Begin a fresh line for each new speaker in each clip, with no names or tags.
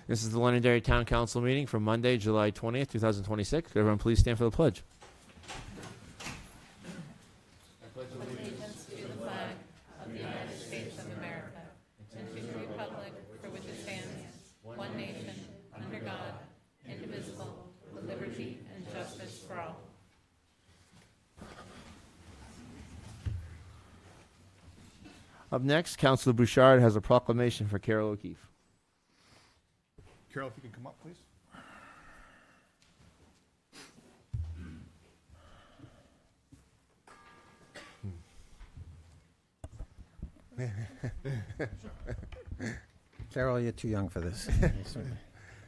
This is the Londonderry Town Council meeting for Monday, July 20th, 2026. Could everyone please stand for the pledge?
Allegiance to the flag of the United States of America and to the republic for which it stands, one nation, under God, indivisible, with liberty and justice for all.
Up next, Councilor Bouchard has a proclamation for Carol O'Keefe.
Carol, if you can come up, please.
Carol, you're too young for this.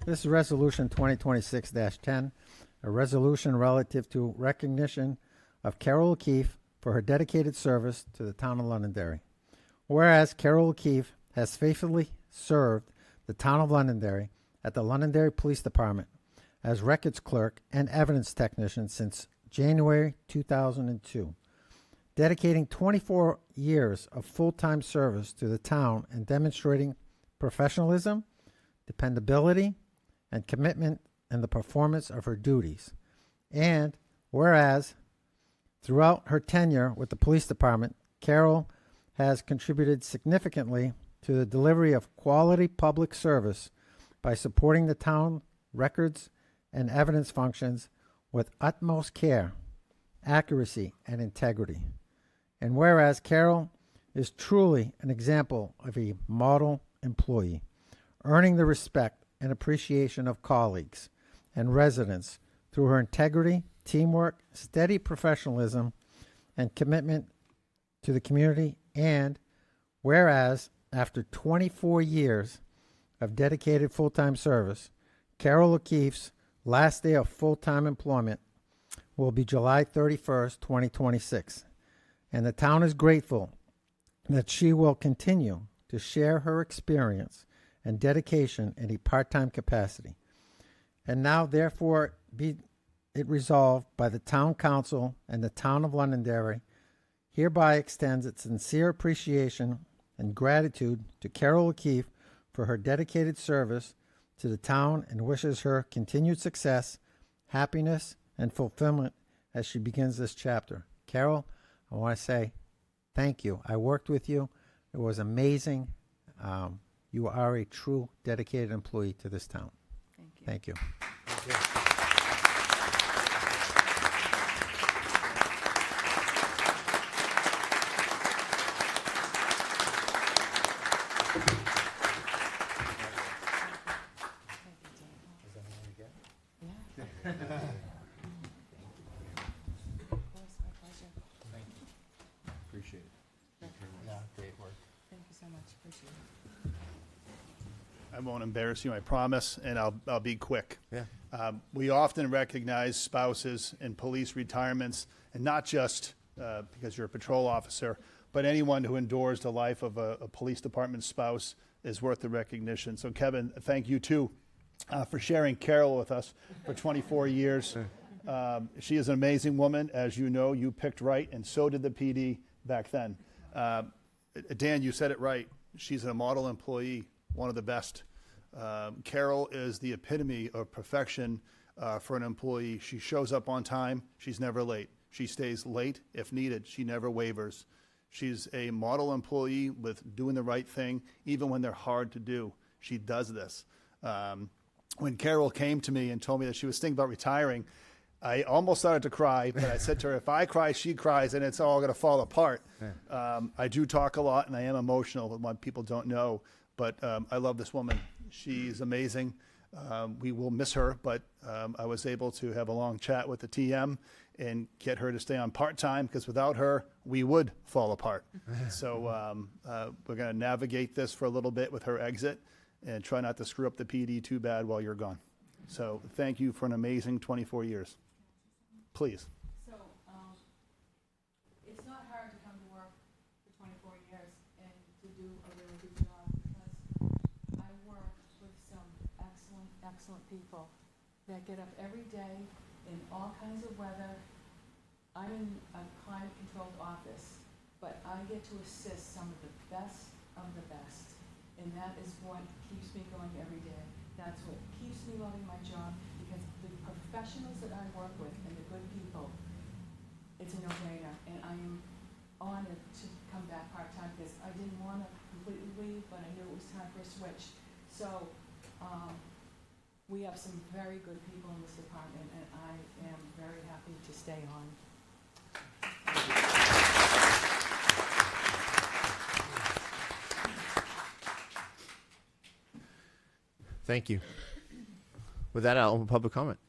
This is Resolution 2026-10, a resolution relative to recognition of Carol O'Keefe for her dedicated service to the town of Londonderry. Whereas Carol O'Keefe has faithfully served the town of Londonderry at the Londonderry Police Department as records clerk and evidence technician since January 2002, dedicating 24 years of full-time service to the town and demonstrating professionalism, dependability, and commitment in the performance of her duties. And whereas throughout her tenure with the police department, Carol has contributed significantly to the delivery of quality public service by supporting the town records and evidence functions with utmost care, accuracy, and integrity. And whereas Carol is truly an example of a model employee, earning the respect and appreciation of colleagues and residents through her integrity, teamwork, steady professionalism, and commitment to the community. And whereas after 24 years of dedicated full-time service, Carol O'Keefe's last day of full-time employment will be July 31st, 2026. And the town is grateful that she will continue to share her experience and dedication in a part-time capacity. And now, therefore, be it resolved by the Town Council and the Town of Londonderry hereby extends its sincere appreciation and gratitude to Carol O'Keefe for her dedicated service to the town and wishes her continued success, happiness, and fulfillment as she begins this chapter. Carol, I want to say thank you. I worked with you. It was amazing. You are a true dedicated employee to this town.
Thank you.
Thank you.
Appreciate it. Yeah, great work.
Thank you so much. Appreciate it.
I won't embarrass you, I promise, and I'll be quick.
Yeah.
We often recognize spouses in police retirements, and not just because you're a patrol officer, but anyone who endures the life of a police department spouse is worth the recognition. So, Kevin, thank you, too, for sharing Carol with us for 24 years. She is an amazing woman. As you know, you picked right, and so did the PD back then. Dan, you said it right. She's a model employee, one of the best. Carol is the epitome of perfection for an employee. She shows up on time. She's never late. She stays late if needed. She never wavers. She's a model employee with doing the right thing, even when they're hard to do. She does this. When Carol came to me and told me that she was thinking about retiring, I almost started to cry, but I said to her, if I cry, she cries, and it's all going to fall apart. I do talk a lot, and I am emotional, but what people don't know. But I love this woman. She's amazing. We will miss her, but I was able to have a long chat with the TM and get her to stay on part-time, because without her, we would fall apart. So we're going to navigate this for a little bit with her exit and try not to screw up the PD too bad while you're gone. So thank you for an amazing 24 years. Please.
So, it's not hard to come to work for 24 years and to do a really good job, because I work with some excellent people that get up every day in all kinds of weather. I'm in a climate-controlled office, but I get to assist some of the best, and that is what keeps me going every day. That's what keeps me loving my job, because the professionals that I work with and the good people, it's a no-brainer, and I am honored to come back part-time, because I didn't want to completely leave, but I knew it was time for a switch. So, we have some very good people in this department, and I am very happy to stay on.
Thank you. With that, I'll open public comment.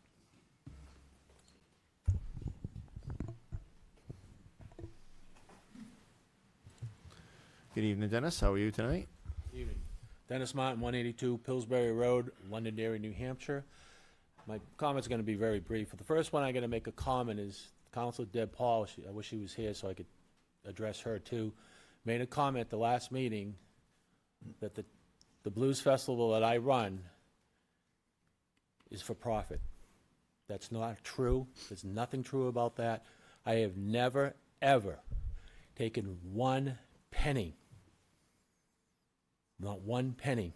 Good evening, Dennis. How are you tonight?
Evening. Dennis Martin, 182 Pillsbury Road, Londonderry, New Hampshire. My comment's going to be very brief. The first one I'm going to make a comment is Councilor Deb Paul, I wish she was here so I could address her too, made a comment at the last meeting that the Blues Festival that I run is for profit. That's not true. There's nothing true about that. I have never, ever taken one penny. Not one penny.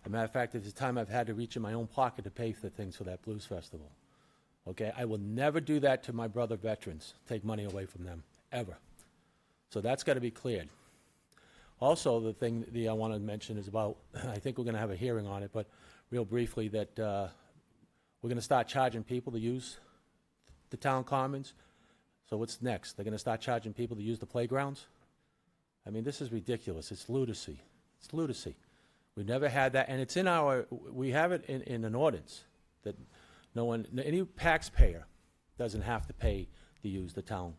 As a matter of fact, there's a time I've had to reach in my own pocket to pay for things for that Blues Festival. Okay? I will never do that to my brother veterans, take money away from them, ever. So that's got to be cleared. Also, the thing I want to mention is about, I think we're going to have a hearing on it, but real briefly, that we're going to start charging people to use the town commons. So what's next? They're going to start charging people to use the playgrounds? I mean, this is ridiculous. It's lunacy. It's lunacy. We've never had that, and it's in our, we have it in an ordinance that no one, any taxpayer doesn't have to pay to use the town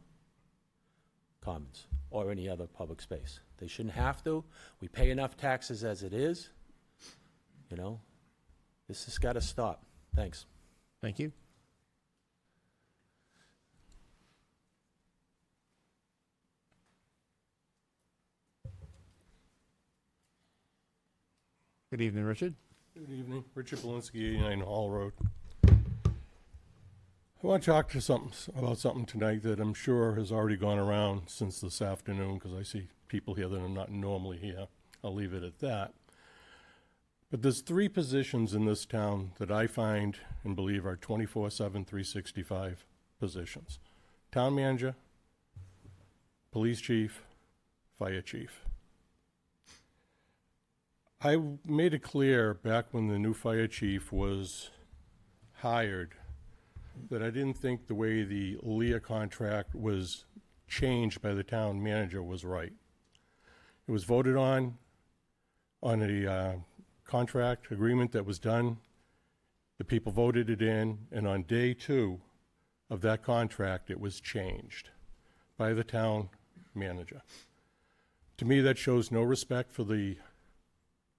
commons or any other public space. They shouldn't have to. We pay enough taxes as it is. You know, this has got to stop. Thanks.
Thank you. Good evening, Richard.
Good evening. Richard Belinsky, 89 Hall Road. I want to talk about something tonight that I'm sure has already gone around since this afternoon, because I see people here that are not normally here. I'll leave it at that. But there's 3 positions in this town that I find and believe are 24/7, 365 positions. Town manager, police chief, fire chief. I made it clear back when the new fire chief was hired that I didn't think the way the Leah contract was changed by the town manager was right. It was voted on a contract agreement that was done. The people voted it in, and on day 2 of that contract, it was changed by the town manager. To me, that shows no respect for the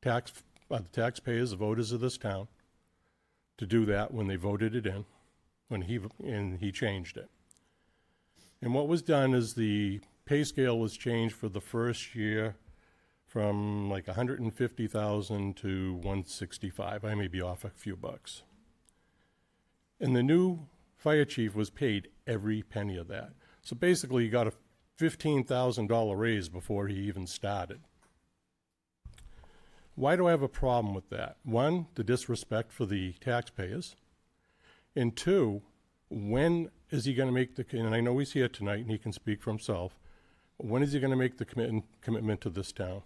taxpayers, the voters of this town, to do that when they voted it in, when he changed it. And what was done is the pay scale was changed for the first year from like 150,000 to 165. I may be off a few bucks. And the new fire chief was paid every penny of that. So basically, he got a $15,000 raise before he even started. Why do I have a problem with that? 1, the disrespect for the taxpayers. And 2, when is he going to make the, and I know he's here tonight and he can speak for himself, when is he going to make the commitment to this town?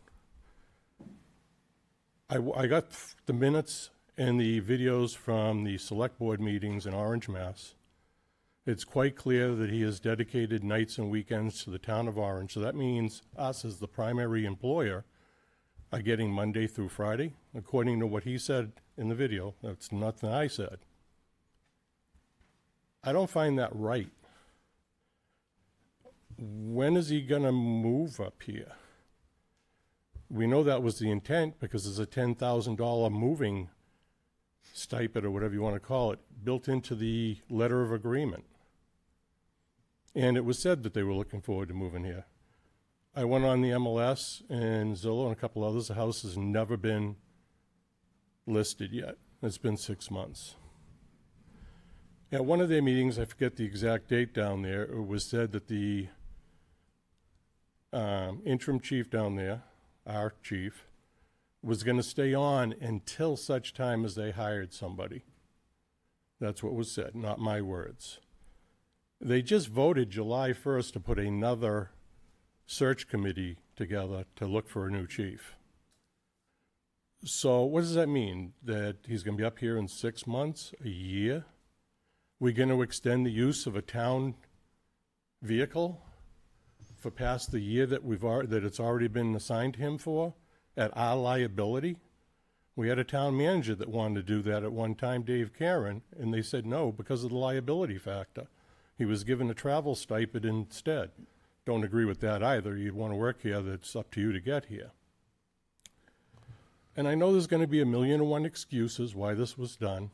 I got the minutes and the videos from the select board meetings in Orange, Mass. It's quite clear that he has dedicated nights and weekends to the town of Orange. So that means us as the primary employer are getting Monday through Friday, according to what he said in the video. That's nothing I said. I don't find that right. When is he going to move up here? We know that was the intent because there's a $10,000 moving stipend, or whatever you want to call it, built into the letter of agreement. And it was said that they were looking forward to moving here. I went on the MLS and Zillow and a couple others. The house has never been listed yet. It's been 6 months. At one of their meetings, I forget the exact date down there, it was said that the interim chief down there, our chief, was going to stay on until such time as they hired somebody. That's what was said, not my words. They just voted July 1st to put another search committee together to look for a new chief. So what does that mean? That he's going to be up here in 6 months, a year? We're going to extend the use of a town vehicle for past the year that that it's already been assigned to him for at our liability? We had a town manager that wanted to do that at one time, Dave Karen, and they said no because of the liability factor. He was given a travel stipend instead. Don't agree with that either. You'd want to work here, that's up to you to get here. And I know there's going to be 1,000,001 excuses why this was done.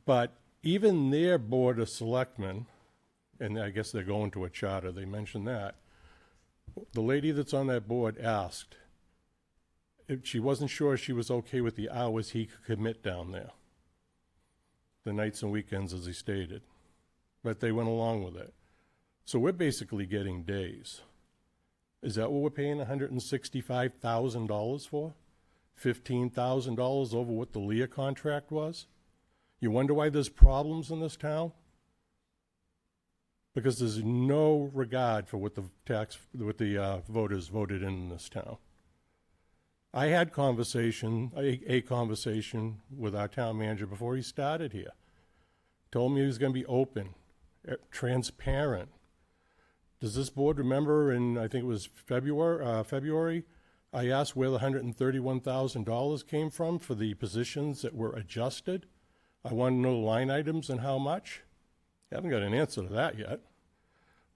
But even their board of selectmen, and I guess they're going to a charter, they mentioned that, the lady that's on that board asked if she wasn't sure she was okay with the hours he could commit down there. The nights and weekends, as he stated. But they went along with it. So we're basically getting days. Is that what we're paying $165,000 for? $15,000 over what the Leah contract was? You wonder why there's problems in this town? Because there's no regard for what the voters voted in this town. I had a conversation with our town manager before he started here. Told me he was going to be open, transparent. Does this board remember in, I think it was February, I asked where the $131,000 came from for the positions that were adjusted? I want to know the line items and how much. I haven't got an answer to that yet.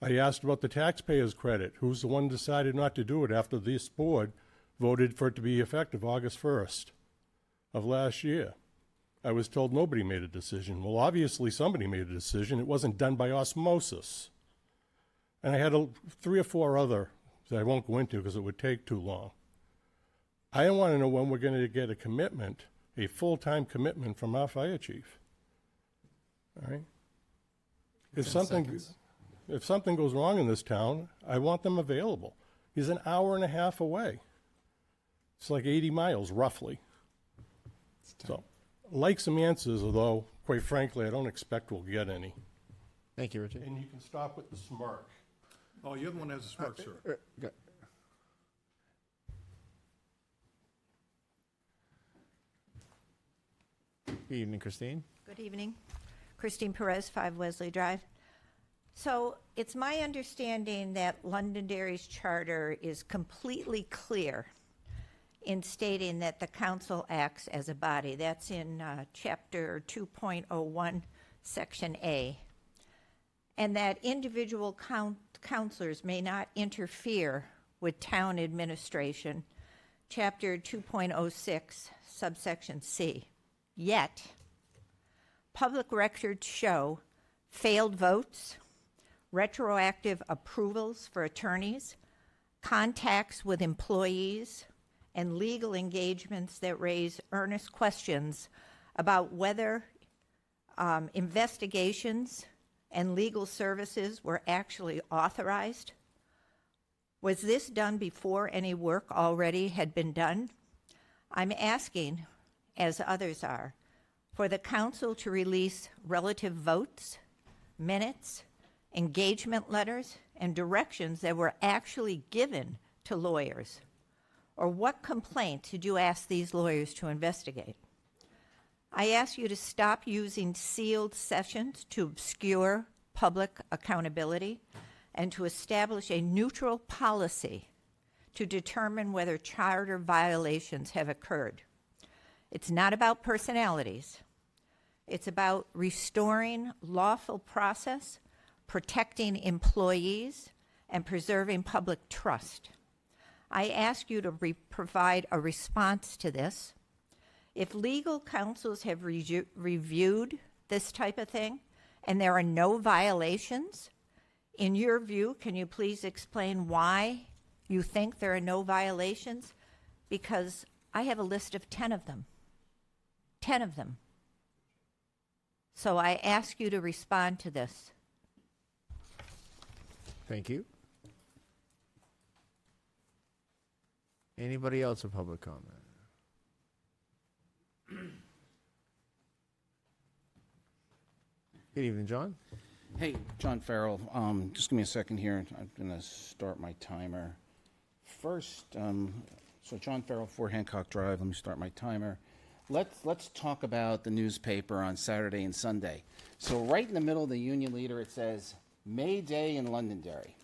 I asked about the taxpayers' credit. Who's the one who decided not to do it after this board voted for it to be effective August 1st of last year? I was told nobody made a decision. Well, obviously somebody made a decision. It wasn't done by osmosis. And I had 3 or 4 other that I won't go into because it would take too long. I want to know when we're going to get a commitment, a full-time commitment from our fire chief. All right? If something goes wrong in this town, I want them available. He's an hour and a half away. It's like 80 miles, roughly. So, like some answers, although, quite frankly, I don't expect we'll get any.
Thank you, Richard.
And you can stop with the smirk.
Oh, you're the one that has a smirk, sir.
Good evening, Christine.
Good evening. Christine Perez, 5 Wesley Drive. So it's my understanding that Londonderry's charter is completely clear in stating that the council acts as a body. That's in Chapter 2.01, Section A. And that individual councilors may not interfere with town administration, Chapter 2.06, subsection C. Yet, public records show failed votes, retroactive approvals for attorneys, contacts with employees, and legal engagements that raise earnest questions about whether investigations and legal services were actually authorized. Was this done before any work already had been done? I'm asking, as others are, for the council to release relative votes, minutes, engagement letters, and directions that were actually given to lawyers. Or what complaint did you ask these lawyers to investigate? I ask you to stop using sealed sessions to obscure public accountability and to establish a neutral policy to determine whether charter violations have occurred. It's not about personalities. It's about restoring lawful process, protecting employees, and preserving public trust. I ask you to provide a response to this. If legal counsels have reviewed this type of thing and there are no violations, in your view, can you please explain why you think there are no violations? Because I have a list of 10 of them. 10 of them. So I ask you to respond to this.
Thank you. Anybody else for public comment? Good evening, John.
Hey, John Farrell. Just give me a second here. I'm going to start my timer. First, so John Farrell, 4 Hancock Drive. Let me start my timer. Let's talk about the newspaper on Saturday and Sunday. So right in the middle of the Union Leader, it says, May Day in Londonderry.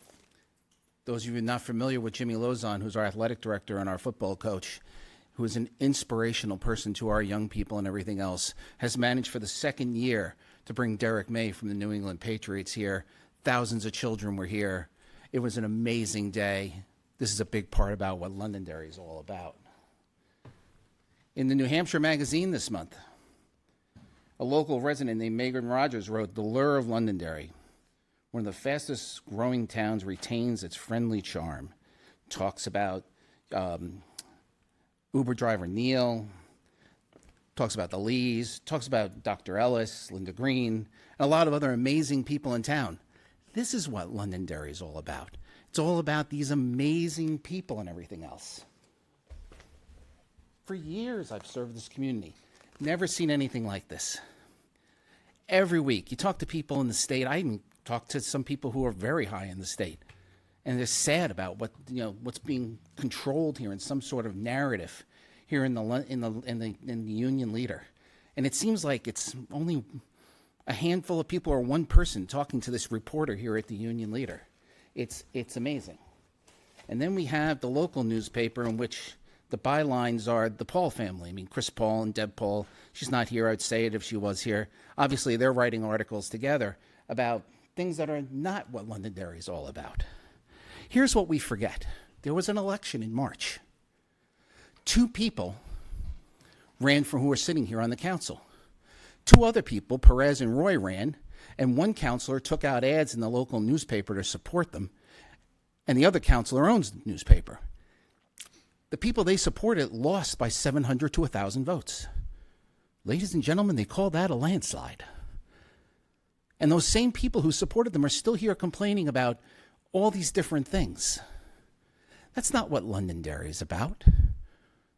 Those of you not familiar with Jimmy Lozon, who's our athletic director and our football coach, who is an inspirational person to our young people and everything else, has managed for the second year to bring Derek May from the New England Patriots here. Thousands of children were here. It was an amazing day. This is a big part about what Londonderry is all about. In the New Hampshire Magazine this month, a local resident named Megan Rogers wrote, "The lure of Londonderry. One of the fastest growing towns retains its friendly charm." Talks about Uber driver Neil, talks about the Lees, talks about Dr. Ellis, Linda Green, and a lot of other amazing people in town. This is what Londonderry is all about. It's all about these amazing people and everything else. For years, I've served this community. Never seen anything like this. Every week, you talk to people in the state. I even talk to some people who are very high in the state, and they're sad about what's being controlled here in some sort of narrative here in the Union Leader. And it seems like it's only a handful of people or one person talking to this reporter here at the Union Leader. It's amazing. And then we have the local newspaper, in which the bylines are the Paul family. I mean, Chris Paul and Deb Paul. She's not here. I'd say it if she was here. Obviously, they're writing articles together about things that are not what Londonderry is all about. Here's what we forget. There was an election in March. 2 people ran for who are sitting here on the council. 2 other people, Perez and Roy, ran, and one councilor took out ads in the local newspaper to support them, and the other councilor owns the newspaper. The people they supported lost by 700 to 1,000 votes. Ladies and gentlemen, they call that a landslide. And those same people who supported them are still here complaining about all these different things. That's not what Londonderry is about.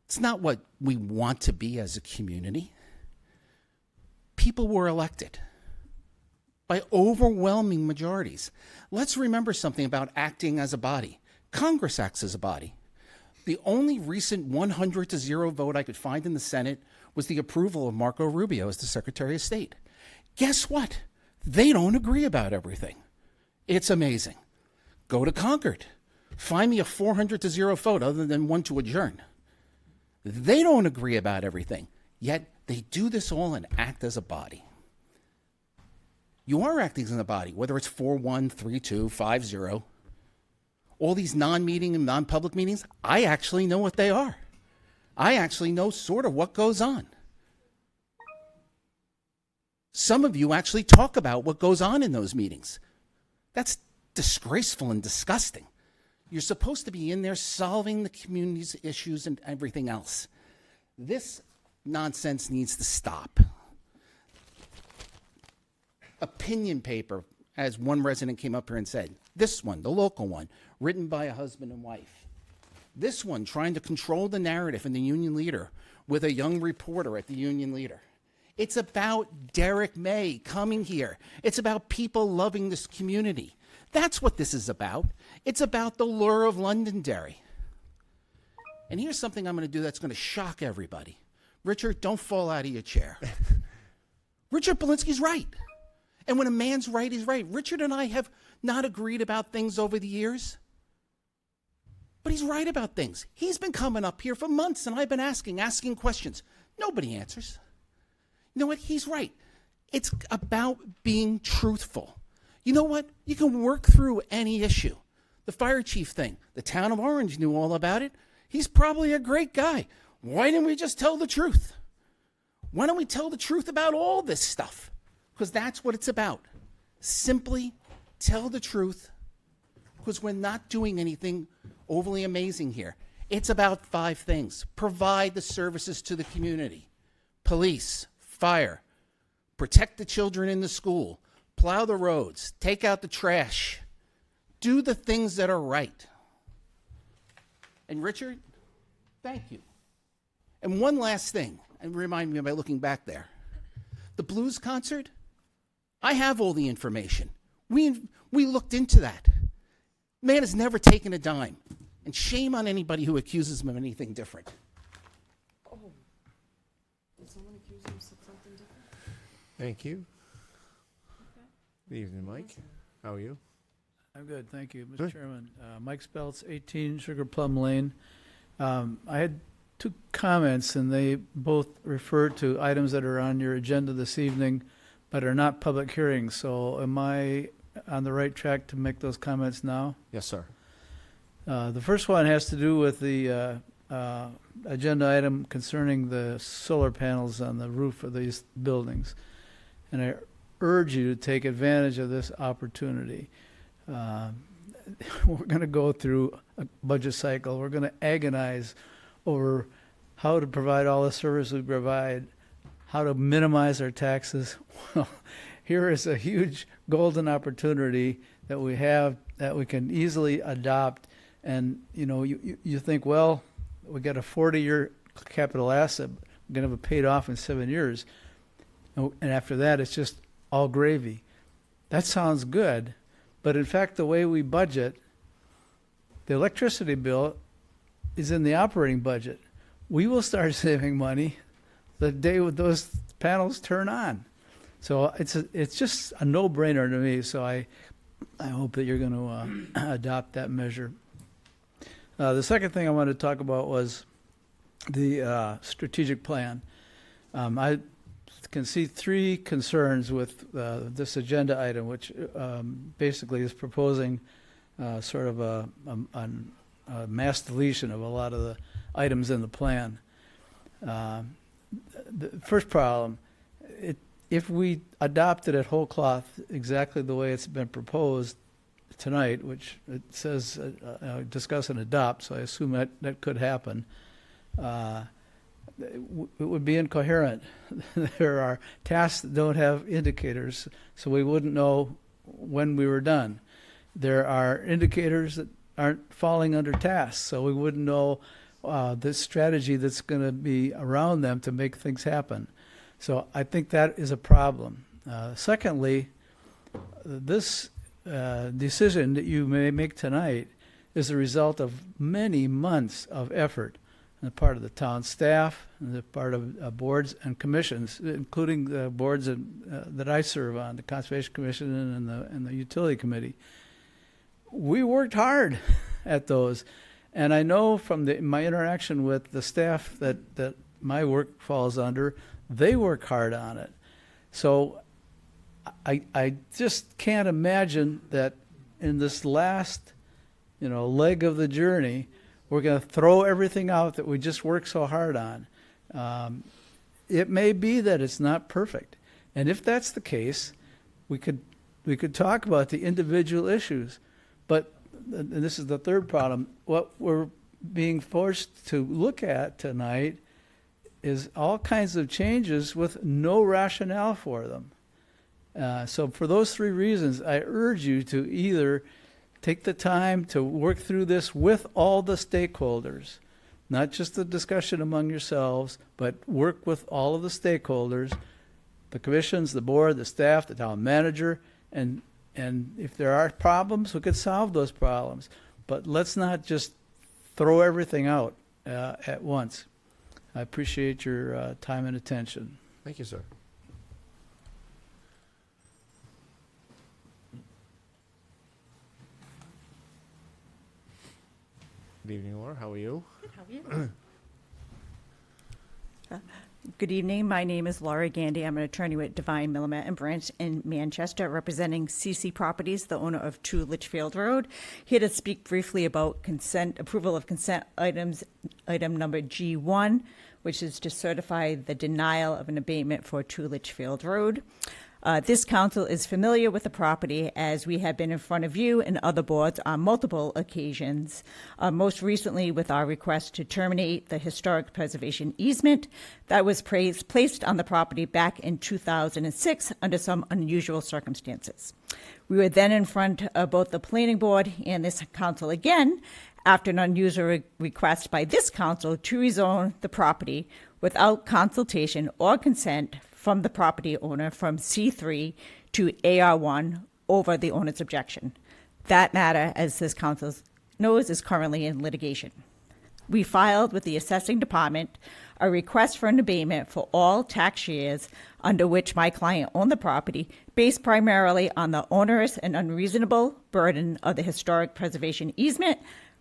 It's not what we want to be as a community. People were elected by overwhelming majorities. Let's remember something about acting as a body. Congress acts as a body. The only recent 100-0 vote I could find in the Senate was the approval of Marco Rubio as the Secretary of State. Guess what? They don't agree about everything. It's amazing. Go to Concord. Find me a 400-0 vote other than one to adjourn. They don't agree about everything, yet they do this all and act as a body. You are acting as a body, whether it's 4-1, 3-2, 5-0. All these non-meeting and non-public meetings, I actually know what they are. I actually know sort of what goes on. Some of you actually talk about what goes on in those meetings. That's disgraceful and disgusting. You're supposed to be in there solving the community's issues and everything else. This nonsense needs to stop. Opinion paper, as one resident came up here and said, this one, the local one, written by a husband and wife. This one trying to control the narrative in the Union Leader with a young reporter at the Union Leader. It's about Derek May coming here. It's about people loving this community. That's what this is about. It's about the lure of Londonderry. And here's something I'm going to do that's going to shock everybody. Richard, don't fall out of your chair. Richard Polinsky's right. And when a man's right, he's right. Richard and I have not agreed about things over the years, but he's right about things. He's been coming up here for months, and I've been asking questions. Nobody answers. You know what? He's right. It's about being truthful. You know what? You can work through any issue. The fire chief thing, the town of Orange knew all about it. He's probably a great guy. Why didn't we just tell the truth? Why don't we tell the truth about all this stuff? Because that's what it's about. Simply tell the truth, because we're not doing anything overly amazing here. It's about 5 things. Provide the services to the community. Police, fire, protect the children in the school, plow the roads, take out the trash, do the things that are right. And Richard, Thank you. And one last thing, and remind me by looking back there. The blues concert, I have all the information. We looked into that. Man has never taken a dime. And shame on anybody who accuses him of anything different.
Thank you. Good evening, Mike. How are you?
I'm good, thank you,
Good.
Mr. Chairman. Mike Speltz, 18 Sugar Plum Lane. I had two comments, and they both refer to items that are on your agenda this evening, but are not public hearings. So am I on the right track to make those comments now?
Yes, sir.
The first one has to do with the agenda item concerning the solar panels on the roof of these buildings. And I urge you to take advantage of this opportunity. We're going to go through a budget cycle. We're going to agonize over how to provide all the service we provide, how to minimize our taxes. Well, here is a huge golden opportunity that we have that we can easily adopt. And, you know, you think, well, we got a 40-year capital asset. We're going to have it paid off in 7 years. And after that, it's just all gravy. That sounds good. But in fact, the way we budget, the electricity bill is in the operating budget. We will start saving money the day those panels turn on. So it's just a no-brainer to me. So I hope that you're going to adopt that measure. The second thing I wanted to talk about was the strategic plan. I can see three concerns with this agenda item, which basically is proposing sort of a mass deletion of a lot of the items in the plan. The first problem, if we adopted it whole cloth exactly the way it's been proposed tonight, which it says discuss and adopt, so I assume that could happen, it would be incoherent. There are tasks that don't have indicators, so we wouldn't know when we were done. There are indicators that aren't falling under tasks, so we wouldn't know the strategy that's going to be around them to make things happen. So I think that is a problem. Secondly, this decision that you may make tonight is the result of many months of effort on the part of the town staff and the part of boards and commissions, including the boards that I serve on, the Conservation Commission and the Utility Committee. We worked hard at those. And I know from my interaction with the staff that my work falls under, they work hard on it. So I just can't imagine that in this last, leg of the journey, we're going to throw everything out that we just worked so hard on. It may be that it's not perfect. And if that's the case, we could talk about the individual issues. But, and this is the third problem, what we're being forced to look at tonight is all kinds of changes with no rationale for them. So for those three reasons, I urge you to either take the time to work through this with all the stakeholders, not just the discussion among yourselves, but work with all of the stakeholders, the commissions, the board, the staff, the town manager, and if there are problems, we could solve those problems. But let's not just throw everything out at once. I appreciate your time and attention.
Thank you, sir. Good evening, Laura. How are you?
Good, how are you? Good evening. My name is Laura Gandy. I'm an attorney with Divine, Millimet and Branch in Manchester, representing CC Properties, the owner of 2 Litchfield Road. Here to speak briefly about approval of consent items, item number G1, which is to certify the denial of an abatement for 2 Litchfield Road. This council is familiar with the property as we have been in front of you and other boards on multiple occasions, most recently with our request to terminate the historic preservation easement that was placed on the property back in 2006 under some unusual circumstances. We were then in front of both the planning board and this council again after an unusual request by this council to rezone the property without consultation or consent from the property owner from C3 to AR1 over the owner's objection. That matter, as this council knows, is currently in litigation. We filed with the assessing department a request for an abatement for all tax years under which my client owned the property, based primarily on the onerous and unreasonable burden of the historic preservation easement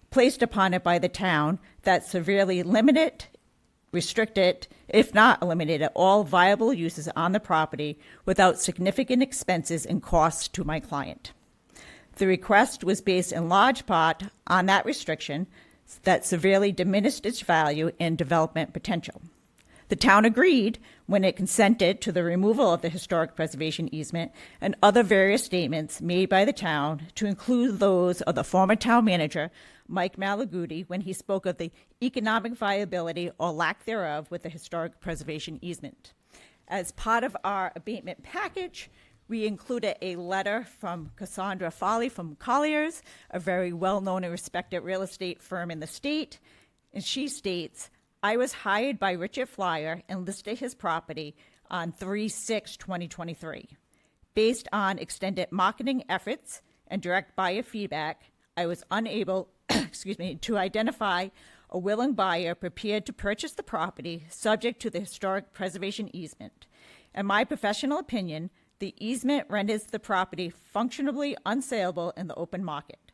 placed upon it by the town that severely limited, restricted, if not eliminated, all viable uses on the property without significant expenses and costs to my client. The request was based in large part on that restriction that severely diminished its value and development potential. The town agreed when it consented to the removal of the historic preservation easement and other various statements made by the town, to include those of the former town manager, Mike Malaguti, when he spoke of the economic viability or lack thereof with the historic preservation easement. As part of our abatement package, we included a letter from Cassandra Foley from Colliers, a very well-known and respected real estate firm in the state. And she states, I was hired by Richard Flyer and listed his property on 3/6/2023. Based on extended marketing efforts and direct buyer feedback, I was unable to identify a willing buyer prepared to purchase the property subject to the historic preservation easement. In my professional opinion, the easement renders the property functionally unsaleable in the open market.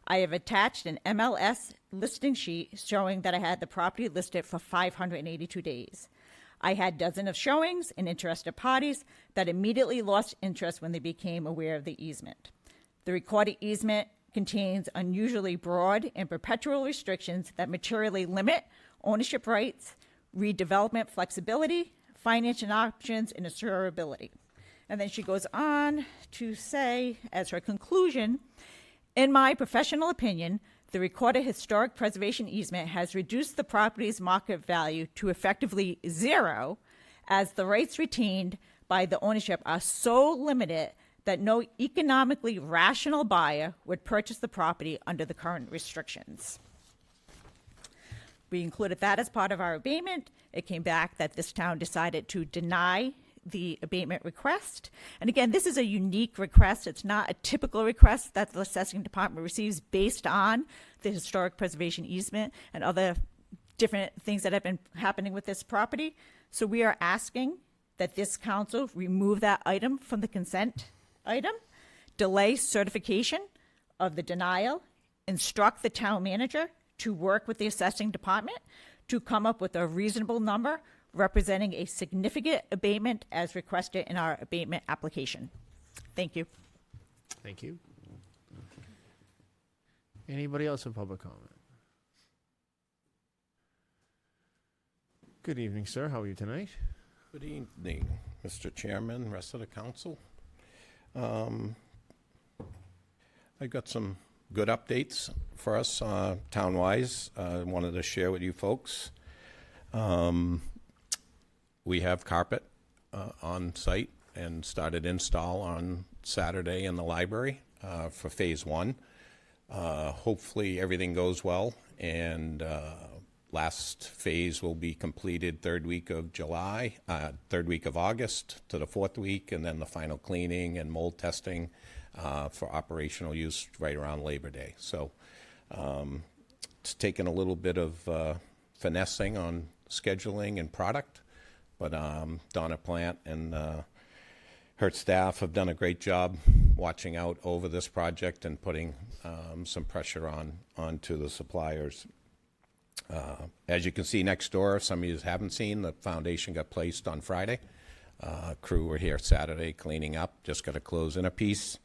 I have attached an MLS listing sheet showing that I had the property listed for 582 days. I had dozens of showings and interested parties that immediately lost interest when they became aware of the easement. The recorded easement contains unusually broad and perpetual restrictions that materially limit ownership rights, redevelopment flexibility, financial options, and assurability. And then she goes on to say, as her conclusion, in my professional opinion, the recorded historic preservation easement has reduced the property's market value to effectively zero, as the rights retained by the ownership are so limited that no economically rational buyer would purchase the property under the current restrictions. We included that as part of our abatement. It came back that this town decided to deny the abatement request. And again, this is a unique request. It's not a typical request that the assessing department receives based on the historic preservation easement and other different things that have been happening with this property. So we are asking that this council remove that item from the consent item, delay certification of the denial, instruct the town manager to work with the assessing department to come up with a reasonable number representing a significant abatement as requested in our abatement application. Thank you.
Thank you. Anybody else in public comment? Good evening, sir. How are you tonight?
Good evening, Mr. Chairman, rest of the council. I've got some good updates for us town-wise. I wanted to share with you folks. We have carpet on site and started install on Saturday in the library for phase 1. Hopefully everything goes well, and last phase will be completed third week of August to the fourth week, and then the final cleaning and mold testing for operational use right around Labor Day. So it's taken a little bit of finessing on scheduling and product, but Donna Plant and her staff have done a great job watching out over this project and putting some pressure onto the suppliers. As you can see next door, some of you haven't seen, the foundation got placed on Friday. Crew were here Saturday cleaning up, just got to close in a piece.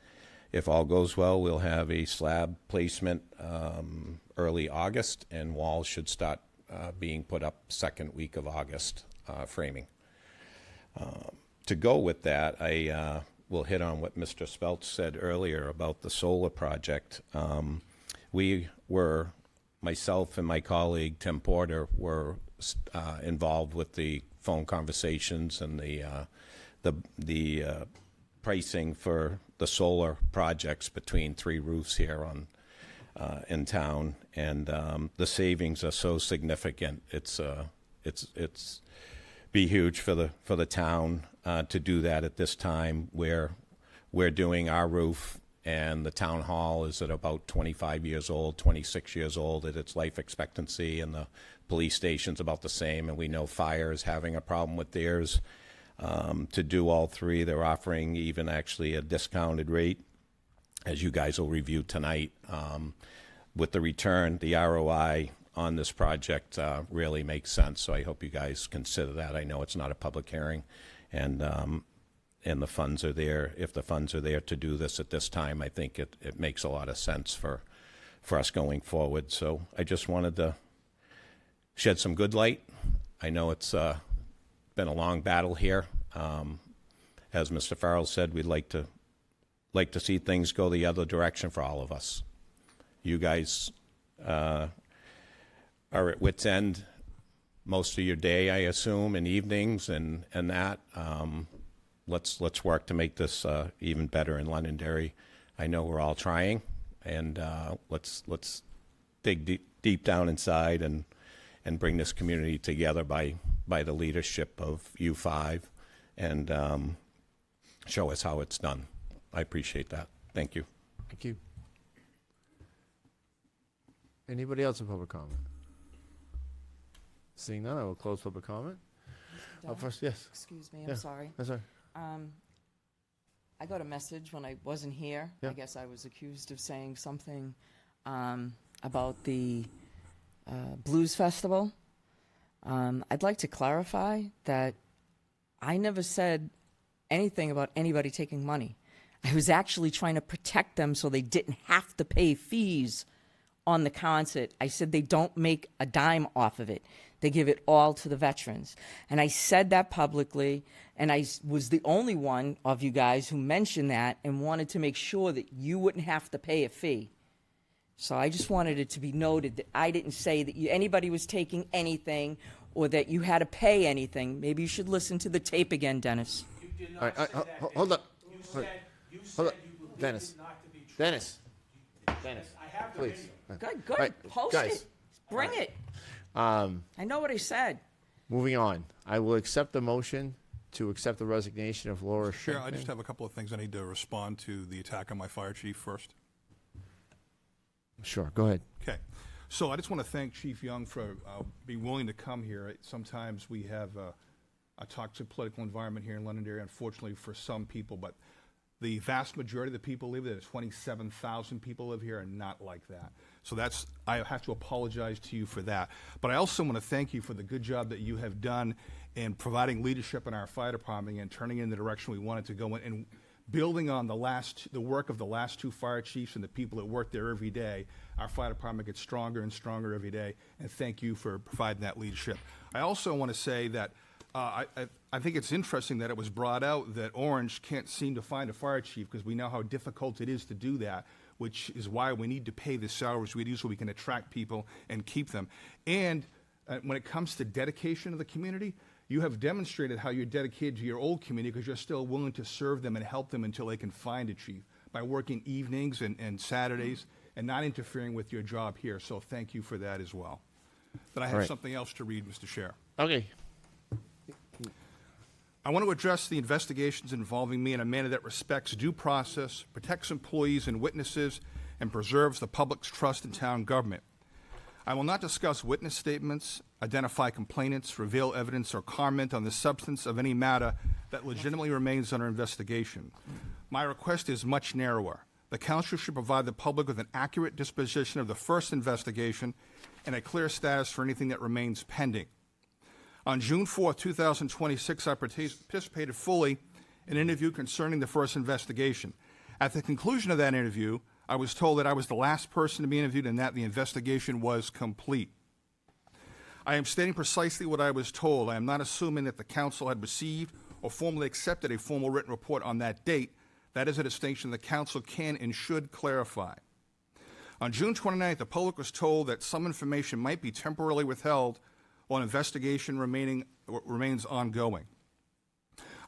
If all goes well, we'll have a slab placement early August, and walls should start being put up second week of August, framing. to go with that, I will hit on what Mr. Speltz said earlier about the solar project. We were, myself and my colleague Tim Porter, were involved with the phone conversations and the pricing for the solar projects between 3 roofs here in town, and the savings are so significant. It's be huge for the town to do that at this time, where we're doing our roof, and the town hall is at about 25 years old, 26 years old at its life expectancy, and the police station's about the same, and we know fire is having a problem with theirs. To do all 3, they're offering even actually a discounted rate, as you guys will review tonight. With the return, the ROI on this project really makes sense, so I hope you guys consider that. I know it's not a public hearing, and the funds are there. If the funds are there to do this at this time, I think it makes a lot of sense for us going forward. So I just wanted to shed some good light. I know it's been a long battle here. As Mr. Farrell said, we'd like to see things go the other direction for all of us. You guys are at wit's end most of your day, I assume, and evenings and that. Let's work to make this even better in Londonderry. I know we're all trying, and let's dig deep down inside and bring this community together by the leadership of U5 and show us how it's done. I appreciate that. Thank you.
Thank you. Anybody else in public comment? Seeing none, I will close public comment. First, yes.
Excuse me,
Yeah.
I'm sorry.
That's all right.
I got a message when I wasn't here.
Yeah.
I guess I was accused of saying something about the Blues Festival. I'd like to clarify that I never said anything about anybody taking money. I was actually trying to protect them so they didn't have to pay fees on the concert. I said they don't make a dime off of it. They give it all to the veterans. And I said that publicly, and I was the only one of you guys who mentioned that and wanted to make sure that you wouldn't have to pay a fee. So I just wanted it to be noted that I didn't say that anybody was taking anything or that you had to pay anything. Maybe you should listen to the tape again, Dennis.
You did
All right, hold up.
You
up. Dennis. Dennis. Dennis.
I have the
Please.
video.
Good, good.
Right,
Post
guys.
it. Bring it.
I
know what I said.
Moving on. I will accept the motion to accept the resignation of Laura
Chair, I
Schenkman.
just have a couple of things I need to respond to the attack on my fire chief first.
Sure, go ahead.
Okay. So I just want to thank Chief Young for being willing to come here. Sometimes we have a toxic political environment here in Londonderry, unfortunately for some people, but the vast majority of the people live there, 27,000 people live here, are not like that. So I have to apologize to you for that. But I also want to thank you for the good job that you have done in providing leadership in our fire department and turning in the direction we wanted to go in, and building on the work of the last 2 fire chiefs and the people that work there every day. Our fire department gets stronger and stronger every day, and thank you for providing that leadership. I also want to say that I think it's interesting that it was brought out that Orange can't seem to find a fire chief, because we know how difficult it is to do that, which is why we need to pay the salaries we do so we can attract people and keep them. And when it comes to dedication to the community, you have demonstrated how you're dedicated to your old community, because you're still willing to serve them and help them until they can find a chief by working evenings and Saturdays and not interfering with your job here. So thank you for that as well. But I have something else to read, Mr. Chair.
Okay.
I want to address the investigations involving me in a manner that respects due process, protects employees and witnesses, and preserves the public's trust in town government. I will not discuss witness statements, identify complainants, reveal evidence, or comment on the substance of any matter that legitimately remains under investigation. My request is much narrower. The council should provide the public with an accurate disposition of the first investigation and a clear status for anything that remains pending. On June 4, 2026, I participated fully in an interview concerning the first investigation. At the conclusion of that interview, I was told that I was the last person to be interviewed and that the investigation was complete. I am stating precisely what I was told. I am not assuming that the council had received or formally accepted a formal written report on that date, that is a distinction the council can and should clarify. On June 29th, the public was told that some information might be temporarily withheld while an investigation remains ongoing.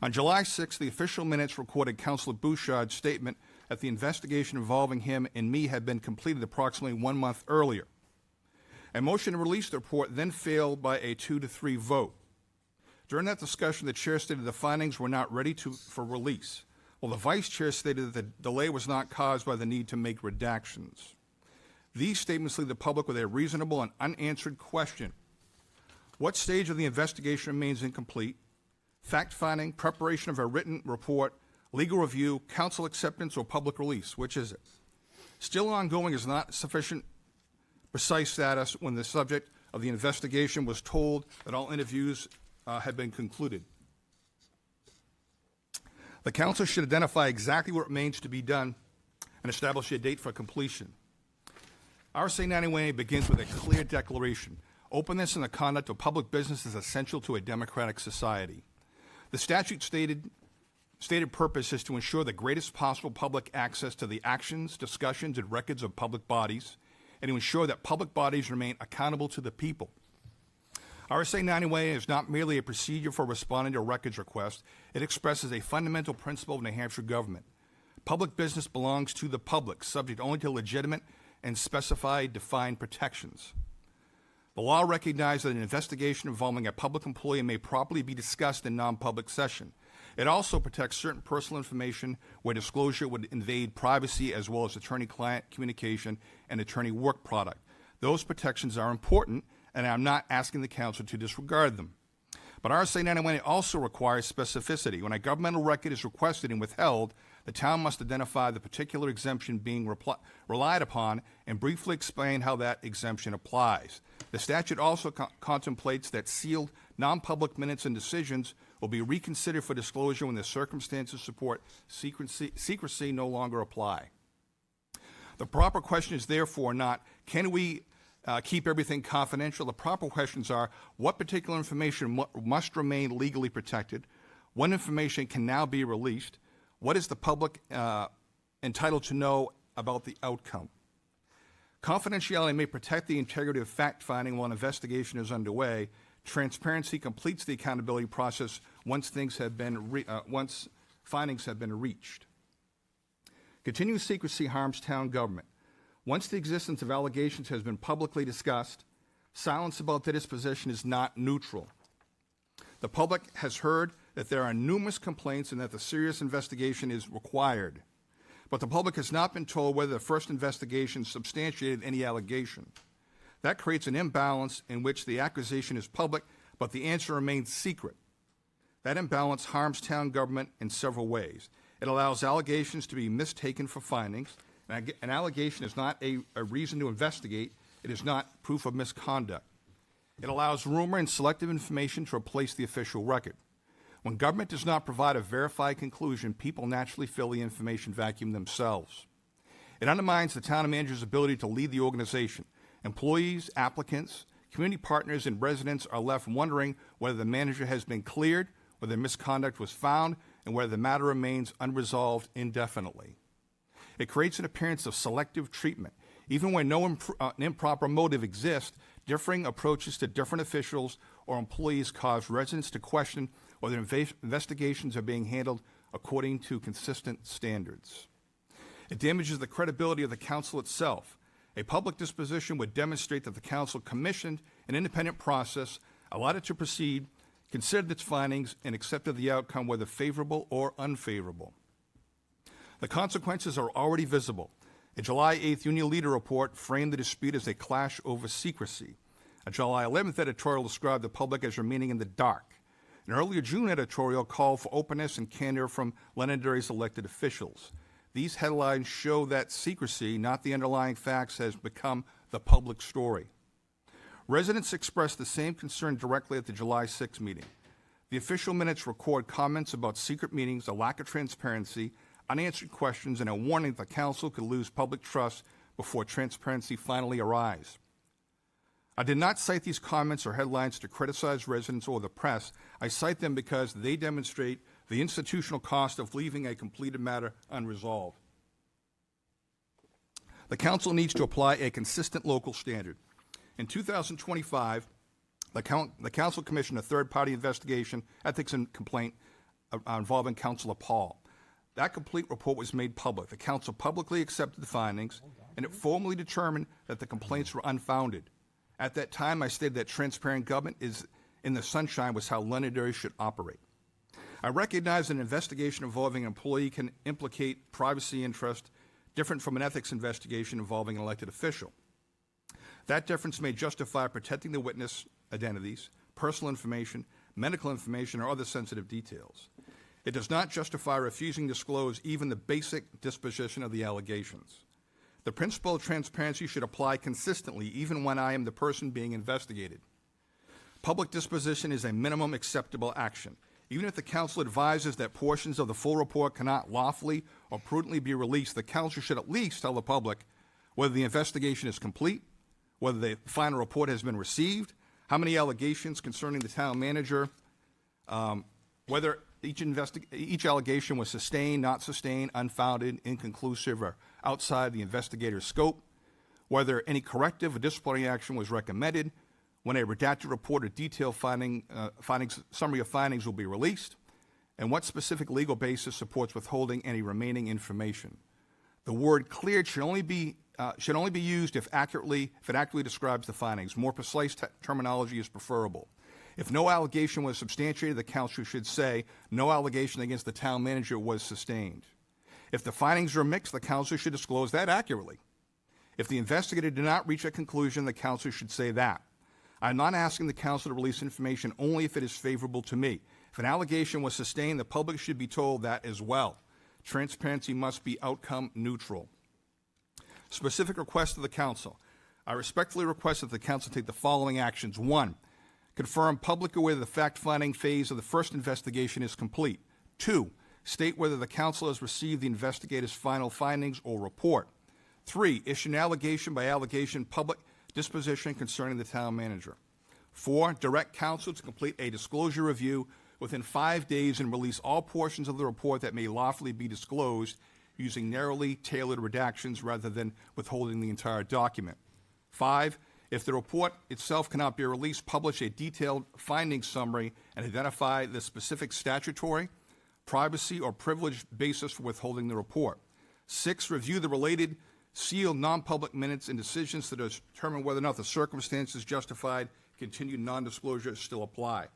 On July 6th, the official minutes recorded Councilor Bouchard's statement that the investigation involving him and me had been completed approximately 1 month earlier. A motion to release the report then failed by a 2-3 vote. During that discussion, the chair stated the findings were not ready for release, while the vice chair stated that the delay was not caused by the need to make redactions. These statements leave the public with a reasonable and unanswered question. What stage of the investigation remains incomplete? Fact-finding, preparation of a written report, legal review, council acceptance, or public release? Which is it? Still ongoing is not sufficient precise status when the subject of the investigation was told that all interviews had been concluded. The council should identify exactly what remains to be done and establish a date for completion. RSA 91A begins with a clear declaration. Openness in the conduct of public business is essential to a democratic society. The statute stated purpose is to ensure the greatest possible public access to the actions, discussions, and records of public bodies, and to ensure that public bodies remain accountable to the people. RSA 91A is not merely a procedure for responding to a records request. It expresses a fundamental principle of New Hampshire government. Public business belongs to the public, subject only to legitimate and specified defined protections. The law recognizes that an investigation involving a public employee may properly be discussed in non-public session. It also protects certain personal information where disclosure would invade privacy, as well as attorney-client communication and attorney-work product. Those protections are important, and I'm not asking the council to disregard them. But RSA 91 also requires specificity. When a governmental record is requested and withheld, the town must identify the particular exemption being relied upon and briefly explain how that exemption applies. The statute also contemplates that sealed, non-public minutes and decisions will be reconsidered for disclosure when the circumstances support secrecy no longer apply. The proper question is therefore not, can we keep everything confidential? The proper questions are, what particular information must remain legally protected? What information can now be released? What is the public entitled to know about the outcome? Confidentiality may protect the integrity of fact-finding while an investigation is underway. Transparency completes the accountability process once findings have been reached. Continued secrecy harms town government. Once the existence of allegations has been publicly discussed, silence about their disposition is not neutral. The public has heard that there are numerous complaints and that the serious investigation is required. But the public has not been told whether the first investigation substantiated any allegation. That creates an imbalance in which the accusation is public, but the answer remains secret. That imbalance harms town government in several ways. It allows allegations to be mistaken for findings. An allegation is not a reason to investigate. It is not proof of misconduct. It allows rumor and selective information to replace the official record. When government does not provide a verified conclusion, people naturally fill the information vacuum themselves. It undermines the town manager's ability to lead the organization. Employees, applicants, community partners, and residents are left wondering whether the manager has been cleared, whether misconduct was found, and whether the matter remains unresolved indefinitely. It creates an appearance of selective treatment. Even when no improper motive exists, differing approaches to different officials or employees cause residents to question whether investigations are being handled according to consistent standards. It damages the credibility of the council itself. A public disposition would demonstrate that the council commissioned an independent process, allowed it to proceed, considered its findings, and accepted the outcome, whether favorable or unfavorable. The consequences are already visible. A July 8th Union Leader report framed the dispute as a clash over secrecy. A July 11th editorial described the public as remaining in the dark. An earlier June editorial called for openness and candor from Londonderry's elected officials. These headlines show that secrecy, not the underlying facts, has become the public story. Residents expressed the same concern directly at the July 6th meeting. The official minutes record comments about secret meetings, a lack of transparency, unanswered questions, and a warning that the council could lose public trust before transparency finally arrives. I did not cite these comments or headlines to criticize residents or the press. I cite them because they demonstrate the institutional cost of leaving a completed matter unresolved. The council needs to apply a consistent local standard. In 2025, the council commissioned a third-party investigation, ethics and complaint involving Councilor Paul. That complete report was made public. The council publicly accepted the findings, and it formally determined that the complaints were unfounded. At that time, I stated that transparent government is in the sunshine was how Londonderry should operate. I recognize that an investigation involving an employee can implicate privacy interest different from an ethics investigation involving an elected official. That difference may justify protecting the witness identities, personal information, medical information, or other sensitive details. It does not justify refusing to disclose even the basic disposition of the allegations. The principle of transparency should apply consistently, even when I am the person being investigated. Public disposition is a minimum acceptable action. Even if the council advises that portions of the full report cannot lawfully or prudently be released, the council should at least tell the public whether the investigation is complete, whether the final report has been received, how many allegations concerning the town manager, whether each allegation was sustained, not sustained, unfounded, inconclusive, or outside the investigator's scope, whether any corrective or disciplinary action was recommended, when a redacted report or detailed summary of findings will be released, and what specific legal basis supports withholding any remaining information. The word cleared should only be used if it accurately describes the findings. More precise terminology is preferable. If no allegation was substantiated, the council should say no allegation against the town manager was sustained. If the findings are mixed, the council should disclose that accurately. If the investigator did not reach a conclusion, the council should say that. I'm not asking the council to release information only if it is favorable to me. If an allegation was sustained, the public should be told that as well. Transparency must be outcome neutral. Specific request of the council. I respectfully request that the council take the following actions. 1, confirm publicly whether the fact-finding phase of the first investigation is complete. 2, state whether the council has received the investigator's final findings or report. 3, issue an allegation by allegation public disposition concerning the town manager. 4, direct council to complete a disclosure review within 5 days and release all portions of the report that may lawfully be disclosed using narrowly tailored redactions rather than withholding the entire document. 5, if the report itself cannot be released, publish a detailed findings summary and identify the specific statutory, privacy, or privilege basis for withholding the report. 6, review the related sealed non-public minutes and decisions to determine whether or not the circumstances justified continued non-disclosure still apply.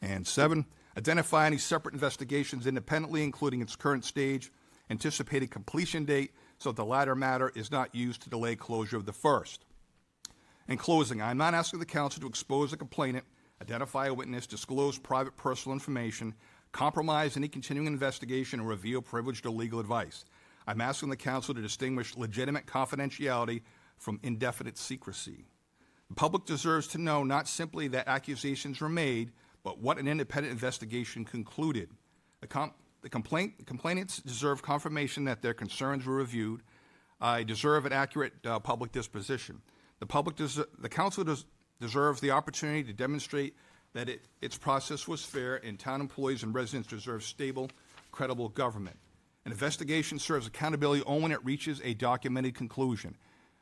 And 7, identify any separate investigations independently, including its current stage, anticipated completion date, so that the latter matter is not used to delay closure of the first. In closing, I am not asking the council to expose a complainant, identify a witness, disclose private personal information, compromise any continuing investigation, or reveal privileged or legal advice. I'm asking the council to distinguish legitimate confidentiality from indefinite secrecy. The public deserves to know not simply that accusations were made, but what an independent investigation concluded. The complainants deserve confirmation that their concerns were reviewed. I deserve an accurate public disposition. The council deserves the opportunity to demonstrate that its process was fair, and town employees and residents deserve stable, credible government. An investigation serves accountability only when it reaches a documented conclusion.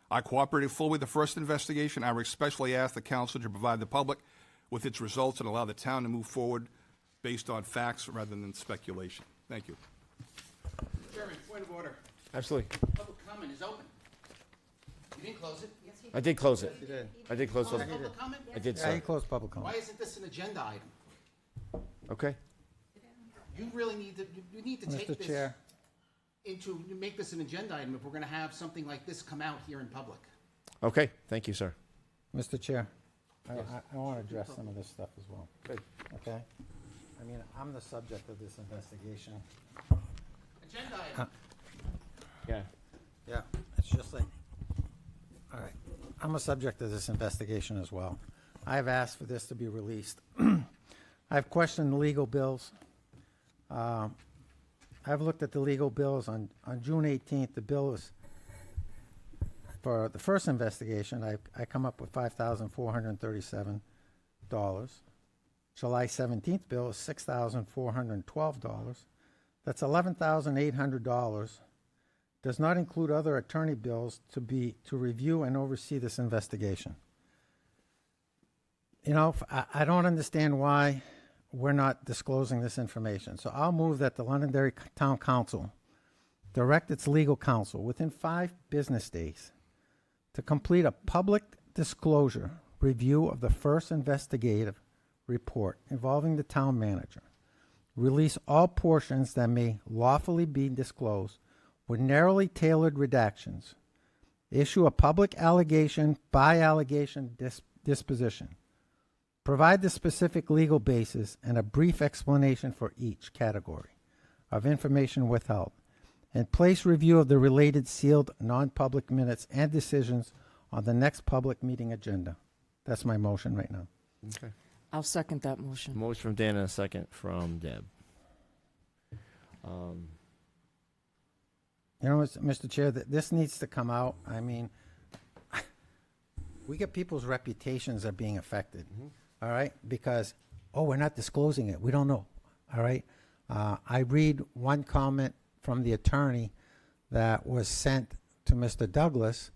I cooperated fully with the first investigation. I respectfully ask the council to provide the public with its results and allow the town to move forward based on facts rather than speculation. Thank you.
Chairman, point of order.
Absolutely.
Public comment is open. You didn't close it.
I did close it.
You did.
I did close
Close
it.
public comment?
I did,
Yeah, you
sir.
closed public comment.
Why isn't this an agenda item?
Okay.
You really need to, you need to take
Mr.
this
Chair.
make this an agenda item if we're gonna have something like this come out here in public.
Okay. Thank you, sir.
Mr. Chair, I want to address some of this stuff as well.
Good.
Okay? I mean, I'm the subject of this investigation.
Agenda item.
Yeah.
Yeah, it's just like, all right, I'm a subject of this investigation as well. I've asked for this to be released. I've questioned the legal bills. I've looked at the legal bills. On June 18th, the bill was for the first investigation, I come up with $5,437. July 17th bill is $6,412. That's $11,800. Does not include other attorney bills to review and oversee this investigation. You know, I don't understand why we're not disclosing this information. So I'll move that the Londonderry Town Council direct its legal counsel within 5 business days to complete a public disclosure review of the first investigative report involving the town manager, release all portions that may lawfully be disclosed with narrowly tailored redactions, issue a public allegation by allegation disposition, provide the specific legal basis and a brief explanation for each category of information withheld, and place review of the related sealed non-public minutes and decisions on the next public meeting agenda. That's my motion right now.
Okay.
I'll second that motion.
Motion from Dan and a second from Deb.
You know, Mr. Chair, this needs to come out. I mean, we get people's reputations are being affected, all right? Because, we're not disclosing it. We don't know, all right? I read one comment from the attorney that was sent to Mr. Douglas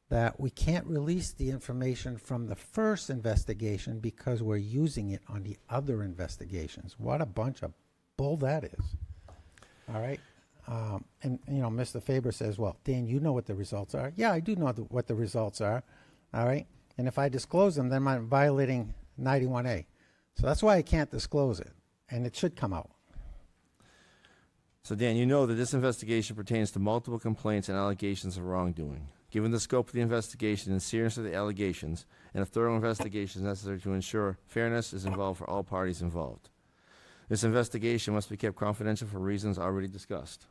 that we can't release the information from the first investigation because we're using it on the other investigations. What a bunch of bull that is, all right? And, you know, Mr. Faber says, well, Dan, you know what the results are. Yeah, I do know what the results are, all right? And if I disclose them, then I'm violating 91A. So that's why I can't disclose it, and it should come out.
So, Dan, you know that this investigation pertains to multiple complaints and allegations of wrongdoing. Given the scope of the investigation and seriousness of the allegations, and a thorough investigation is necessary to ensure fairness is involved for all parties involved. This investigation must be kept confidential for reasons already discussed.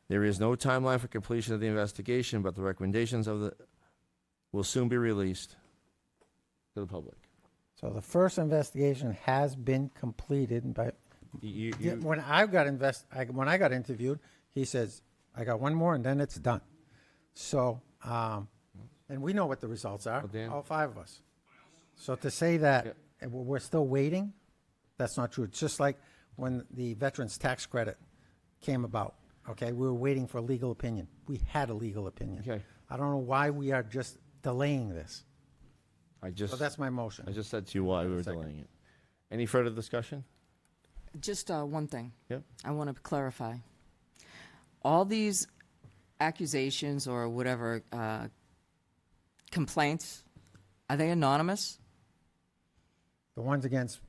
There is no timeline for completion of the investigation, but the recommendations will soon be released to the public.
So the first investigation has been completed, but when I got interviewed, he says, I got one more and then it's done. So, and we know what the results are, all 5 of us. So to say that we're still waiting, that's not true. It's just like when the veterans tax credit came about, okay? We were waiting for a legal opinion. We had a legal opinion.
Okay.
I don't know why we are just delaying this. So that's my motion.
I just said to you why we were delaying it. Any further discussion?
Just one thing.
Yep.
I want to clarify. All these accusations or whatever complaints, are they anonymous?
The ones against...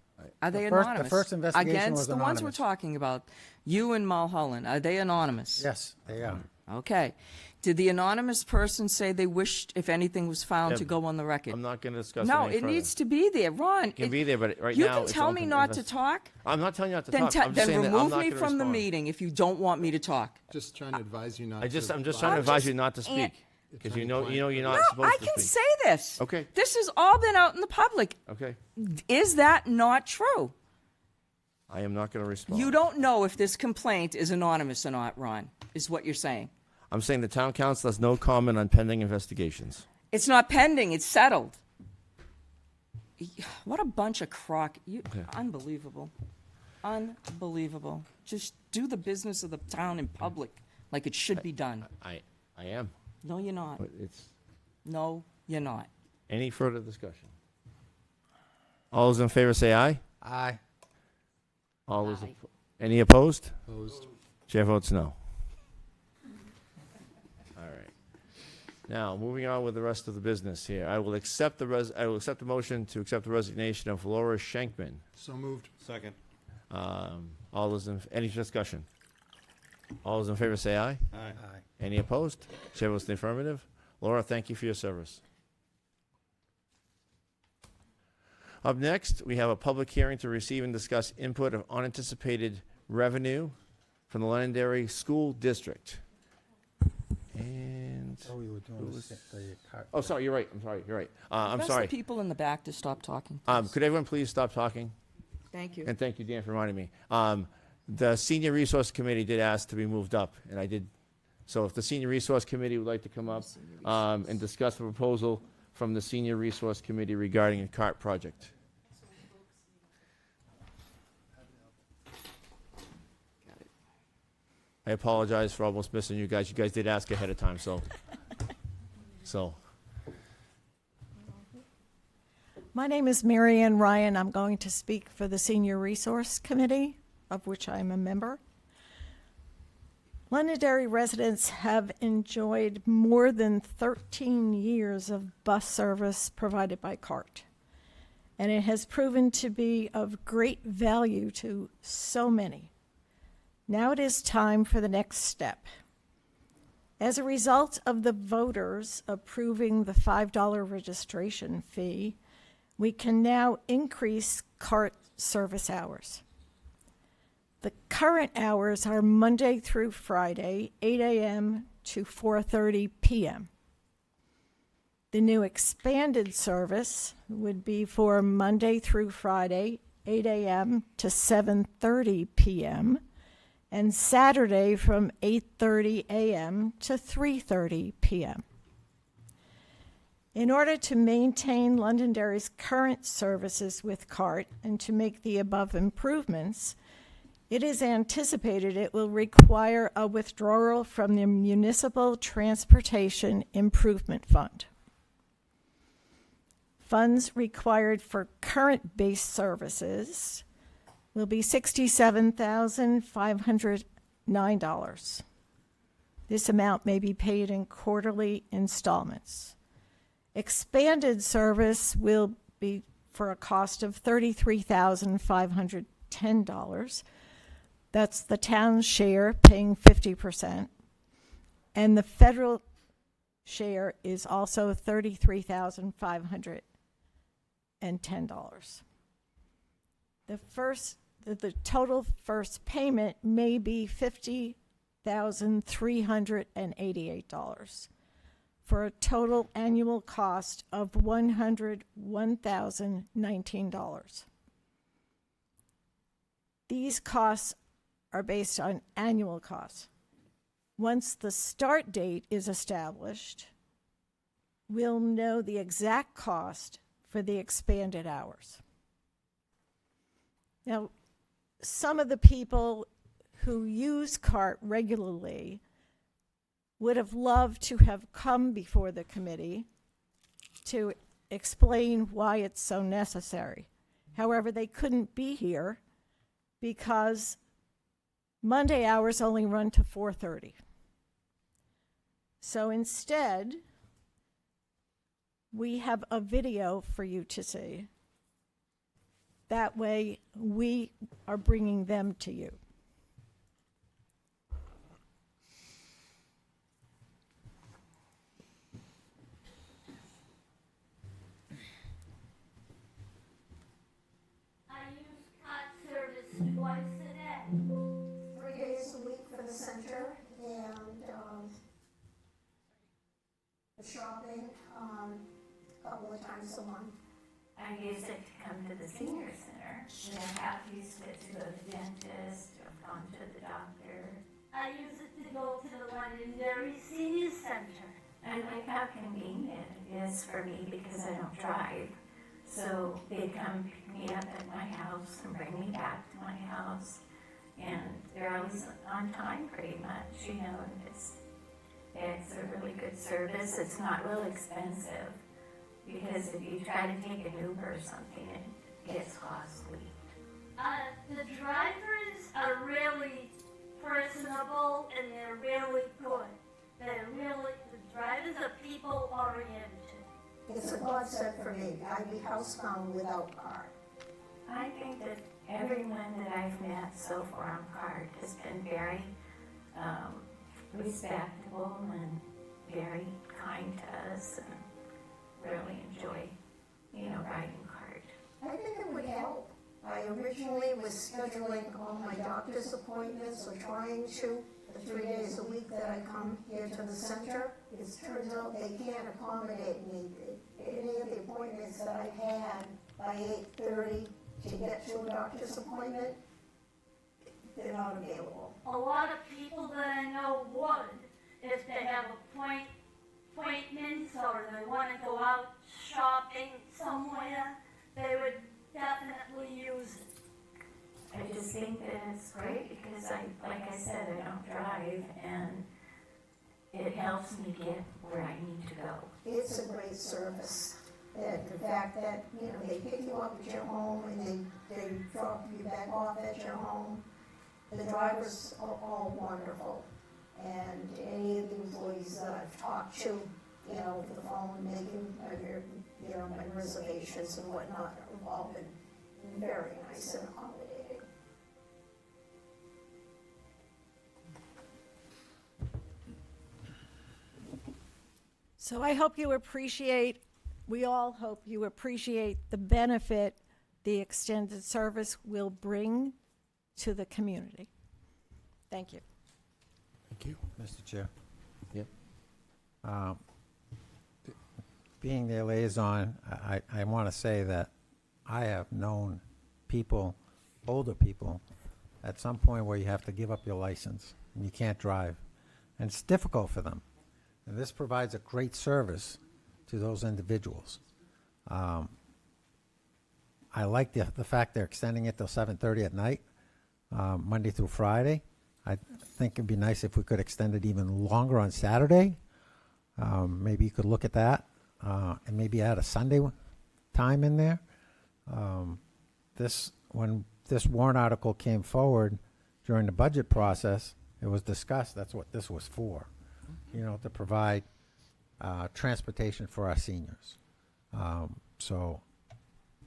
Are they
anonymous?
anonymous?
The first investigation
Against
was
the
anonymous.
ones we're talking about, you and Mulholland, are they anonymous?
Yes, they are.
Okay. Did the anonymous person say they wished, if anything was found, to go on the record?
I'm not going to discuss
No,
it any
it
further.
needs to be there. Ron,
It can be there, but right
you
now
can
it's
tell
open
me
to
not to talk.
I'm not telling you not to
Then,
talk. I'm just
then
saying that I'm
remove
not
me
gonna
from the
respond.
meeting if you don't want me to talk.
Just trying to advise you not
I'm
to.
just trying to advise you not to speak because you know you're not supposed
I
to
can
speak.
say this.
Okay.
This has all been out in the public.
Okay.
Is that not true?
I am not going to respond.
You don't know if this complaint is anonymous or not, Ron, is what you're saying.
I'm saying the town council has no comment on pending investigations.
It's not pending. It's settled. What a bunch of crock. Unbelievable. Unbelievable. Just do the business of the town in public like it should be done.
I am.
No, you're not.
But it's
No, you're not.
any further discussion. All those in favor say aye.
Aye.
All those any opposed?
Opposed.
Chair votes no. All right. Now, moving on with the rest of the business here. I will accept the motion to accept the resignation of Laura Schenkman.
So moved. Second.
All those any discussion? All those in favor say aye.
Aye.
Aye.
Any opposed? Chair votes in the affirmative. Laura, thank you for your service. Up next, we have a public hearing to receive and discuss input of unanticipated revenue from the Londonderry School District. And
We were doing
oh, sorry, you're right. I'm sorry, you're right. I'm
Ask
sorry.
the people in the back to stop talking.
Could everyone please stop talking?
Thank you.
And thank you, Dan, for reminding me. The Senior Resource Committee did ask to be moved up, and I did So if the Senior Resource Committee would like to come up and discuss the proposal from the Senior Resource Committee regarding a CART project. I apologize for almost missing you guys. You guys did ask ahead of time, so.
My name is Marianne Ryan. I'm going to speak for the Senior Resource Committee, of which I'm a member. Londonderry residents have enjoyed more than 13 years of bus service provided by CART, and it has proven to be of great value to so many. Now it is time for the next step. As a result of the voters approving the $5 registration fee, we can now increase CART service hours. The current hours are Monday through Friday, 8 a.m. to 4:30 p.m. The new expanded service would be for Monday through Friday, 8 a.m. to 7:30 p.m., and Saturday from 8:30 a.m. to 3:30 p.m. In order to maintain Londonderry's current services with CART and to make the above improvements, it is anticipated it will require a withdrawal from the Municipal Transportation Improvement Fund. Funds required for current base services will be $67,509. This amount may be paid in quarterly installments. Expanded service will be for a cost of $33,510. That's the town's share, paying 50%. And the federal share is also $33,510. The total first payment may be $50,388 for a total annual cost of $101,019. These costs are based on annual costs. Once the start date is established, we'll know the exact cost for the expanded hours. Now, some of the people who use CART regularly would have loved to have come before the committee to explain why it's so necessary. However, they couldn't be here because Monday hours only run to 4:30. So instead, we have a video for you to see. That way, we are bringing them to you.
I use CART service twice a day. 3 days a week for the center and the shopping a couple of times a month.
I use it to come to the senior center. And I have used it to go to the dentist or gone to the doctor.
I use it to go to the Londonderry Senior Center.
I like how convenient it is for me because I don't drive. So they come pick me up at my house and bring me back to my house. And they're always on time pretty much, you know. It's a really good service. It's not real expensive. Because if you try to take an Uber or something, it gets costly.
The drivers are really personable and they're really good. The drivers are people oriented.
It's a godsend for me. I'd be housebound without CART. I think that everyone that I've met so far on CART has been very respectable and very kind to us and really enjoy, riding CART.
I think it would help. I originally was scheduling all my doctor's appointments or trying to the 3 days a week that I come here to the center. It turns out they can't accommodate me. Any of the appointments that I had by 8:30 to get to a doctor's appointment, they're not available. A lot of people that I know would
if they have appointments or they want to go out shopping somewhere, they would definitely use it. I just think that it's great because like I said, I don't drive and it helps me get where I need to go.
It's a great service. And the fact that, they pick you up at your home and they drop you back off at your home. The drivers are all wonderful. And any of the employees that I've talked to, over the phone, making my reservations and whatnot, have all been very nice and accommodating.
So I hope you appreciate, we all hope you appreciate the benefit the extended service will bring to the community. Thank you.
Thank you. Mr. Chair.
Yep.
Being their liaison, I want to say that I have known people, older people, at some point where you have to give up your license and you can't drive. And it's difficult for them. And this provides a great service to those individuals. I like the fact they're extending it till 7:30 at night, Monday through Friday. I think it'd be nice if we could extend it even longer on Saturday. Maybe you could look at that, and maybe add a Sunday time in there. When this warrant article came forward during the budget process, it was discussed. That's what this was for, to provide transportation for our seniors. So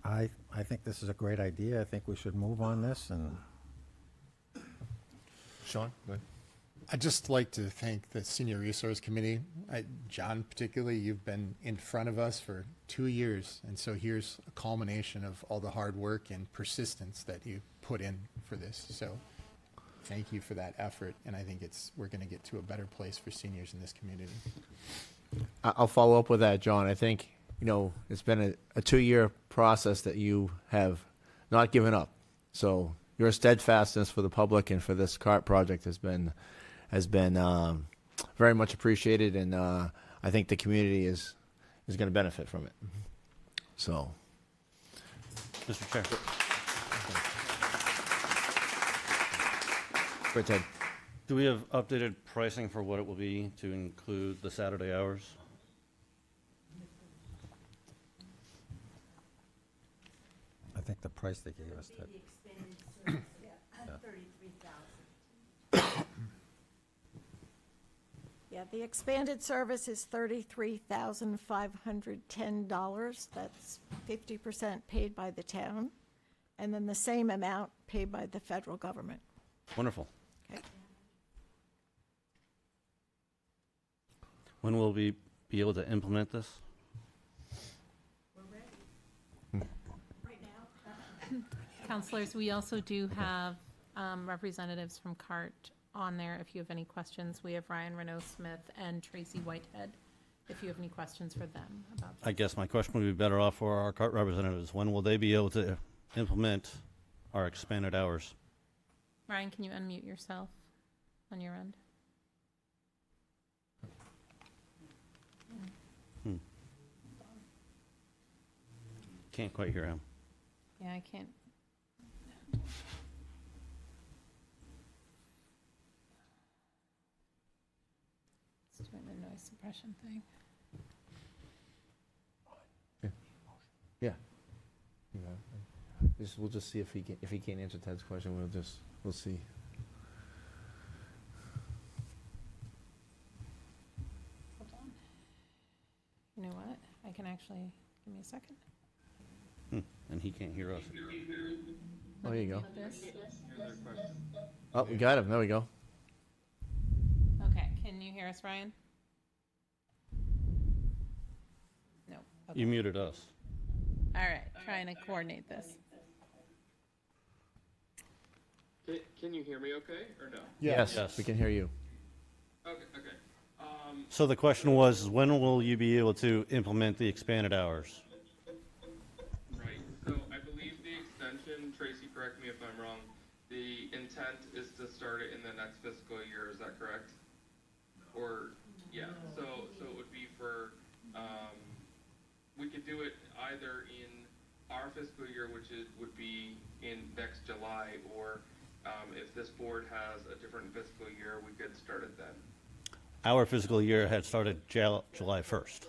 I think this is a great idea. I think we should move on this. And
Sean, go ahead.
I'd just like to thank the Senior Resource Committee. John, particularly, you've been in front of us for 2 years, and so here's a culmination of all the hard work and persistence that you put in for this. So thank you for that effort, and I think we're going to get to a better place for seniors in this community.
I'll follow up with that, John. I think, it's been a 2-year process that you have not given up. So your steadfastness for the public and for this CART project has been very much appreciated, and I think the community is going to benefit from it. So,
Mr. Chair.
Go ahead, Ted.
Do we have updated pricing for what it will be to include the Saturday hours?
I think the price they gave us, Ted.
Yeah, the expanded service is $33,510. That's 50% paid by the town, and then the same amount paid by the federal government.
Wonderful.
Okay.
When will we be able to implement this?
Counselors, we also do have representatives from CART on there if you have any questions. We have Ryan Renaud-Smith and Tracy Whitehead if you have any questions for them about this.
I guess my question would be better off for our CART representatives. When will they be able to implement our expanded hours?
Ryan, can you unmute yourself on your end?
Can't quite hear him.
Yeah, I can't. It's doing the noise suppression thing.
Yeah. We'll just see if he can't answer Ted's question. We'll see.
Hold on. You know what? I can actually, give me a second.
And he can't hear us.
Oh, there you go.
This.
Oh, we got him. There we go.
Okay, can you hear us, Ryan? No. Okay.
You muted us.
All right, trying to coordinate this.
Can you hear me okay, or no?
Yes, we can hear you.
Okay.
So the question was, when will you be able to implement the expanded hours?
Right, so I believe the extension, Tracy, correct me if I'm wrong, the intent is to start it in the next fiscal year, is that correct? or, yeah, so it would be for, we could do it either in our fiscal year, which would be in next July, or, if this board has a different fiscal year, we could start it then.
Our fiscal year had started July 1st.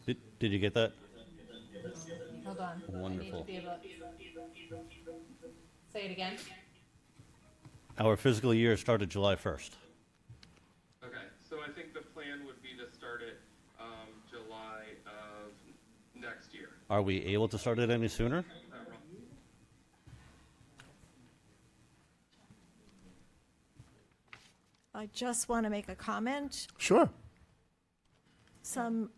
Did you get that?
Hold on.
Wonderful.
I need to be able, say it again.
Our fiscal year started July 1st.
Okay, so I think the plan would be to start it, July of next year.
Are we able to start it any sooner?
I just want to make a comment.
Sure.
Some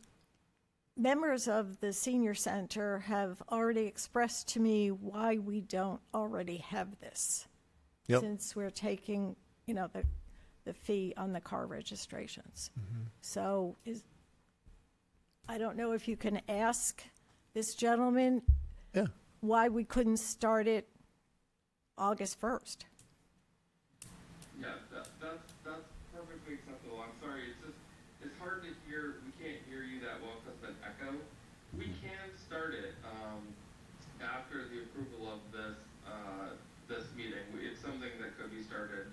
members of the senior center have already expressed to me why we don't already have this.
Yep.
Since we're taking, the fee on the car registrations. So I don't know if you can ask this gentleman why we couldn't start it August 1st.
Yeah, that's perfectly acceptable. I'm sorry, it's hard to hear, we can't hear you that well because of an echo. We can start it, after the approval of this meeting. It's something that could be started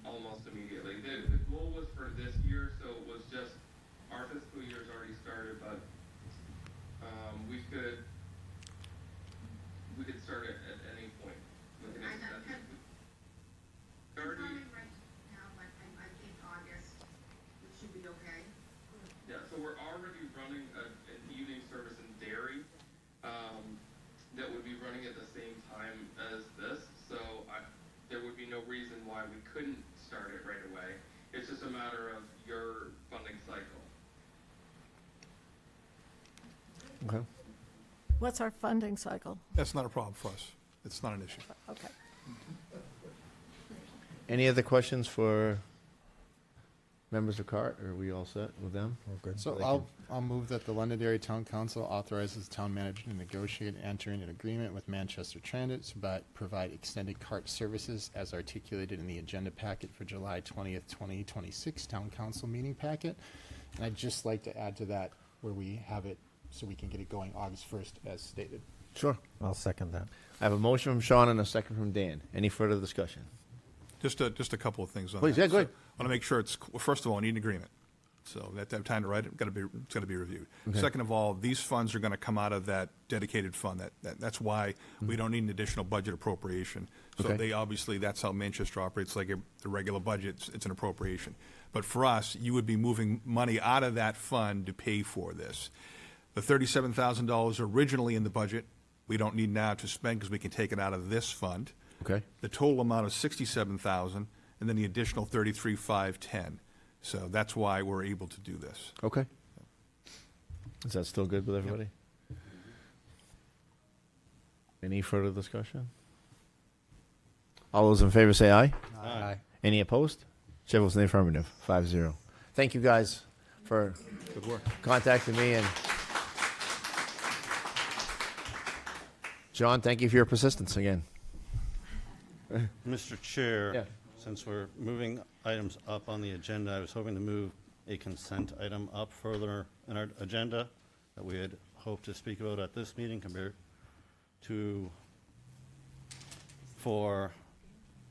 almost immediately. The goal was for this year, so it was just, our fiscal year's already started, but, we could start it at any point. We could extend it. Yeah, so we're already running an evening service in Derry, that would be running at the same time as this, so there would be no reason why we couldn't start it right away. It's just a matter of your funding cycle.
Okay.
What's our funding cycle?
That's not a problem for us. It's not an issue.
Okay.
Any other questions for members of CART? Are we all set with them?
So I'll move that the Londonderry Town Council authorizes the town manager to negotiate and enter into an agreement with Manchester Transit to provide extended cart services as articulated in the agenda packet for July 20th, 2026 Town Council meeting packet. And I'd just like to add to that where we have it so we can get it going August 1st as stated.
Sure.
I'll second that.
I have a motion from Sean and a second from Dan. Any further discussion?
Just a couple of things on
Please,
that.
yeah, go ahead.
I want to make sure first of all, I need an agreement. So that have time to write it, it's got to be reviewed.
Okay.
Second of all, these funds are going to come out of that dedicated fund. That's why we don't need an additional budget appropriation. So
Okay.
that's how Manchester operates, like the regular budget, it's an appropriation. But for us, you would be moving money out of that fund to pay for this. The $37,000 originally in the budget, we don't need now to spend because we can take it out of this fund.
Okay.
The total amount of $67,000, and then the additional $33,510. So that's why we're able to do this.
Okay. Is that still good with everybody? Any further discussion? All those in favor say aye.
Aye.
Any opposed? Chair votes in the affirmative, 5-0. Thank you guys for
Good work.
contacting me, and John, thank you for your persistence again.
Mr. Chair,
Yeah.
since we're moving items up on the agenda, I was hoping to move a consent item up further in our agenda that we had hoped to speak about at this meeting compared to for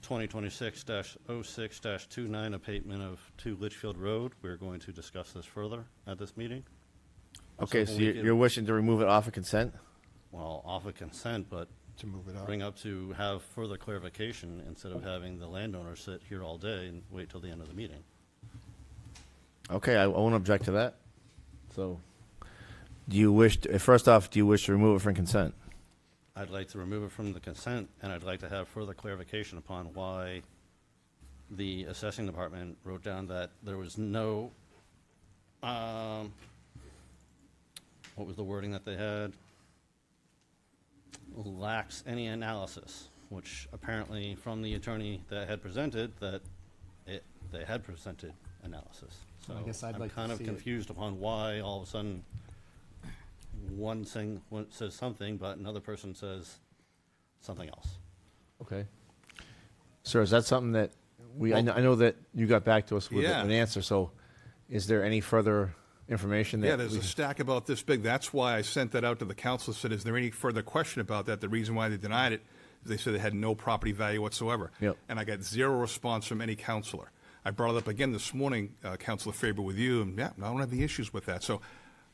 2026-06-29 abatement of 2 Litchfield Road. We're going to discuss this further at this meeting.
Okay, so
we
you're wishing to remove it off of consent?
Well, off of consent, but
To move it up.
bring up to have further clarification instead of having the landowner sit here all day and wait till the end of the meeting.
Okay, I won't object to that. So, do you wish, first off, do you wish to remove it from consent?
I'd like to remove it from the consent, and I'd like to have further clarification upon why the assessing department wrote down that there was no, what was the wording that they had? Lacks any analysis, which apparently from the attorney that had presented, that they had presented analysis. So
I guess I'd
I'm
like to
kind of
see it.
confused upon why all of a sudden one thing says something, but another person says something else.
Okay. Sir, is that something that I know that you got back to us with
Yeah.
an answer, so is there any further information that
Yeah, there's a stack about this big. That's why I sent that out to the council, said, is there any further question about that? The reason why they denied it is they said it had no property value whatsoever.
Yep.
And I got zero response from any counselor. I brought it up again this morning, Councilor Faber, with you, and yeah, I don't have the issues with that. So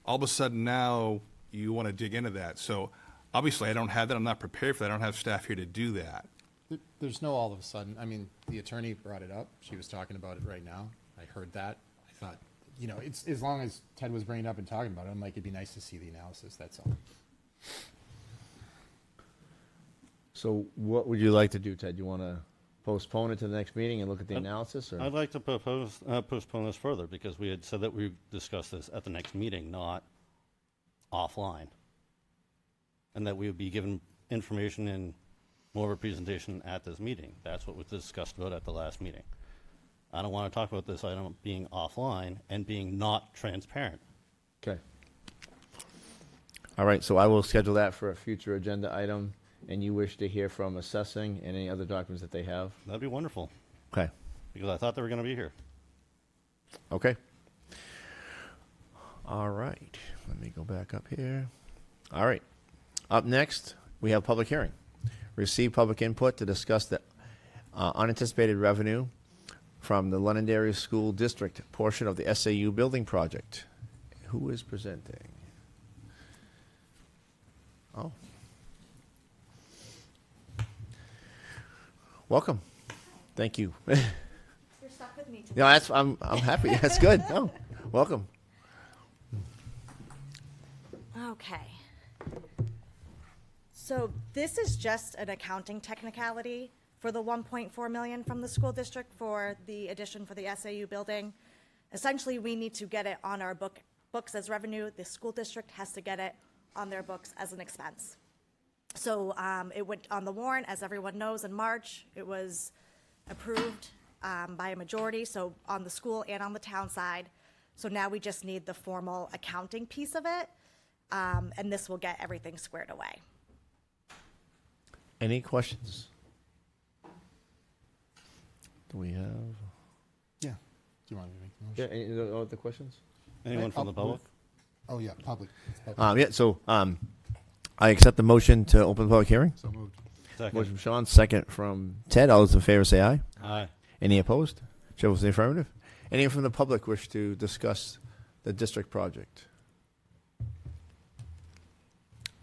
all of a sudden now you want to dig into that. So obviously I don't have that. I'm not prepared for that. I don't have staff here to do that.
There's no all of a sudden. I mean, the attorney brought it up. She was talking about it right now. I heard that. I thought, you know, it's as long as Ted was bringing it up and talking about it, I'm like, it'd be nice to see the analysis. That's all.
So what would you like to do, Ted? You want to postpone it to the next meeting and look at the analysis? Or?
I'd like to postpone this further because we had said that we would discuss this at the next meeting, not offline. And that we would be given information in more of a presentation at this meeting. That's what was discussed about at the last meeting. I don't want to talk about this item being offline and being not transparent.
Okay. All right, so I will schedule that for a future agenda item, and you wish to hear from assessing and any other documents that they have?
That'd be wonderful.
Okay.
Because I thought they were going to be here.
Okay. All right. Let me go back up here. All right. Up next, we have public hearing. Receive public input to discuss the unanticipated revenue from the Londonderry School District portion of the SAU building project. Who is presenting? Oh. Welcome. Thank you.
You're stuck with me today.
Yeah, I'm happy. That's good. Oh, welcome.
Okay. So this is just an accounting technicality for the 1.4 million from the school district for the addition for the SAU building. Essentially, we need to get it on our books as revenue. The school district has to get it on their books as an expense. So it went on the warrant, as everyone knows, in March. It was approved by a majority, so on the school and on the town side. So now we just need the formal accounting piece of it, and this will get everything squared away.
Any questions? Do we have?
Yeah. Do you want me to make the motion?
Yeah, any other questions?
Anyone from the public?
Oh, yeah, public. Public.
Yeah, so I accept the motion to open the public hearing.
So moved.
Second.
Motion from Sean, second from Ted. All those in favor say aye.
Aye.
Any opposed? Chair votes in the affirmative. Anyone from the public wish to discuss the district project?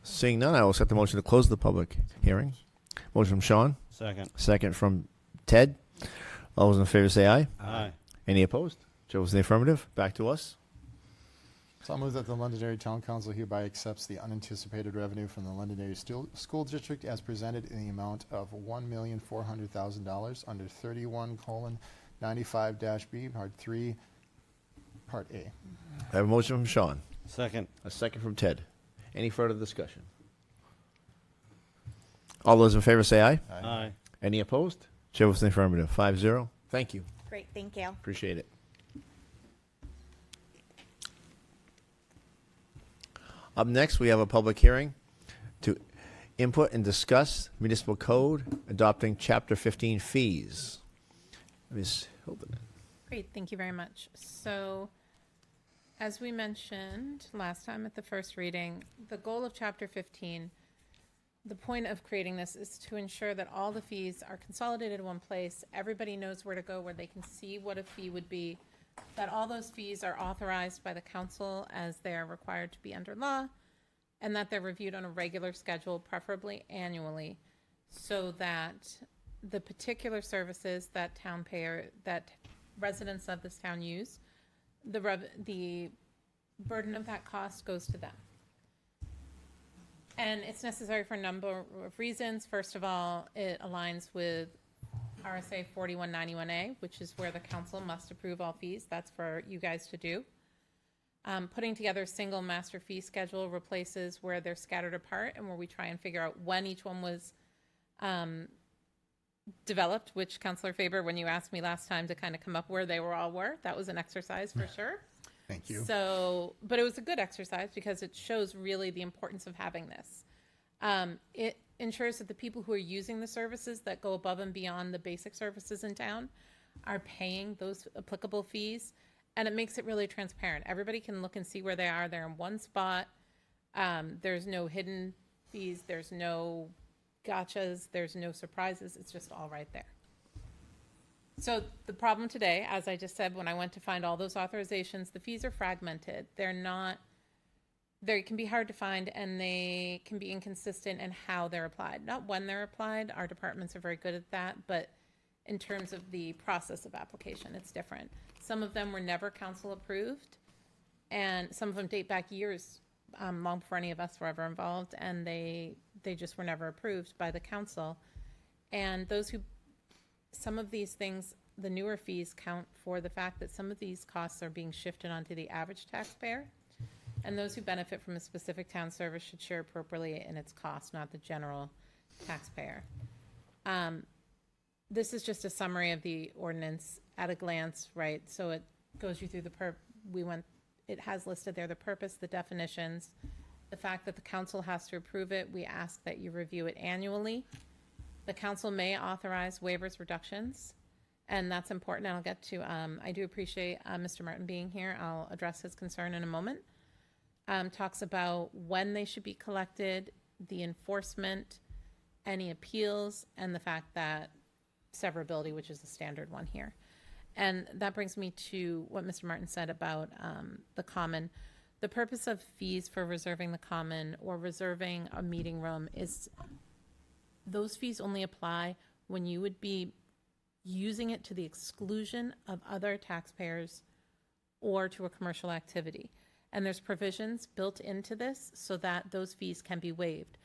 Seeing none, I will accept the motion to close the public hearing. Motion from Sean,
Second.
second from Ted. All those in favor say aye.
Aye.
Any opposed? Chair votes in the affirmative. Back to us.
So I'll move that the Londonderry Town Council hereby accepts the unanticipated revenue from the Londonderry School District as presented in the amount of $1,400,000 under 31:95-B, Part 3, Part A.
I have a motion from Sean,
Second.
a second from Ted. Any further discussion? All those in favor say aye.
Aye.
Any opposed? Chair votes in the affirmative. 5-0. Thank you.
Great, thank you.
Appreciate it. Up next, we have a public hearing to input and discuss municipal code adopting Chapter 15 fees. Ms. Hildeman.
Great, thank you very much. So, as we mentioned last time at the first reading, the goal of Chapter 15, the point of creating this is to ensure that all the fees are consolidated in one place. Everybody knows where to go, where they can see what a fee would be, that all those fees are authorized by the council as they are required to be under law, and that they're reviewed on a regular schedule, preferably annually, so that the particular services that that residents of this town use, the burden of that cost goes to them. And it's necessary for a number of reasons. First of all, it aligns with RSA 4191A, which is where the council must approve all fees. That's for you guys to do. Putting together a single master fee schedule replaces where they're scattered apart and where we try and figure out when each one was developed, which Councillor Faber, when you asked me last time to kind of come up where they all were, that was an exercise for sure.
Thank you.
So, but it was a good exercise because it shows really the importance of having this. ensures that the people who are using the services that go above and beyond the basic services in town are paying those applicable fees, and it makes it really transparent. Everybody can look and see where they are. They're in one spot. There's no hidden fees. There's no gotchas. There's no surprises. It's just all right there. So the problem today, as I just said, when I went to find all those authorizations, the fees are fragmented. They can be hard to find, and they can be inconsistent in how they're applied. Not when they're applied. Our departments are very good at that, but in terms of the process of application, it's different. Some of them were never council approved, and some of them date back years, long before any of us were ever involved, and they just were never approved by the council. And some of these things, the newer fees count for the fact that some of these costs are being shifted onto the average taxpayer, and those who benefit from a specific town service should share appropriately in its cost, not the general taxpayer. This is just a summary of the ordinance at a glance, right? So it goes you through it has listed there the purpose, the definitions, the fact that the council has to approve it. We ask that you review it annually. The council may authorize waivers, reductions, and that's important. I'll get to, I do appreciate Mr. Martin being here. I'll address his concern in a moment. Talks about when they should be collected, the enforcement, any appeals, and the fact that severability, which is the standard one here. And that brings me to what Mr. Martin said about the common. The purpose of fees for reserving the common or reserving a meeting room is those fees only apply when you would be using it to the exclusion of other taxpayers or to a commercial activity. And there's provisions built into this so that those fees can be waived.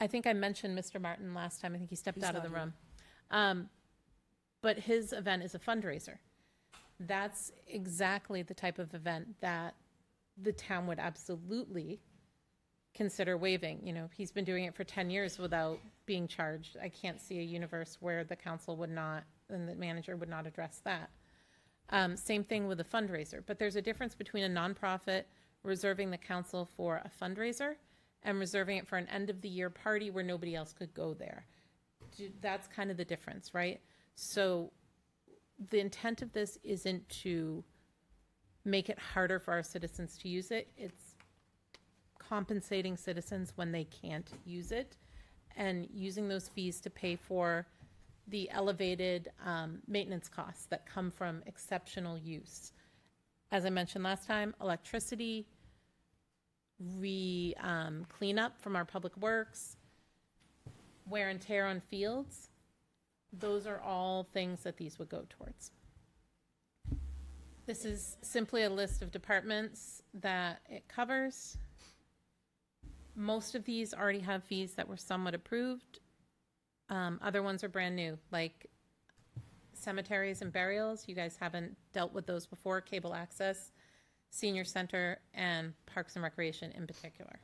I think I mentioned Mr. Martin last time. I think he stepped out of the room. But his event is a fundraiser. That's exactly the type of event that the town would absolutely consider waiving. You know, he's been doing it for 10 years without being charged. I can't see a universe where the council would not, and the manager would not address that. Same thing with a fundraiser, but there's a difference between a nonprofit reserving the council for a fundraiser and reserving it for an end of the year party where nobody else could go there. That's kind of the difference, right? So the intent of this isn't to make it harder for our citizens to use it. It's compensating citizens when they can't use it and using those fees to pay for the elevated maintenance costs that come from exceptional use. As I mentioned last time, electricity, cleanup from our public works, wear and tear on fields, those are all things that these would go towards. This is simply a list of departments that it covers. Most of these already have fees that were somewhat approved. Other ones are brand new, like cemeteries and burials. You guys haven't dealt with those before. Cable access, senior center, and parks and recreation in particular.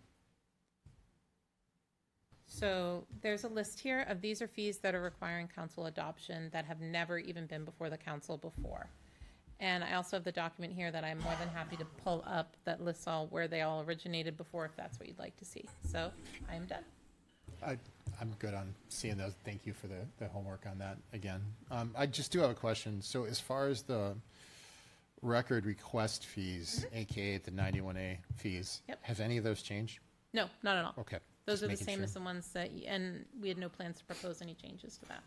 So there's a list here of these are fees that are requiring council adoption that have never even been before the council before. And I also have the document here that I'm more than happy to pull up that lists all where they all originated before, if that's what you'd like to see. So I am done.
I'm good on seeing those. Thank you for the homework on that again. I just do have a question. So as far as the record request fees, AKA the 91A fees, have any of those changed?
No, not at all.
Okay.
Those
just
are the
making
same
sure.
as the ones that, and we had no plans to propose any changes to that.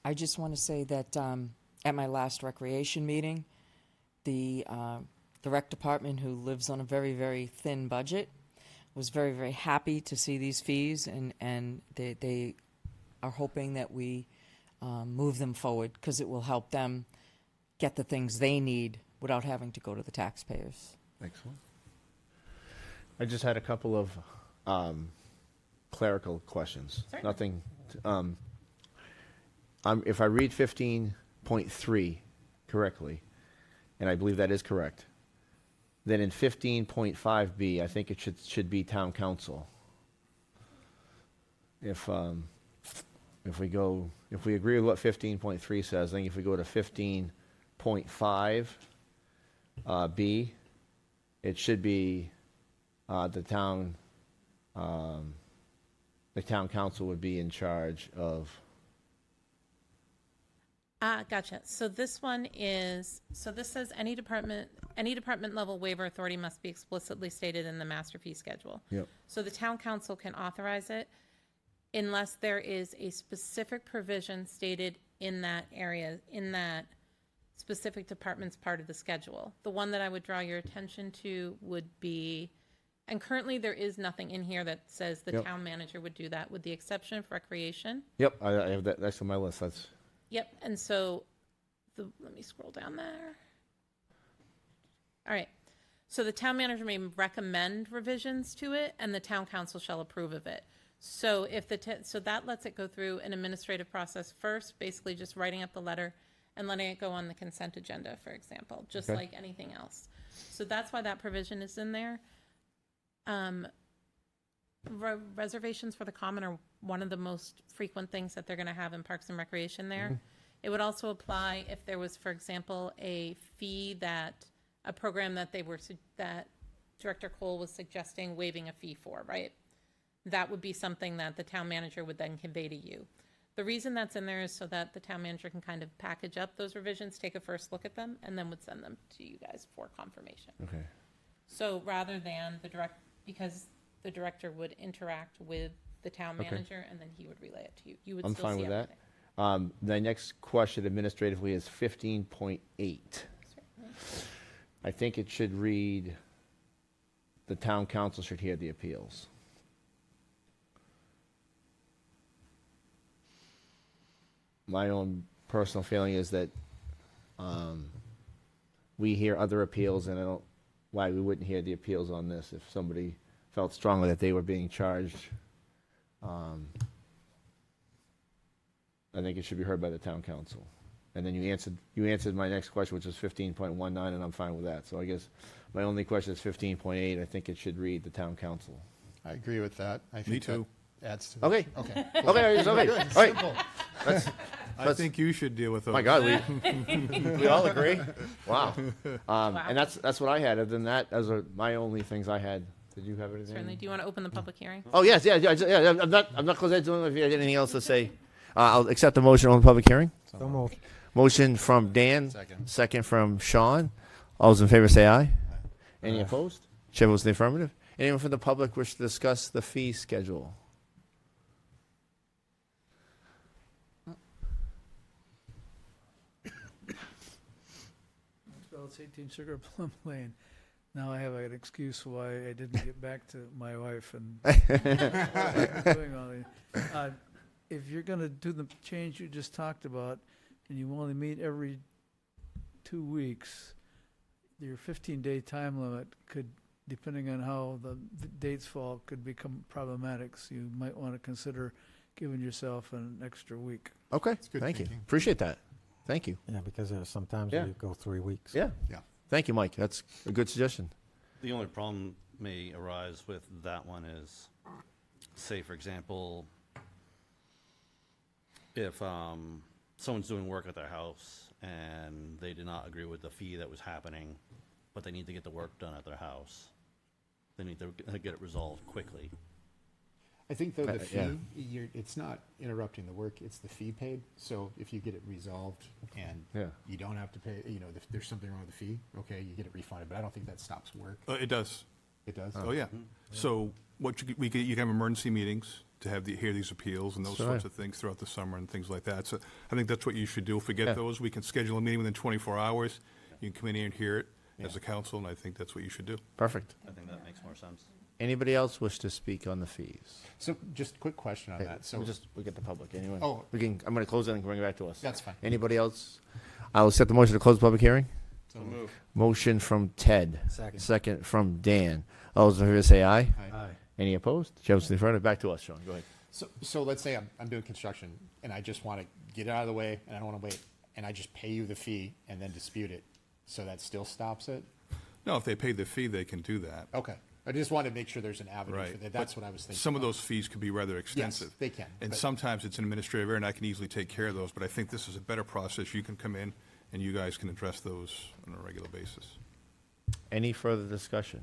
I just want to say that at my last recreation meeting, the rec department, who lives on a very, very thin budget, was very, very happy to see these fees, and they are hoping that we move them forward because it will help them get the things they need without having to go to the taxpayers.
Excellent. I just had a couple of clerical questions.
Certainly.
Nothing. If I read 15.3 correctly, and I believe that is correct, then in 15.5B, I think it should be town council. If we agree with what 15.3 says, I think if we go to 15.5 B, it should be the town the town council would be in charge of.
Gotcha. So this one is, so this says any department level waiver authority must be explicitly stated in the master fee schedule.
Yep.
So the town council can authorize it unless there is a specific provision stated in that area, in that specific department's part of the schedule. The one that I would draw your attention to would be, and currently there is nothing in here that says the
Yep.
town manager would do that, with the exception of recreation.
Yep, I have that, that's on my list, that's,
Yep, and so, let me scroll down there. All right, so the town manager may recommend revisions to it, and the town council shall approve of it. So if so that lets it go through an administrative process first, basically just writing up the letter and letting it go on the consent agenda, for example, just
Okay.
like anything else. So that's why that provision is in there. Reservations for the common are one of the most frequent things that they're going to have in Parks and Recreation there. It would also apply if there was, for example, a fee a program that that Director Cole was suggesting waiving a fee for, right? That would be something that the town manager would then convey to you. The reason that's in there is so that the town manager can kind of package up those revisions, take a first look at them, and then would send them to you guys for confirmation.
okay.
So rather than because the director would interact with the town
Okay.
manager and then he would relay it to you. You would
I'm
still
fine
see
with that.
everything.
The next question administratively is 15.8. I think it should read, the town council should hear the appeals. My own personal feeling is that we hear other appeals, and I don't, why we wouldn't hear the appeals on this if somebody felt strongly that they were being charged. I think it should be heard by the town council. And then you answered my next question, which was 15.19, and I'm fine with that. So I guess my only question is 15.8. I think it should read the town council.
I agree with that. I think
too.
that adds to
Okay.
Okay.
Okay, it's okay.
Good,
All right.
simple.
I think you should deal with those.
My God, we all agree. Wow. And that's what I had. Other than that, those are my only things I had. Did you have anything?
Certainly. Do you want to open the public hearing?
Oh yes, yeah. I'm not closing. If you had anything else to say, I'll accept the motion on the public hearing.
So moved.
Motion from Dan.
Second.
Second from Sean. All those in favor say aye. Any opposed? Chair votes in the affirmative. Anyone from the public wish to discuss the fee schedule?
Well, it's 18 Sugar Plum Lane. Now I have an excuse why I didn't get back to my wife and doing all these. If you're going to do the change you just talked about, and you only meet every 2 weeks, your 15-day time limit could, depending on how the dates fall, could become problematic. So you might want to consider giving yourself an extra week.
Okay.
good
Thank you.
thinking.
Appreciate that. Thank you.
Yeah, because sometimes
Yeah.
you go 3 weeks.
Yeah.
Yeah.
Thank you, Mike. That's a good suggestion.
The only problem may arise with that one is, say, for example, if someone's doing work at their house and they did not agree with the fee that was happening, but they need to get the work done at their house, they need to get it resolved quickly.
I think though the fee,
yeah.
it's not interrupting the work, it's the fee paid. So if you get it resolved and
Yeah.
you don't have to pay, if there's something wrong with the fee, okay, you get it refunded. But I don't think that stops work.
It does.
It does?
Oh, yeah. So you can have emergency meetings to hear these appeals and those
Sure.
sorts of things throughout the summer and things like that. So I think that's what you should do. If we get
Yeah.
those, we can schedule a meeting within 24 hours. You can come in here and hear it as a council, and I think that's what you should do.
Perfect.
I think that makes more sense.
Anybody else wish to speak on the fees?
So just a quick question on that. So
we get the public anyway.
Oh.
I'm going to close it and bring it back to us.
That's fine.
Anybody else? I'll accept the motion to close the public hearing.
So move.
Motion from Ted.
Second.
Second from Dan. All those in favor say aye.
Aye.
Any opposed? Chair votes in the affirmative. Back to us, Sean. Go ahead.
So let's say I'm doing construction and I just want to get it out of the way and I don't want to wait and I just pay you the fee and then dispute it. So that still stops it?
No, if they pay the fee, they can do that.
Okay. I just wanted to make sure there's an avenue
Right.
for that. That's
But
what I was thinking.
Some of those fees could be rather extensive.
they can,
And
but-
sometimes it's an administrative error, and I can easily take care of those, but I think this is a better process. You can come in, and you guys can address those on a regular basis.
Any further discussion?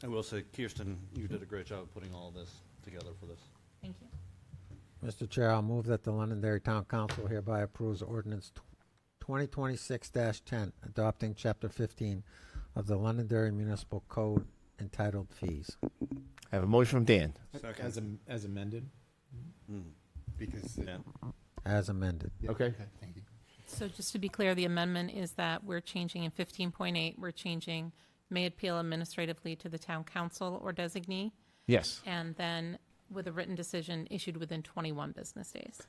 I will say, Kirsten, you did a great job putting all this together for this.
Thank you.
Mr. Chair, I'll move that the Londonderry Town Council hereby approves ordinance 2026-10, adopting Chapter 15 of the Londonderry Municipal Code entitled Fees.
I have a motion from Dan.
As amended? Because.
As amended.
Okay.
Thank you.
So just to be clear, the amendment is that we're changing in 15.8, we're changing may appeal administratively to the town council or designee.
Yes.
And then with a written decision issued within 21 business days.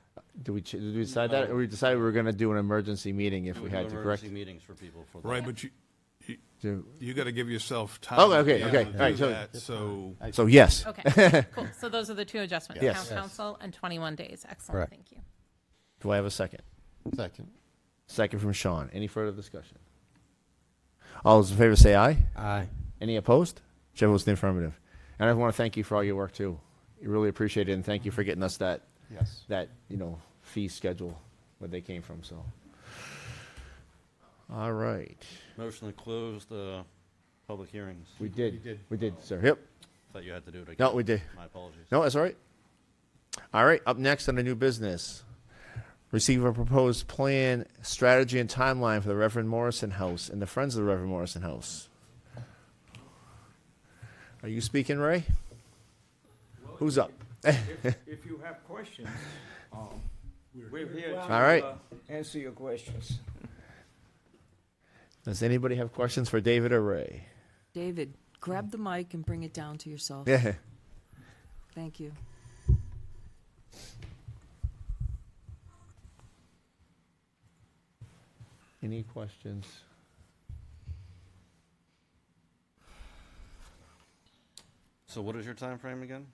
Did we decide that? Or we decided we were going to do an emergency meeting if we had to, correct?
Emergency meetings for people for that.
Right, but you got to give yourself time.
Oh, okay,
to
okay.
do
All right,
that, so.
So yes.
Okay, cool. So those are the two adjustments.
Yes.
Town council and 21 days. Excellent,
Correct.
thank you.
Do I have a second?
Second.
Second from Sean. Any further discussion? All those in favor say aye.
Aye.
Any opposed? Chair votes in the affirmative. And I want to thank you for all your work too. You really appreciate it, and thank you for getting us that
Yes.
fee schedule where they came from. So, all right,
Motion to close the public hearings.
we did.
You did.
We did, sir. Yep.
Thought you had to do it again.
No, we did.
My apologies.
No, that's all right. All right. Up next on the new business, receive a proposed plan, strategy, and timeline for the Reverend Morrison House and the Friends of the Reverend Morrison House. Are you speaking, Ray?
Who's
up?
If you have questions, we're here to
All right.
Answer your questions.
Does anybody have questions for David or Ray?
David, grab the mic and bring it down to yourself.
Yeah.
Thank you.
Any questions?
So what is your time frame again?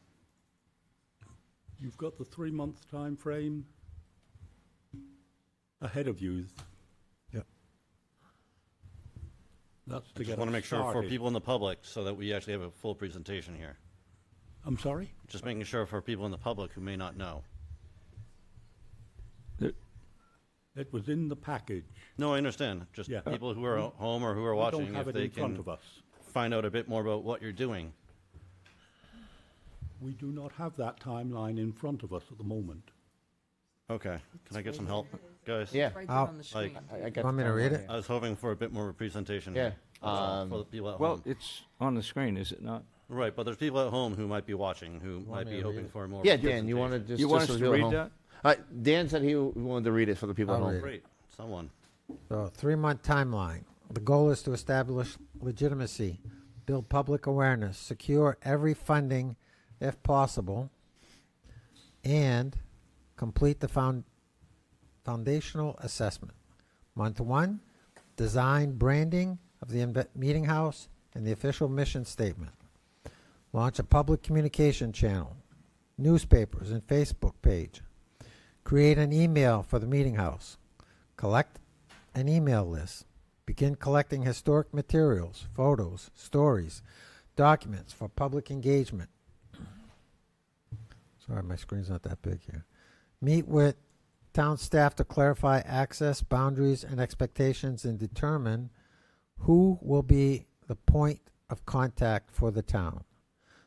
You've got the 3-month time frame ahead of you.
Yep.
That's
I
to
just
get
want to
us
make sure for
started.
people in the public so that we actually have a full presentation here.
I'm sorry?
Just making sure for people in the public who may not know.
It was in the package.
No, I understand. Just
Yeah.
people who are at home or who are
We don't
watching,
have
if
it
they
in front
can
of us.
find out a bit more about what you're doing.
We do not have that timeline in front of us at the moment.
Okay. Can I get some help, guys?
Yeah.
Right there on the screen.
I got
Want me to read it?
I was hoping for a bit more of a presentation.
Yeah.
That's all, for the people at
Well,
home.
it's on the screen, is it not?
Right, but there's people at home who might be watching, who might
me
be
to read
hoping
it?
for more.
Yeah,
of a
Dan, you want to
presentation.
just
You want
just
us
for
to
the people
read
at home?
that?
Dan said he wanted to read it for the people at
I'll
home.
read it.
Great, someone.
So, 3-month timeline. The goal is to establish legitimacy, build public awareness, secure every funding if possible, and complete the foundational assessment. Month 1, design branding of the meeting house and the official mission statement. Launch a public communication channel, newspapers and Facebook page. Create an email for the meeting house. Collect an email list. Begin collecting historic materials, photos, stories, documents for public engagement. Sorry, my screen's not that big here. Meet with town staff to clarify access, boundaries, and expectations and determine who will be the point of contact for the town.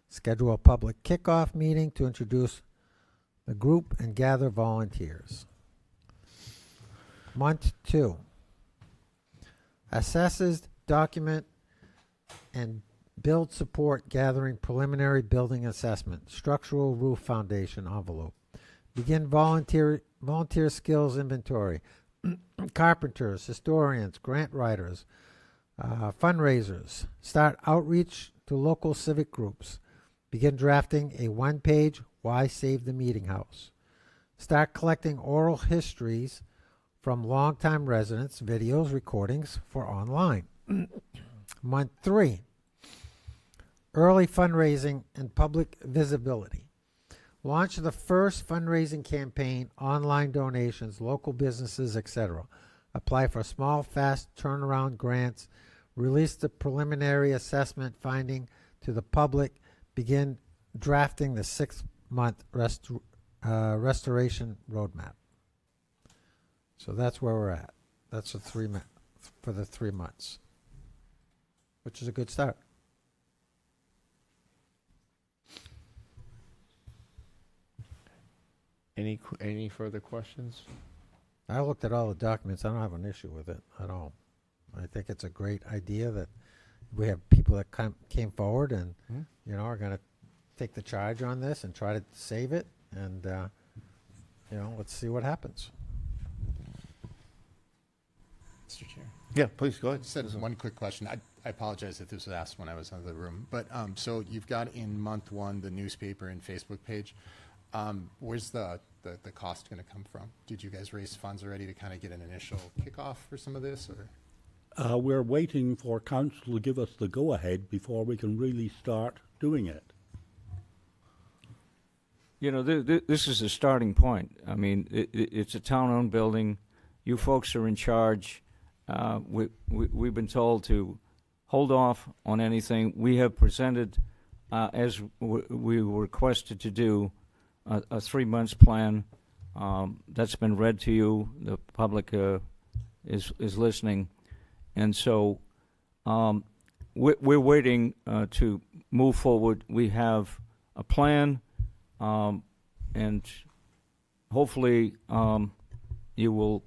Schedule a public kickoff meeting to introduce the group and gather volunteers. Month 2. Assesses, document, and build support gathering preliminary building assessment, structural roof foundation envelope. Begin volunteer skills inventory, carpenters, historians, grant writers, fundraisers. Start outreach to local civic groups. Begin drafting a 1-page Why Save the Meeting House. Start collecting oral histories from longtime residents, videos, recordings for online. Month 3, early fundraising and public visibility. Launch the first fundraising campaign, online donations, local businesses, etc. Apply for small, fast turnaround grants. Release the preliminary assessment finding to the public. Begin drafting the 6-month restoration roadmap. So that's where we're at. That's for the 3 months, which is a good start.
Any further questions?
I looked at all the documents. I don't have an issue with it at all. I think it's a great idea that we have people that came forward and, you know, are going to take the charge on this and try to save it. And, you know, let's see what happens.
Mr. Chair.
Yeah, please go ahead.
Just had one quick question. I apologize if this was asked when I was out of the room, but so you've got in month one the newspaper and Facebook page. Where's the cost going to come from? Did you guys raise funds already to kind of get an initial kickoff for some of this, or?
We're waiting for council to give us the go-ahead before we can really start doing it.
You know, this is a starting point. I mean, it's a town-owned building. You folks are in charge. We've been told to hold off on anything. We have presented, as we were requested to do, a 3 months plan. That's been read to you. The public is listening. And so we're waiting to move forward. We have a plan, and hopefully you will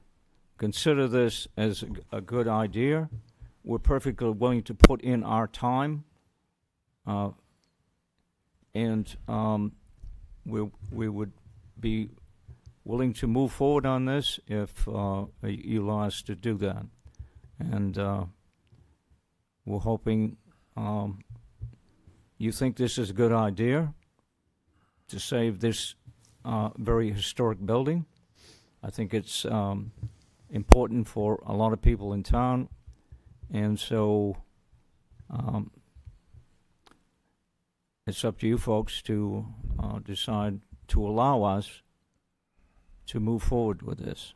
consider this as a good idea. We're perfectly willing to put in our time, and we would be willing to move forward on this if you allow us to do that. And we're hoping you think this is a good idea to save this very historic building. I think it's important for a lot of people in town, and so it's up to you folks to decide to allow us to move forward with this.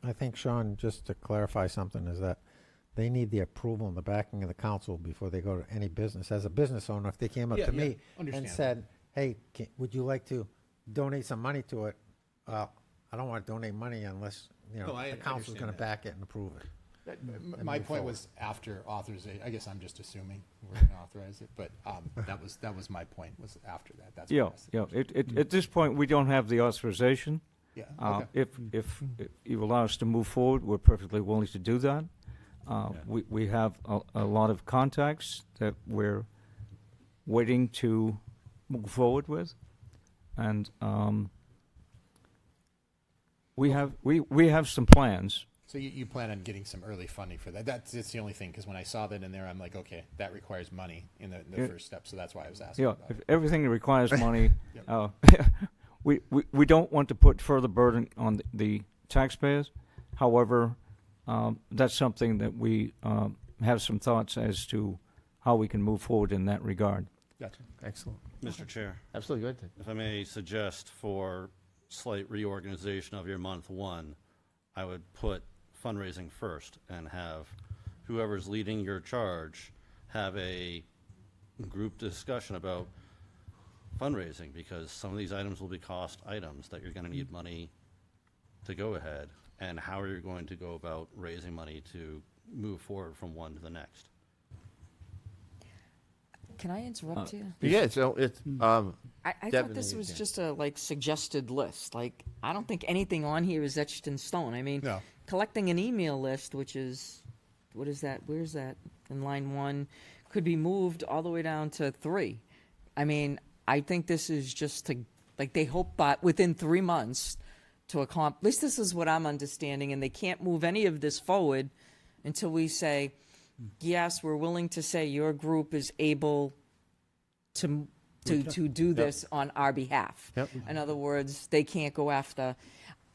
I think, Sean, just to clarify something, is that they need the approval and the backing of the council before they go to any business. As a business owner, if they came up to me and said, hey, would you like to donate some money to it? Well, I don't want to donate money unless, you know, the council's going to back it and approve it.
My point was after authorization. I guess I'm just assuming we're going to authorize it, but that was my point, was after that. That's
At this point, we don't have the authorization.
Yeah. Okay.
If you allow us to move forward, we're perfectly willing to do that. We have a lot of contacts that we're waiting to move forward with, and we have some plans.
So you plan on getting some early funding for that? That's the only thing, because when I saw that in there, I'm like, okay, that requires money in the first step. So that's why I was asking.
Yeah,
about
if
it.
everything requires money. We don't want to put further burden on the taxpayers. However, that's something that we have some thoughts as to how we can move forward in that regard.
Gotcha.
Excellent.
Mr. Chair.
Absolutely, good.
If I may suggest for slight reorganization of your month one, I would put fundraising first and have whoever's leading your charge have a group discussion about fundraising, because some of these items will be cost items that you're going to need money to go ahead, and how are you going to go about raising money to move forward from one to the next.
Can I interrupt you?
Yeah, so it's
I thought this was just a suggested list. Like, I don't think anything on here is etched in stone. I mean, collecting an email list, which is, what is that? Where's that? In line 1, could be moved all the way down to 3. I mean, I think this is just to, they hope that within 3 months to accomplish, at least this is what I'm understanding, and they can't move any of this forward until we say, yes, we're willing to say your group is able to do this on our behalf. In other words, they can't go after.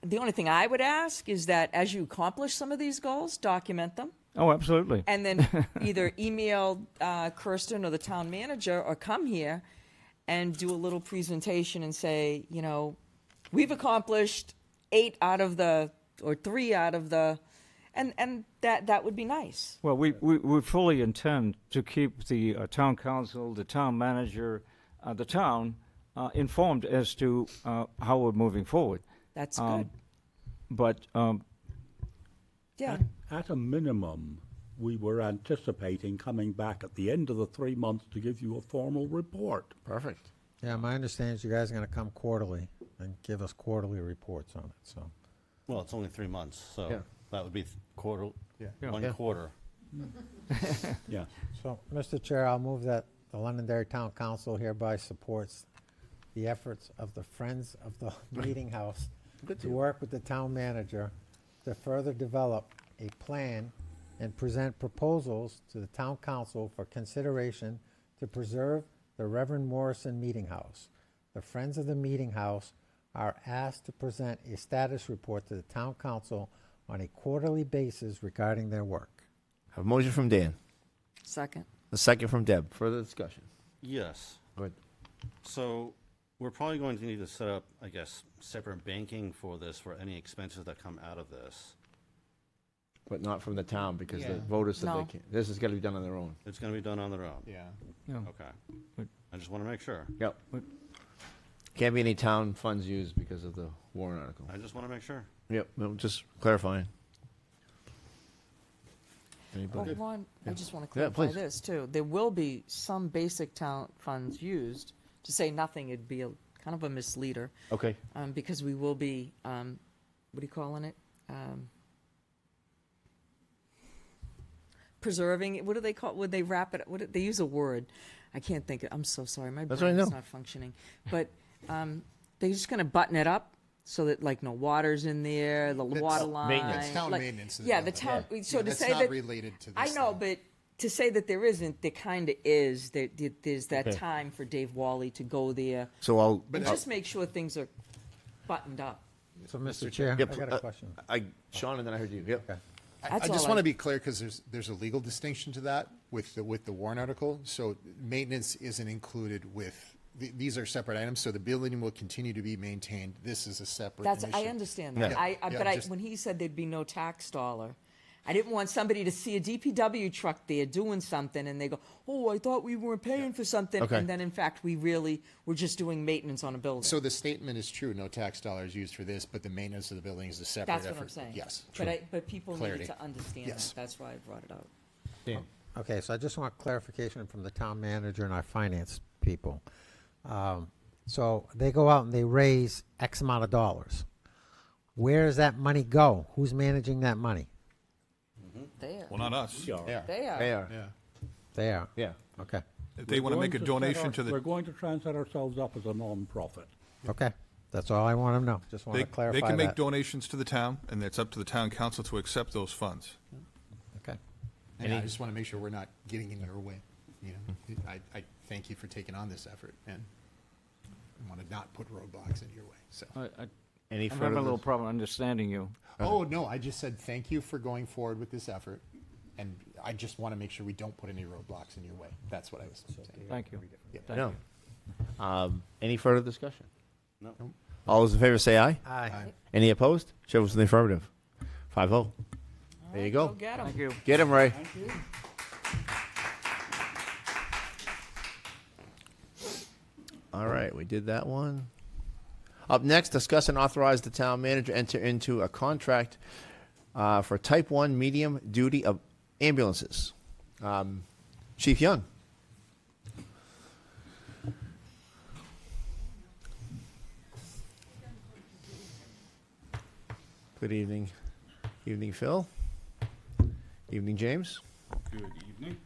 The only thing I would ask is that as you accomplish some of these goals, document them.
Oh, absolutely.
And then either email Kirsten or the town manager, or come here and do a little presentation and say, you know, we've accomplished 3 out of the, and that would be nice.
Well, we fully intend to keep the town council, the town manager, the town informed as to how we're moving forward.
That's good.
But
At a minimum, we were anticipating coming back at the end of the 3 months to give you a formal report.
Perfect.
Yeah, my understanding is you guys are going to come quarterly. and give us quarterly reports on it, so.
Well, it's only 3 months, so
Yeah.
that would be quarter,
Yeah.
one
Yeah.
quarter.
Yeah.
So, Mr. Chair, I'll move that the Londonderry Town Council hereby supports the efforts of the Friends of the Meeting House to work with the town manager to further develop a plan and present proposals to the town council for consideration to preserve the Reverend Morrison Meeting House. The Friends of the Meeting House are asked to present a status report to the town council on a quarterly basis regarding their work.
Have a motion from Dan.
Second.
A second from Deb. Further discussion.
Yes.
Go ahead.
So we're probably going to need to set up, I guess, separate banking for this, for any expenses that come out of this.
But not from the town, because the
Yeah.
voters said
No.
they can't. This has got to be done on their own.
It's going to be done on their own.
Yeah.
Okay. I just want to make sure.
Yep. Can't be any town funds used because of the warrant article.
I just want to make sure.
Yep, no, just clarifying.
Well,
Anybody?
Ron, I just want to
Yeah,
clarify
please.
this too. There will be some basic town funds used. To say nothing, it'd be kind of a misleader.
Okay.
Because we will be, what are you calling it? Preserving it. What do they call? Would they wrap it? They use a word. I can't think. I'm so sorry. My
That's
brain
all right,
is
no.
not functioning. But they're just going to button it up so that like no water's in there, the water line.
maintenance.
It's town
like-
maintenance of the
Yeah, the
building.
town. So to
That's
say
not
that
related to this.
I know,
thing.
but to say that there isn't, there kind of is. There's that
Okay.
time for Dave Wally to go there
So I'll.
and just make sure things are buttoned up.
So, Mr. Chair,
Yep,
I got a question.
Sean, and then I heard you. Yep.
I
That's
just
all
want
I-
to be clear because there's a legal distinction to that with the warrant article. So maintenance isn't included with these are separate items. So the building will continue to be maintained. This is a separate.
That's I
initiative.
understand that.
Yeah.
But when he said there'd be no tax dollar, I didn't want somebody to see a DPW truck there doing something and they go, "Oh, I thought we weren't paying for something,"
Okay.
and then in fact we're just doing maintenance on a building.
So the statement is true. No tax dollars used for this, but the maintenance of the building is a separate
That's
effort.
what I'm saying.
Yes.
But people
Clarity.
needed to understand
Yes.
that. That's why I brought it out.
Dan.
Okay, so I just want clarification from the town manager and our finance people. So they go out and they raise X amount of dollars. Where does that money go? Who's managing that money?
There.
Well, not us.
Yeah.
They are.
They are.
Yeah.
They are.
Yeah.
Okay.
If they want to make a donation to
We're
the,
going to try and set ourselves up as a non-profit.
Okay. That's all I want to know. Just want to clarify
they can make
that.
donations to the town, and it's up to the town council to accept those funds.
Okay.
And I just want to make sure we're not getting in your way. You know, I thank you for taking on this effort, and I want to not put roadblocks in your way. So.
Any
I'm
further?
having a little problem understanding you.
Oh no, I just said thank you for going forward with this effort, and I just want to make sure we don't put any roadblocks in your way. That's what I was saying.
Thank you.
Yeah.
Thank
No.
you.
Any further discussion?
No.
All those in favor say aye.
Aye.
Any opposed? Show us in the affirmative. 5-0. There you go.
Go get 'em.
Thank you.
Get him, Ray. All right, we did that one. Up next, discuss and authorize the town manager enter into a contract for Type 1 medium duty of ambulances. Chief Young. Good evening. Evening, Phil. Evening, James.
Good evening.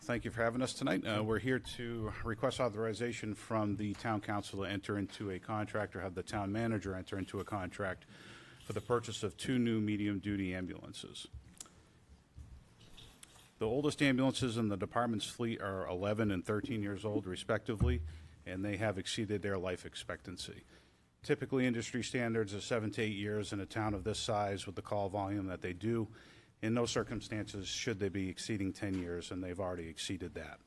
Thank you for having us tonight. We're here to request authorization from the town council to enter into a contract or have the town manager enter into a contract for the purchase of 2 new medium-duty ambulances. The oldest ambulances in the department's fleet are 11 and 13 years old respectively, and they have exceeded their life expectancy. Typically, industry standards are 7 to 8 years in a town of this size with the call volume that they do. In no circumstances should they be exceeding 10 years, and they've already exceeded that.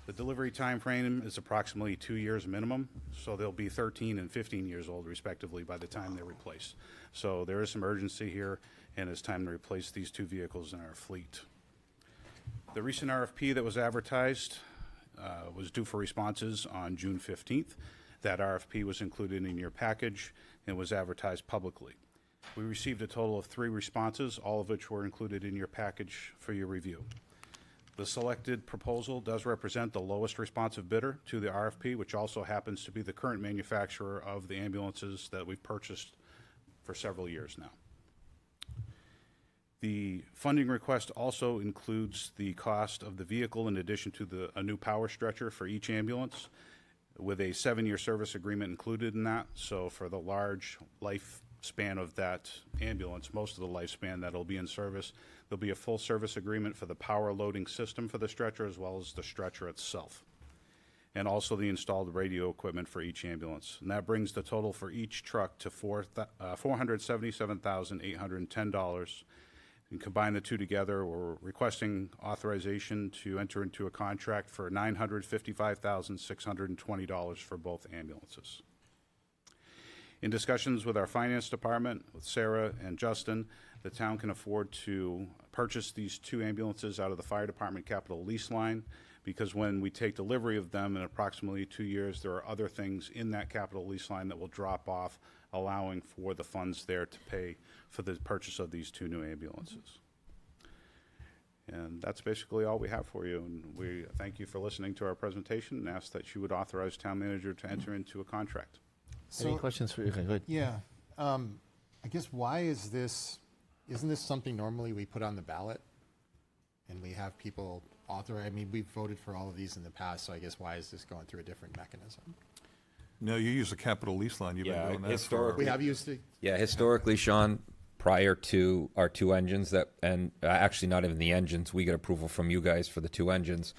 The delivery time frame is approximately 2 years minimum, so they'll be 13 and 15 years old respectively by the time they're replaced. So there is some urgency here, and it's time to replace these 2 vehicles in our fleet. The recent RFP that was advertised was due for responses on June 15th. That RFP was included in your package and was advertised publicly. We received a total of 3 responses, all of which were included in your package for your review. The selected proposal does represent the lowest responsive bidder to the RFP, which also happens to be the current manufacturer of the ambulances that we've purchased for several years now. The funding request also includes the cost of the vehicle in addition to a new power stretcher for each ambulance, with a 7-year service agreement included in that. So for the large lifespan of that ambulance, most of the lifespan that'll be in service, there'll be a full service agreement for the power loading system for the stretcher as well as the stretcher itself, and also the installed radio equipment for each ambulance. And that brings the total for each truck to $477,810. And combine the two together, we're requesting authorization to enter into a contract for $955,620 for both ambulances. In discussions with our finance department, with Sarah and Justin, the town can afford to purchase these 2 ambulances out of the fire department capital lease line, because when we take delivery of them in approximately 2 years, there are other things in that capital lease line that will drop off, allowing for the funds there to pay for the purchase of these 2 new ambulances. And that's basically all we have for you. And we thank you for listening to our presentation and ask that you would authorize town manager to enter into a contract.
Any questions for you? Okay, good.
Yeah. I guess why is this, isn't this something normally we put on the ballot and we have people authorize? I mean, we've voted for all of these in the past, so I guess why is this going through a different mechanism?
No, you use a capital lease line. You've been doing that
historically. We have used it.
Yeah, historically, Sean, prior to our 2 engines and actually not even the engines, we get approval from you guys for the 2 engines.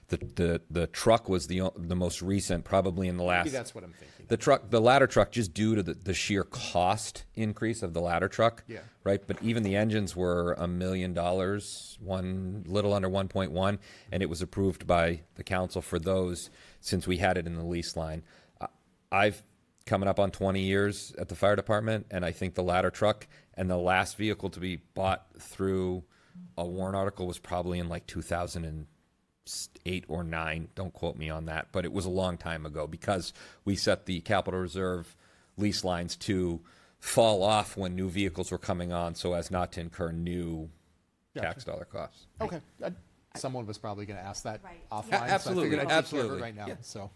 The truck was the most recent, probably in the last.
Maybe that's what I'm thinking.
The ladder truck, just due to the sheer cost increase of the ladder truck.
Yeah.
Right, but even the engines were $1 million, little under 1.1, and it was approved by the council for those since we had it in the lease line. I've coming up on 20 years at the fire department, and I think the ladder truck and the last vehicle to be bought through a warrant article was probably in like 2008 or 9. Don't quote me on that, but it was a long time ago because we set the capital reserve lease lines to fall off when new vehicles were coming on so as not to incur new tax dollar costs.
Okay. Someone was probably going to ask that offline.
Absolutely,
so I figured I'd take care of it right now.
Yeah.
So.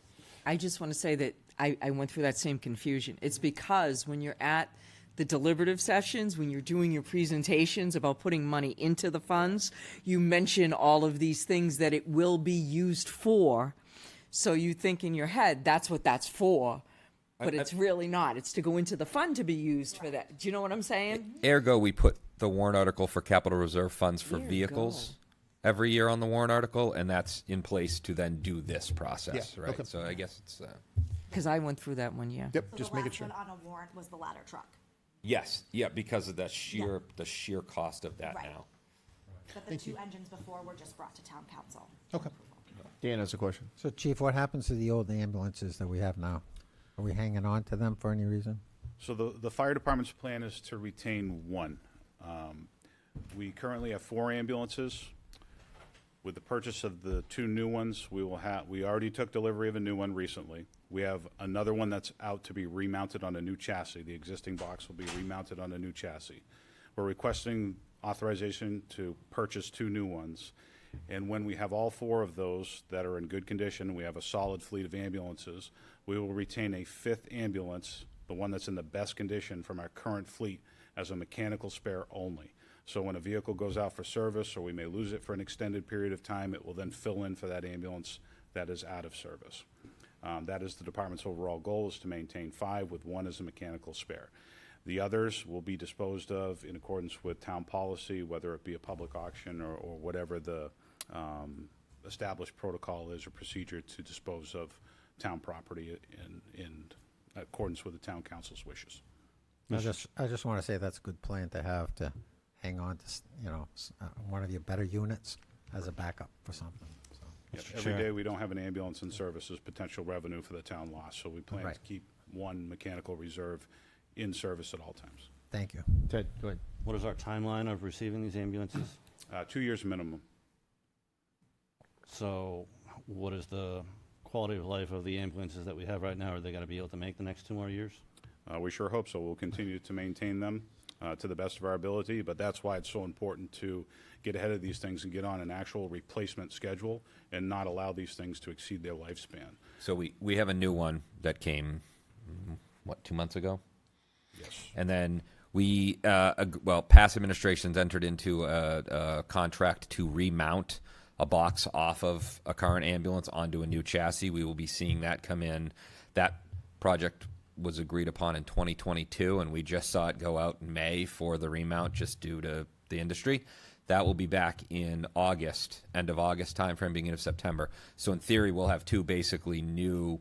I just want to say that I went through that same confusion. It's because when you're at the deliberative sessions, when you're doing your presentations about putting money into the funds, you mention all of these things that it will be used for. So you think in your head, that's what that's for. But it's really not. It's to go into the fund to be used for that. Do you know what I'm saying?
Ergo, we put the warrant article for capital reserve funds for vehicles every year on the warrant article, and that's in place to then do this process, right?
Okay.
So I guess it's...
Because I went through that one, yeah.
Yep, just making sure.
The last one on a warrant was the ladder truck.
Yes, yeah, because of the sheer cost of that
Right.
now.
But the 2 engines before were just brought to town council.
Okay.
Dan has a question.
So, Chief, what happens to the old ambulances that we have now? Are we hanging on to them for any reason?
So the fire department's plan is to retain 1. We currently have 4 ambulances. With the purchase of the 2 new ones, we already took delivery of a new one recently. We have another one that's out to be remounted on a new chassis. The existing box will be remounted on a new chassis. We're requesting authorization to purchase 2 new ones. And when we have all 4 of those that are in good condition, we have a solid fleet of ambulances, we will retain a 5th ambulance, the one that's in the best condition from our current fleet, as a mechanical spare only. So when a vehicle goes out for service, or we may lose it for an extended period of time, it will then fill in for that ambulance that is out of service. That is the department's overall goal, is to maintain 5 with 1 as a mechanical spare. The others will be disposed of in accordance with town policy, whether it be a public auction or whatever the established protocol is or procedure to dispose of town property in accordance with the town council's wishes.
I just want to say that's a good plan to have, to hang on to, one of your better units as a backup for something. So.
Yep. Every day we don't have an ambulance in service is potential revenue for the town loss, so we plan to keep 1 mechanical reserve in service at all times.
Thank you.
Ted, go ahead.
What is our timeline of receiving these ambulances?
2 years minimum.
So what is the quality of life of the ambulances that we have right now? Are they going to be able to make the next 2 more years?
We sure hope so. We'll continue to maintain them. to the best of our ability, but that's why it's so important to get ahead of these things and get on an actual replacement schedule and not allow these things to exceed their lifespan.
So we have a new one that came, 2 months ago?
Yes.
And then we, past administrations entered into a contract to remount a box off of a current ambulance onto a new chassis. We will be seeing that come in. That project was agreed upon in 2022, and we just saw it go out in May for the remount just due to the industry. That will be back in August, end of August timeframe, beginning of September. So in theory, we'll have two basically new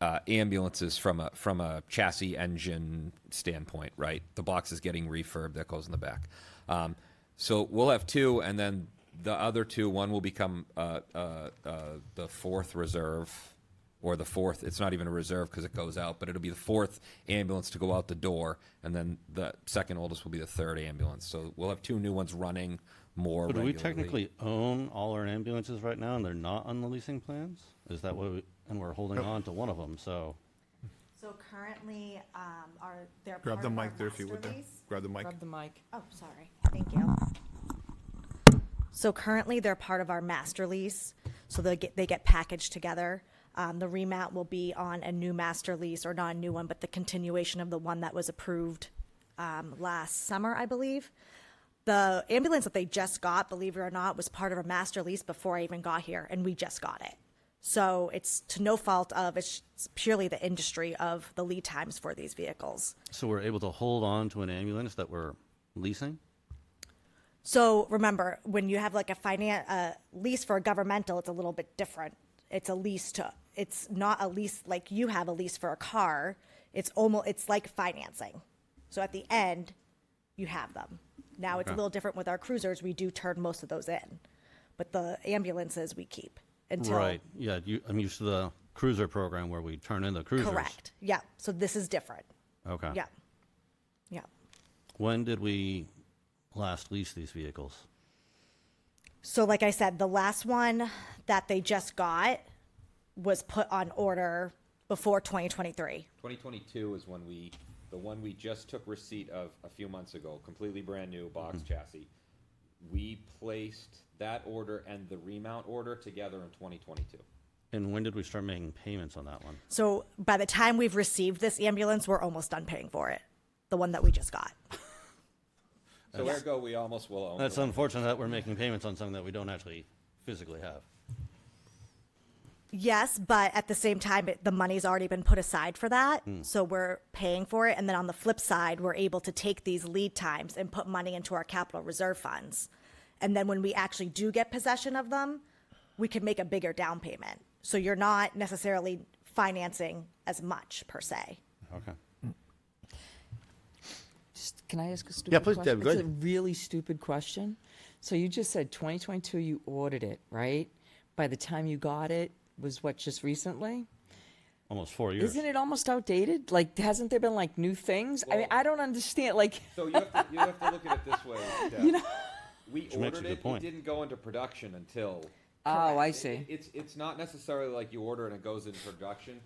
ambulances from a chassis engine standpoint, right? The box is getting refurbed that goes in the back. So we'll have two, and then the other two, one will become the fourth reserve, or the fourth. It's not even a reserve because it goes out, but it'll be the fourth ambulance to go out the door, and then the second oldest will be the third ambulance. So we'll have two new ones running more
So do we
regularly.
technically own all our ambulances right now, and they're not on the leasing plans? Is that what and we're holding on to one of them, so.
So currently, they're
Grab
part
the
of our
mic there if you would
master
there.
lease.
Grab the mic.
Grab the mic.
Oh, sorry. Thank you. So currently, they're part of our master lease, so they get packaged together. The remount will be on a new master lease, or not a new one, but the continuation of the one that was approved last summer, I believe. The ambulance that they just got, believe it or not, was part of a master lease before I even got here, and we just got it. So it's to no fault of, it's purely the industry of the lead times for these vehicles.
So we're able to hold on to an ambulance that we're leasing?
So remember, when you have like a lease for a governmental, it's a little bit different. It's not a lease like you have a lease for a car. It's like financing. So at the end, you have them. Now it's a little different with our cruisers. We do turn most of those in, but the ambulances we keep until.
Right, yeah, I'm used to the cruiser program where we turn in the cruisers.
Correct, yeah. So this is different.
Okay.
Yeah, yeah.
When did we last lease these vehicles?
So like I said, the last one that they just got was put on order before 2023.
2022 is when the one we just took receipt of a few months ago, completely brand new box chassis. We placed that order and the remount order together in 2022.
And when did we start making payments on that one?
So by the time we've received this ambulance, we're almost done paying for it. The one that we just got.
So ergo, we almost will own.
That's unfortunate that we're making payments on something that we don't actually physically have.
Yes, but at the same time, the money's already been put aside for that. So we're paying for it. And then on the flip side, we're able to take these lead times and put money into our capital reserve funds. And then when we actually do get possession of them, we can make a bigger down payment. So you're not necessarily financing as much per se.
Okay.
Can I ask a stupid
Yeah, please,
question?
Deb, go
It's
ahead.
a really stupid question. So you just said 2022 you ordered it, right? By the time you got it was what, just recently?
Almost 4 years.
Isn't it almost outdated? Like, hasn't there been like new things? I mean, I don't understand. Like,
So you have to look at it this way. Deb.
You know-
We
Which makes a
ordered
good
it.
point.
It didn't go into production until.
oh, I see.
It's not necessarily like you order and it goes into production.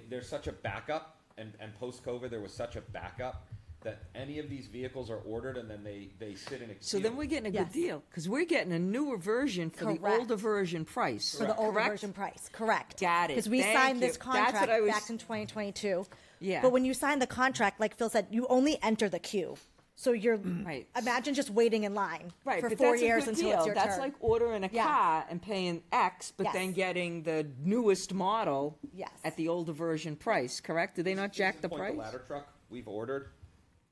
There's such a backup, and post COVID there was such a backup that any of these vehicles are ordered and then they sit in a queue.
So then we're getting a good
Yes.
deal because we're getting a newer version for the
Correct.
older version price.
For the older
Correct?
version price, correct.
Got it.
Because we
Thank
signed this
you. That's
contract
what I was-
back in 2022.
Yeah.
But when you sign the contract, like Phil said, you only enter the queue. So you're,
Right.
imagine just waiting in line
Right,
for
but
4
that's a
years
good
until
deal.
it's your
That's
turn.
like ordering a
Yes.
car and paying X, but
Yes.
then getting the newest model
Yes.
at the older version price, correct? Do they not jack the
Point,
price?
The ladder truck we've ordered,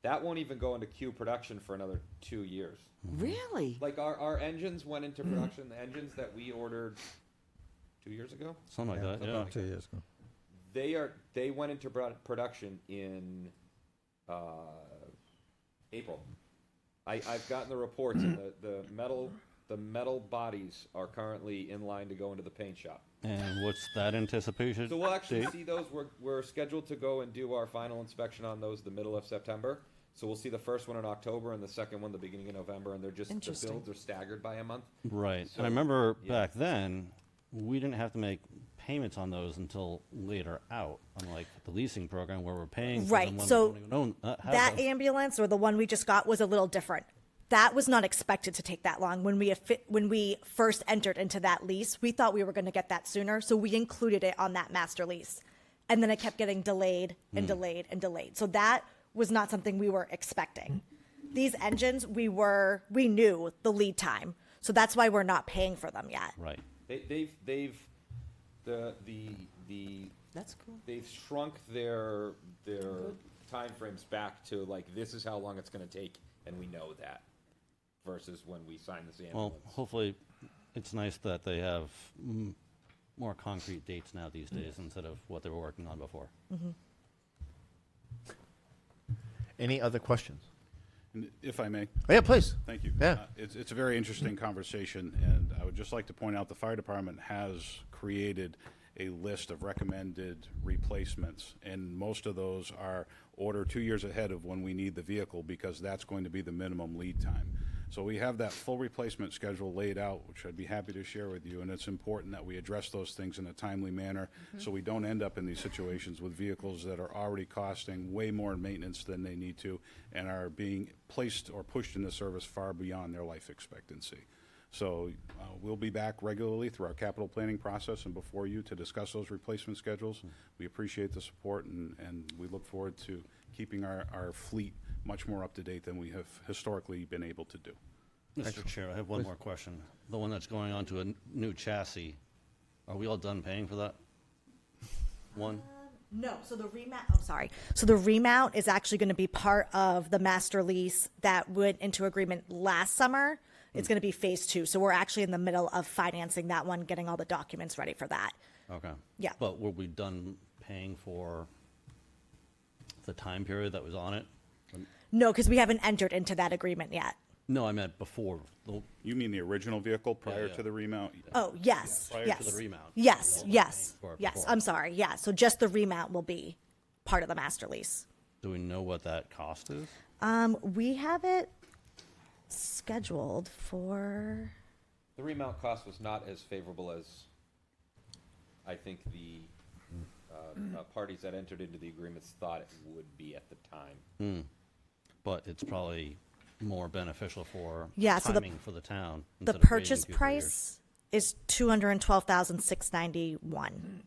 that won't even go into queue production for another 2 years.
Really?
Like our engines went into production. The engines that we ordered 2 years ago,
Something like that, yeah.
2 years ago.
they went into production in April. I've gotten the reports, and the metal bodies are currently in line to go into the paint shop.
And what's that anticipation?
So we'll actually
date?
see those. We're scheduled to go and do our final inspection on those the middle of September. So we'll see the first one in October and the second one the beginning of November, and they're just the
Interesting.
builds are staggered by a month.
Right.
So,
And I remember
yeah.
back then, we didn't have to make payments on those until later out, unlike the leasing program where we're paying for
Right,
them when
so
we don't even own, have
that
them.
ambulance or the one we just got was a little different. That was not expected to take that long. When we first entered into that lease, we thought we were going to get that sooner, so we included it on that master lease. And then it kept getting delayed and delayed and delayed. So that was not something we were expecting. These engines, we knew the lead time. So that's why we're not paying for them yet.
Right.
They've
That's cool.
they've shrunk their timeframes back to like, this is how long it's gonna take, and we know that, versus when we signed this ambulance.
Well, hopefully, it's nice that they have more concrete dates now these days instead of what they were working on before.
Any other questions?
And if I may.
Oh, yeah, please.
Thank you.
Yeah.
It's a very interesting conversation, and I would just like to point out the fire department has created a list of recommended replacements, and most of those are order 2 years ahead of when we need the vehicle, because that's going to be the minimum lead time. So we have that full replacement schedule laid out, which I'd be happy to share with you, and it's important that we address those things in a timely manner so we don't end up in these situations with vehicles that are already costing way more in maintenance than they need to and are being placed or pushed into service far beyond their life expectancy. So we'll be back regularly through our capital planning process and before you to discuss those replacement schedules. We appreciate the support, and we look forward to keeping our fleet much more up to date than we have historically been able to do.
Mr. Chair, I have one more question. The one that's going on to a new chassis, are we all done paying for that one?
No, so the remount, So the remount is actually going to be part of the master lease that went into agreement last summer. It's going to be phase 2. So we're actually in the middle of financing that one, getting all the documents ready for that.
Okay.
Yeah.
But were we done paying for the time period that was on it?
No, because we haven't entered into that agreement yet.
No, I meant before.
You mean the original vehicle prior to the remount?
Oh, yes.
Prior
yes.
to the remount.
Yes,
Well,
yes,
paying for it
yes.
before.
I'm sorry. Yeah. So just the remount will be part of the master lease.
Do we know what that cost is?
We have it scheduled for.
The remount cost was not as favorable as I think the parties that entered into the agreements thought it would be at the time.
But it's probably more beneficial for
Yeah, so
timing for the town.
The
instead of waiting
purchase
2-3 years.
price is $212,691.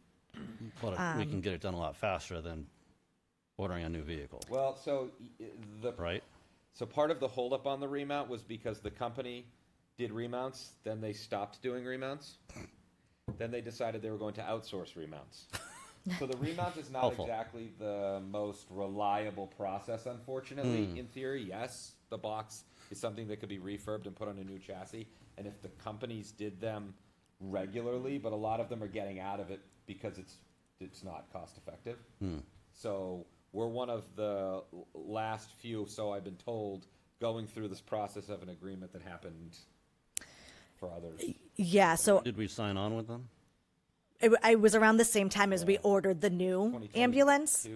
But we can get it done a lot faster than ordering a new vehicle.
Well, so
Right?
So part of the holdup on the remount was because the company did remounts, then they stopped doing remounts. Then they decided they were going to outsource remounts. So the remount is not
Helpful.
exactly the most reliable process, unfortunately. In theory, yes, the box is something that could be refurbed and put on a new chassis. And if the companies did them regularly, but a lot of them are getting out of it because it's not cost effective. So we're one of the last few, so I've been told, going through this process of an agreement that happened for others.
Yeah, so
Did we sign on with them?
it was around the same time as we ordered the new ambulance.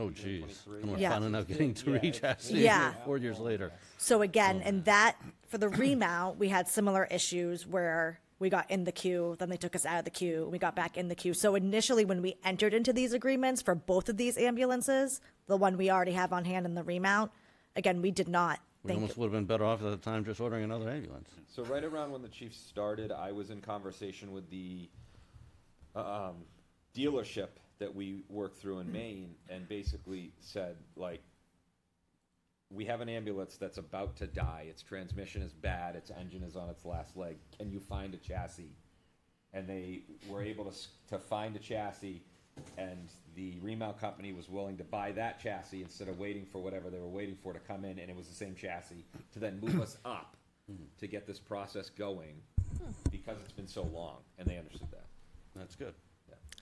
Oh, geez. And we're
Yeah.
finally now getting to re-chassis
Yeah.
4 years later.
So again, and that, for the remount, we had similar issues where we got in the queue, then they took us out of the queue, we got back in the queue. So initially, when we entered into these agreements for both of these ambulances, the one we already have on hand and the remount, again, we did not
We
think.
almost would have been better off at the time just ordering another ambulance.
So right around when the chief started, I was in conversation with the dealership that we work through in Maine, and basically said, like, we have an ambulance that's about to die. Its transmission is bad. Its engine is on its last leg. Can you find a chassis? And they were able to find a chassis, and the remount company was willing to buy that chassis instead of waiting for whatever they were waiting for to come in, and it was the same chassis, to then move us up to get this process going because it's been so long, and they understood that.
That's good.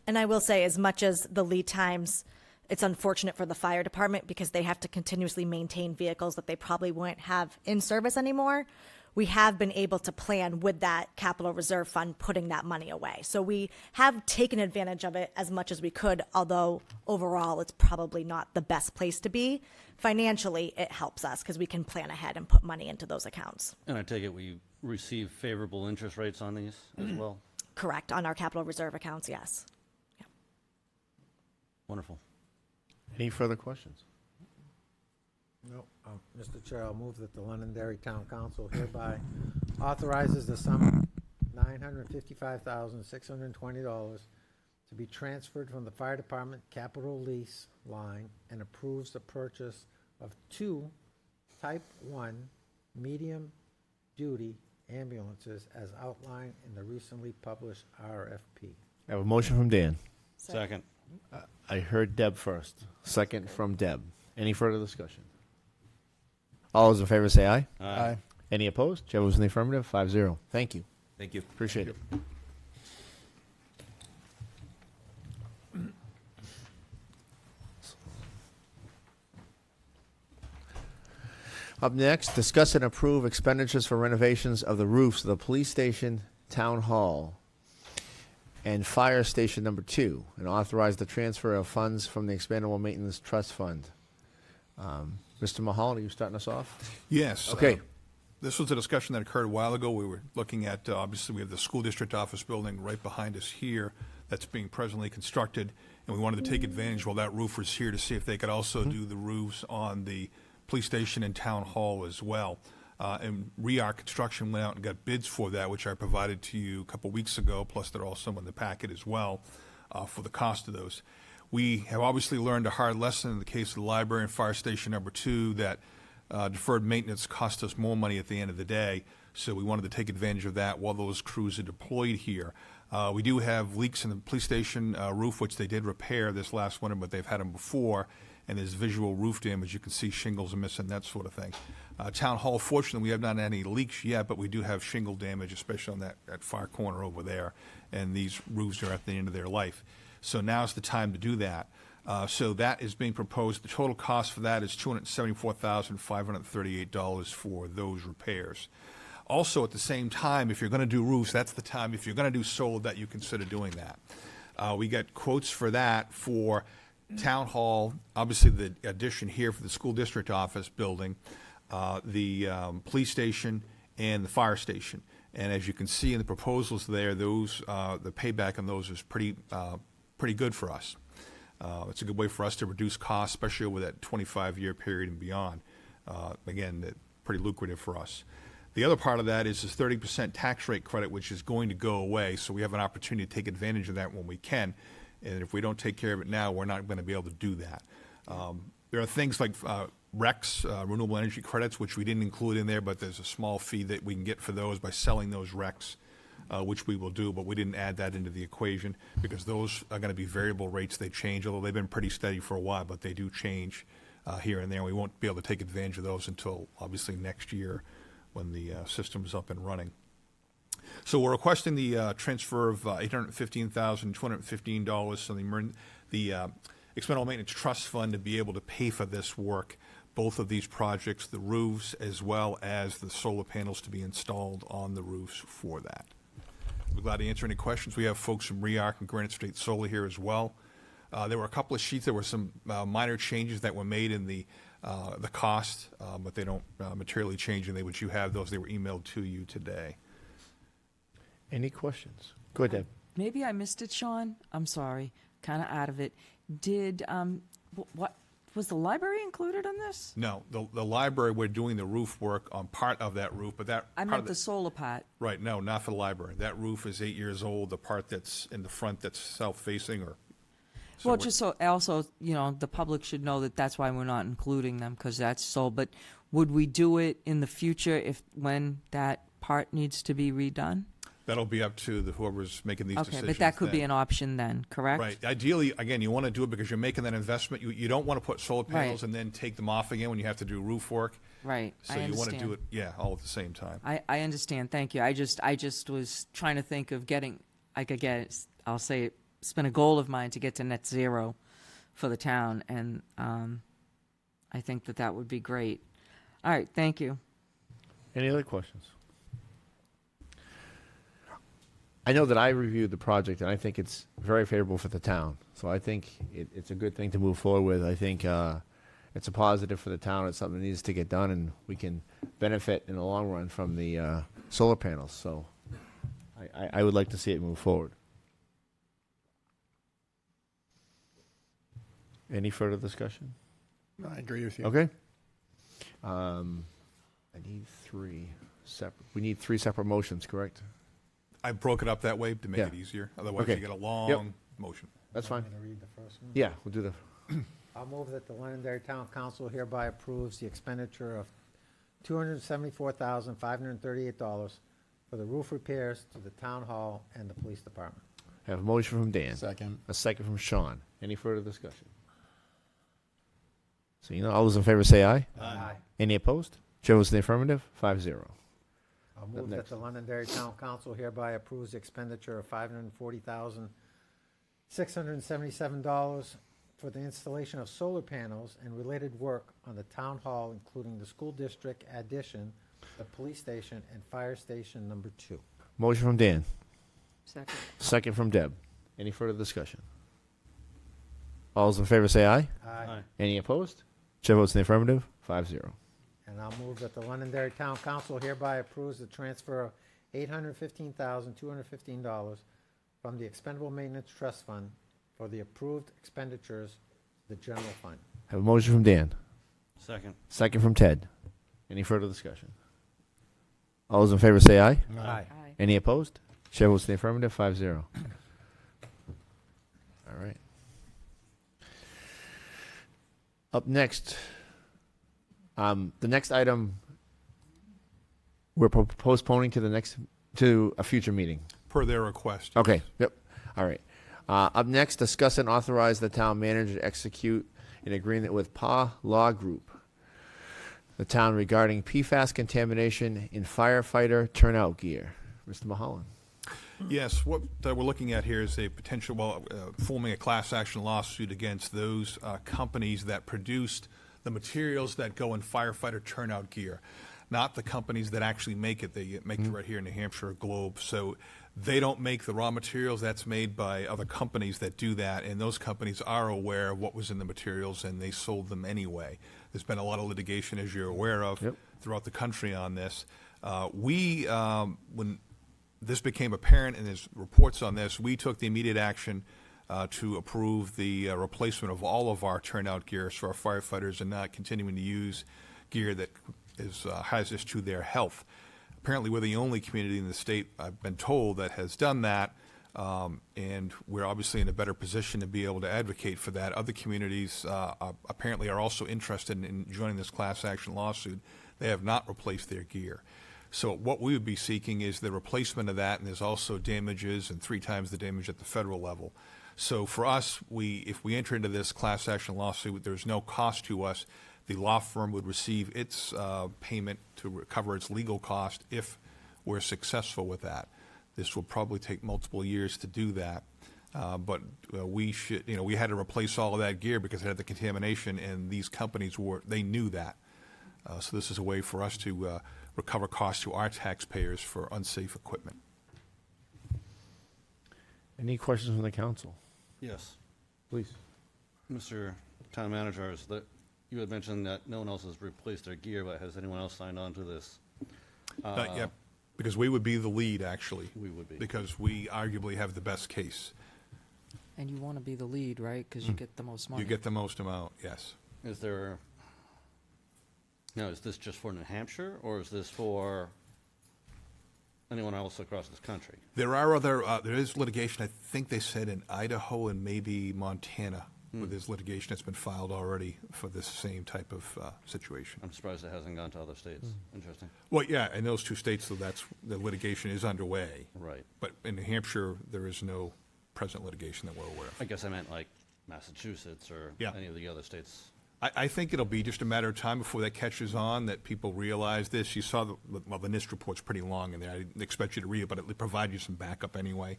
And I will say, as much as the lead times, it's unfortunate for the fire department because they have to continuously maintain vehicles that they probably won't have in service anymore. We have been able to plan with that capital reserve fund, putting that money away. So we have taken advantage of it as much as we could, although overall it's probably not the best place to be. Financially, it helps us because we can plan ahead and put money into those accounts.
And I take it we receive favorable interest rates on these as well?
Correct. On our capital reserve accounts, yes.
Wonderful.
Any further questions?
No. Mr. Chair, I'll move that the Londonderry Town Council hereby authorizes the sum $955,620 to be transferred from the Fire Department capital lease line and approves the purchase of 2 Type 1 medium-duty ambulances as outlined in the recently published RFP.
I have a motion from Dan.
Second.
I heard Deb first. Second from Deb. Any further discussion? All those in favor say aye.
Aye.
Any opposed? Chair votes in the affirmative. 5-0. Thank you.
Thank you.
Appreciate it. Up next, discuss and approve expenditures for renovations of the roofs of the police station, town hall, and fire station number 2, and authorize the transfer of funds from the expendable maintenance trust fund. Mr. Mulholland, are you starting us off?
Yes.
Okay.
This was a discussion that occurred a while ago. We were looking at, obviously, we have the school district office building right behind us here that's being presently constructed, and we wanted to take advantage while that roof was here to see if they could also do the roofs on the police station and town hall as well. And REAR Construction went out and got bids for that, which I provided to you a couple weeks ago, plus they're also in the packet as well for the cost of those. We have obviously learned a hard lesson in the case of the library and fire station number 2 that deferred maintenance cost us more money at the end of the day, so we wanted to take advantage of that while those crews are deployed here. We do have leaks in the police station roof, which they did repair this last winter, but they've had them before, and there's visual roof damage. You can see shingles are missing, that sort of thing. Town hall, fortunately, we have not had any leaks yet, but we do have shingle damage, especially on that far corner over there, and these roofs are at the end of their life. So now's the time to do that. So that is being proposed. The total cost for that is $274,538 for those repairs. Also, at the same time, if you're going to do roofs, that's the time, if you're going to do solar, that you consider doing that. We got quotes for that for town hall, obviously the addition here for the school district office building, the police station, and the fire station. And as you can see in the proposals there, those the payback on those is pretty good for us. It's a good way for us to reduce costs, especially over that 25-year period and beyond. Again, pretty lucrative for us. The other part of that is this 30% tax rate credit, which is going to go away, so we have an opportunity to take advantage of that when we can. And if we don't take care of it now, we're not going to be able to do that. There are things like RECs, renewable energy credits, which we didn't include in there, but there's a small fee that we can get for those by selling those RECs, which we will do, but we didn't add that into the equation because those are going to be variable rates. They change, although they've been pretty steady for a while, but they do change here and there. We won't be able to take advantage of those until, obviously, next year when the system is up and running. So we're requesting the transfer of $815,215 from the Expendable Maintenance Trust Fund to be able to pay for this work, both of these projects, the roofs as well as the solar panels to be installed on the roofs for that. We're glad to answer any questions. We have folks from REARC and Granite State Solar here as well. There were a couple of sheets. There were some minor changes that were made in the cost, but they don't materially change, and which you have those. They were emailed to you today.
Any questions? Go ahead, Deb.
Maybe I missed it, Sean. I'm sorry. Kind of out of it. Did, what, was the library included in this?
No, the library, we're doing the roof work on part of that roof, but that
I meant the solar part.
Right, no, not for the library. That roof is 8 years old, the part that's in the front that's south-facing or...
Well, just so also, you know, the public should know that that's why we're not including them, because that's so, but would we do it in the future when that part needs to be redone?
That'll be up to whoever's making these decisions.
Okay, but that could be an option then, correct?
Right. Ideally, again, you want to do it because you're making that investment. You don't want to put solar panels
Right.
and then take them off again when you have to do roof work.
Right.
So
I
you want to
understand.
do it, yeah, all at the same time.
I understand. Thank you. I just was trying to think of getting, I could get, I'll say it's been a goal of mine to get to net zero for the town, and I think that would be great. All right. Thank you.
Any other questions? I know that I reviewed the project, and I think it's very favorable for the town. So I think it's a good thing to move forward with. I think it's a positive for the town. It's something that needs to get done, and we can benefit in the long run from the solar panels. So I would like to see it move forward. Any further discussion?
No, I agree with you.
Okay. I need we need three separate motions, correct?
I broke it up that way to make
Yeah.
it easier. Otherwise,
Okay.
you get a long motion.
That's fine.
I'm going to read the first one.
Yeah, we'll do the,
I'll move that the Londonderry Town Council hereby approves the expenditure of $274,538 for the roof repairs to the town hall and the police department.
have a motion from Dan.
Second.
A second from Sean. Any further discussion? So, all those in favor say aye.
Aye.
Any opposed? Chair votes in the affirmative, 5-0.
I'll move that
next?
the Londonderry Town Council hereby approves the expenditure of $540,677 for the installation of solar panels and related work on the town hall, including the school district addition, the police station, and fire station number 2.
Motion from Dan.
Second.
Second from Deb. Any further discussion? All those in favor say aye.
Aye.
Any opposed? Chair votes in the affirmative, 5-0.
And I'll move that the Londonderry Town Council hereby approves the transfer of $815,215 from the Expendable Maintenance Trust Fund for the approved expenditures to the general fund.
Have a motion from Dan.
Second.
Second from Ted. Any further discussion? All those in favor say aye.
Aye.
Aye.
Any opposed? Chair votes in the affirmative, 5-0. All right. Up next, the next item we're postponing to a future meeting.
Per their request.
Okay, yep, all right. Up next, discuss and authorize the town manager to execute an agreement with PA Law Group, the town regarding PFAS contamination in firefighter turnout gear. Mr. Mulholland.
Yes, what we're looking at here is a potential, forming a class action lawsuit against those companies that produced the materials that go in firefighter turnout gear, not the companies that actually make it. They make it right here in New Hampshire, Globe. So they don't make the raw materials. That's made by other companies that do that, and those companies are aware of what was in the materials, and they sold them anyway. There's been a lot of litigation, as you're aware of, throughout the country on this. When this became apparent and there's reports on this, we took the immediate action to approve the replacement of all of our turnout gears for our firefighters and not continuing to use gear that is hazardous to their health. Apparently, we're the only community in the state, I've been told, that has done that, and we're obviously in a better position to be able to advocate for that. Other communities apparently are also interested in joining this class action lawsuit. They have not replaced their gear. So what we would be seeking is the replacement of that, and there's also damages and 3 times the damage at the federal level. So for us, if we enter into this class action lawsuit, there's no cost to us. The law firm would receive its payment to recover its legal cost if we're successful with that. This will probably take multiple years to do that. But we should, we had to replace all of that gear because it had the contamination, and these companies they knew that. So this is a way for us to recover costs to our taxpayers for unsafe equipment.
Any questions from the council?
Yes.
Please.
Mr. Town Manager, you had mentioned that no one else has replaced their gear, but has anyone else signed on to this?
Yeah, because we would be the lead, actually.
We would be.
Because we arguably have the best case.
And you want to be the lead, right? Because you get the most money.
You get the most amount, yes.
Is this just for New Hampshire, or is this for anyone else across this country?
There is litigation, I think they said in Idaho and maybe Montana, where there's litigation that's been filed already for this same type of situation.
I'm surprised it hasn't gone to other states. Interesting.
Well, yeah, in those 2 states, though, the litigation is underway.
Right.
But in New Hampshire, there is no present litigation that we're aware of.
I guess I meant like Massachusetts or any of the other states.
I think it'll be just a matter of time before that catches on, that people realize this. You saw the NIST report's pretty long in there. I didn't expect you to read it, but it provides you some backup anyway.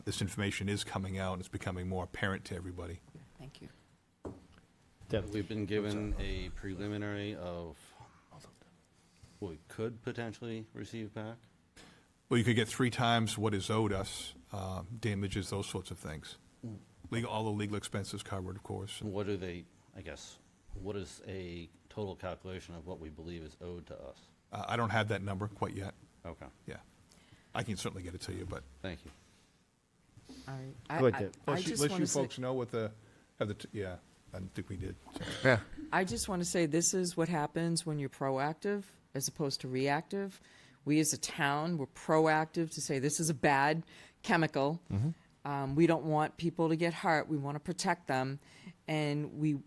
This information is coming out, and it's becoming more apparent to everybody.
Thank you.
We've been given a preliminary of what we could potentially receive back.
Well, you could get 3 times what is owed us, damages, those sorts of things. All the legal expenses covered, of course.
And what is a total calculation of what we believe is owed to us?
I don't have that number quite yet.
Okay.
Yeah. I can certainly get it to you, but.
Thank you.
All right.
Go ahead, Deb.
I just
Let
want
you
to say,
folks know what yeah. I don't think we did. So.
Yeah.
I just want to say this is what happens when you're proactive as opposed to reactive. We as a town, we're proactive to say this is a bad chemical. We don't want people to get hurt. We want to protect them. And we,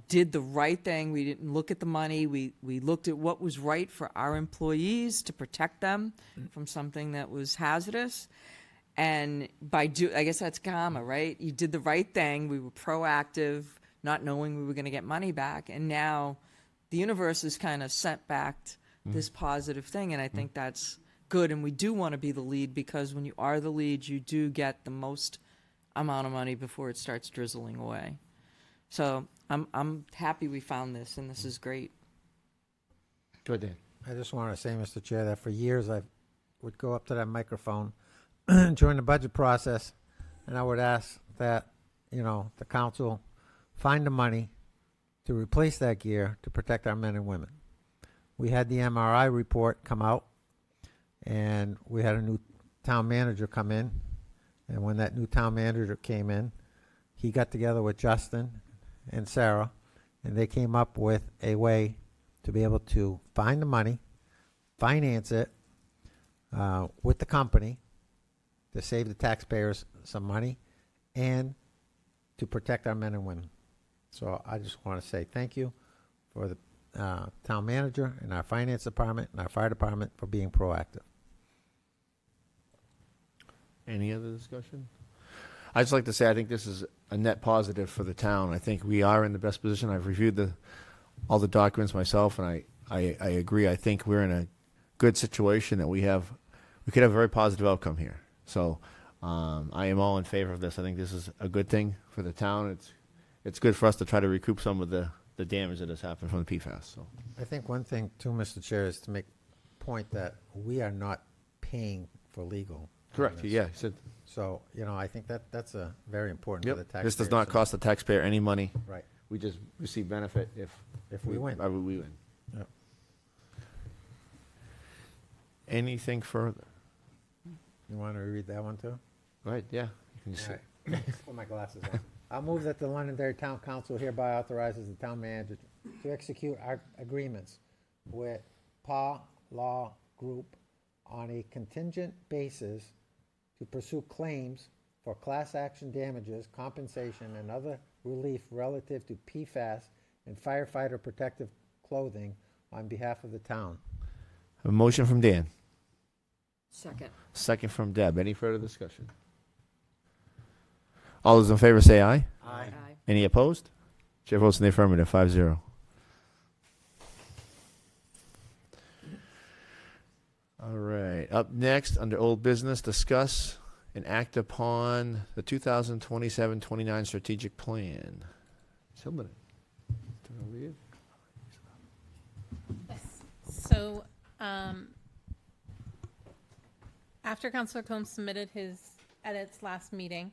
did the right thing. We didn't look at the money. We looked at what was right for our employees to protect them from something that was hazardous. And I guess that's karma, right? You did the right thing. We were proactive, not knowing we were going to get money back. And now the universe has kind of sent back this positive thing. And I think that's good. And we do want to be the lead, because when you are the lead, you do get the most amount of money before it starts drizzling away. So I'm happy we found this, and this is great.
Go ahead, Dan.
I just want to say, Mr. Chair, that for years I would go up to that microphone during the budget process, and I would ask that, the council find the money to replace that gear to protect our men and women. We had the MRI report come out, and we had a new town manager come in, and when that new town manager came in, he got together with Justin and Sarah, and they came up with a way to be able to find the money, finance it with the company to save the taxpayers some money and to protect our men and women. So I just want to say thank you for the town manager and our finance department and our fire department for being proactive.
Any other discussion? I'd just like to say I think this is a net positive for the town. I think we are in the best position. I've reviewed all the documents myself, and I agree. I think we're in a good situation that we could have a very positive outcome here. So I am all in favor of this. I think this is a good thing for the town. It's good for us to try to recoup some of the damage that has happened from the PFAS. So
I think one thing too, Mr. Chair, is to make point that we are not paying for legal.
correct. Yeah, he said.
So, I think that's a very important for the taxpayers.
This does not cost the taxpayer any money.
Right.
We just receive benefit if
we win.
We win.
Yep.
Anything further?
You want to read that one too?
Right. Yeah. You can just
All right. Put my glasses on. I'll move that the Londonderry Town Council hereby authorizes the town manager to execute our agreements with PA Law Group on a contingent basis to pursue claims for class action damages, compensation, and other relief relative to PFAS and firefighter protective clothing on behalf of the town.
A motion from Dan.
Second.
Second from Deb. Any further discussion? All those in favor say aye.
Aye.
Any opposed? Chair votes in the affirmative, 5-0. All right. Up next, under old business, discuss and act upon the 2027-29 strategic plan. Somebody. Turn over here.
So, after Councilor Combs submitted his edits last meeting,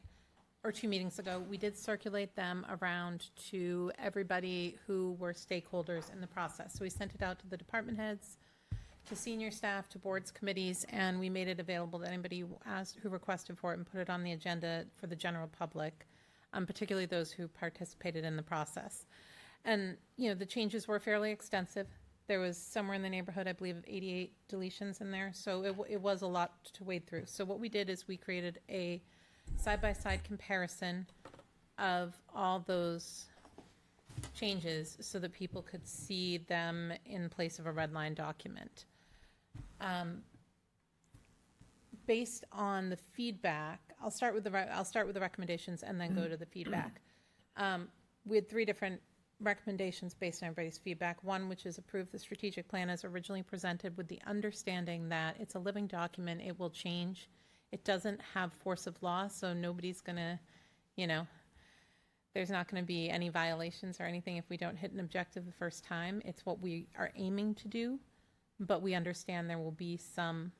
or 2 meetings ago, we did circulate them around to everybody who were stakeholders in the process. So we sent it out to the department heads, to senior staff, to boards, committees, and we made it available to anybody who requested for it and put it on the agenda for the general public, particularly those who participated in the process. And, the changes were fairly extensive. There was somewhere in the neighborhood, I believe, of 88 deletions in there. So it was a lot to wade through. So what we did is we created a side-by-side comparison of all those changes so that people could see them in place of a red line document. Based on the feedback, I'll start with the recommendations and then go to the feedback. We had 3 different recommendations based on everybody's feedback. One, which is approve the strategic plan as originally presented with the understanding that it's a living document, it will change. It doesn't have force of law, so nobody's gonna, there's not gonna be any violations or anything if we don't hit an objective the first time. It's what we are aiming to do, but we understand there will be some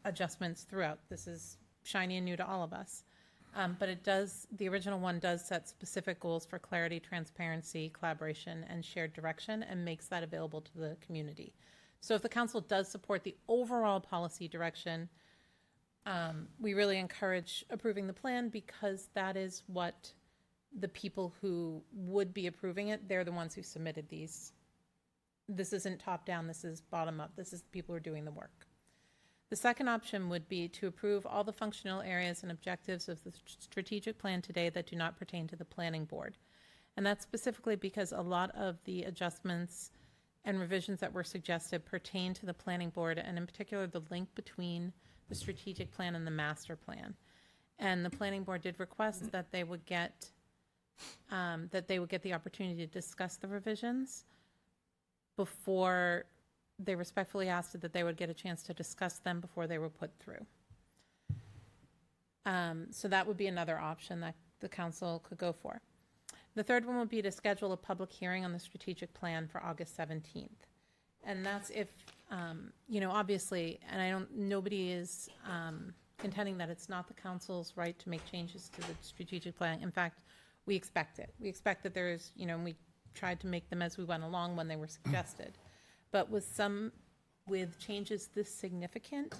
adjustments throughout. This is shiny and new to all of us. But the original one does set specific goals for clarity, transparency, collaboration, and shared direction, and makes that available to the community. So if the council does support the overall policy direction, we really encourage approving the plan, because that is what the people who would be approving it, they're the ones who submitted these. This isn't top down, this is bottom up. This is the people who are doing the work. The second option would be to approve all the functional areas and objectives of the strategic plan today that do not pertain to the planning board. And that's specifically because a lot of the adjustments and revisions that were suggested pertain to the planning board, and in particular the link between the strategic plan and the master plan. And the planning board did request that they would get the opportunity to discuss the revisions before they respectfully asked that they would get a chance to discuss them before they were put through. So that would be another option that the council could go for. The third one would be to schedule a public hearing on the strategic plan for August 17th. And that's if, obviously, and nobody is contending that it's not the council's right to make changes to the strategic plan. In fact, we expect it. We expect that there's, and we tried to make them as we went along when they were suggested. But with changes this significant,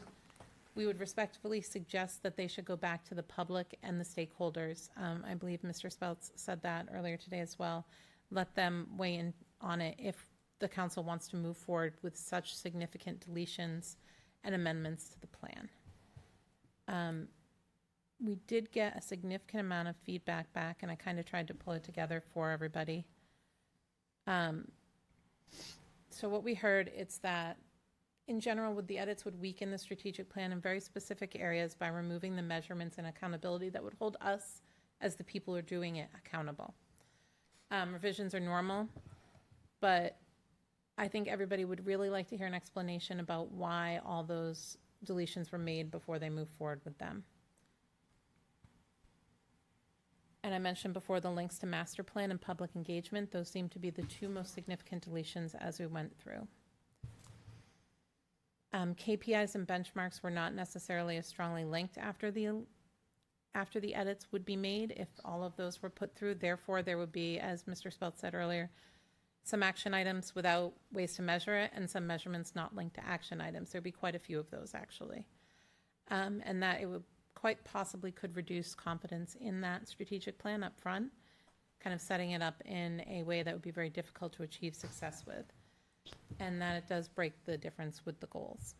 we would respectfully suggest that they should go back to the public and the stakeholders. I believe Mr. Speltz said that earlier today as well. Let them weigh in on it if the council wants to move forward with such significant deletions and amendments to the plan. We did get a significant amount of feedback back, and I kind of tried to pull it together for everybody. So what we heard, it's that in general, the edits would weaken the strategic plan in very specific areas by removing the measurements and accountability that would hold us as the people who are doing it accountable. Revisions are normal, but I think everybody would really like to hear an explanation about why all those deletions were made before they move forward with them. And I mentioned before the links to master plan and public engagement. Those seem to be the two most significant deletions as we went through. KPIs and benchmarks were not necessarily as strongly linked after the edits would be made if all of those were put through. Therefore, there would be, as Mr. Spelt said earlier, some action items without ways to measure it and some measurements not linked to action items. There'd be quite a few of those actually. And that it would quite possibly could reduce confidence in that strategic plan up front, kind of setting it up in a way that would be very difficult to achieve success with. And that it does break the difference with the goals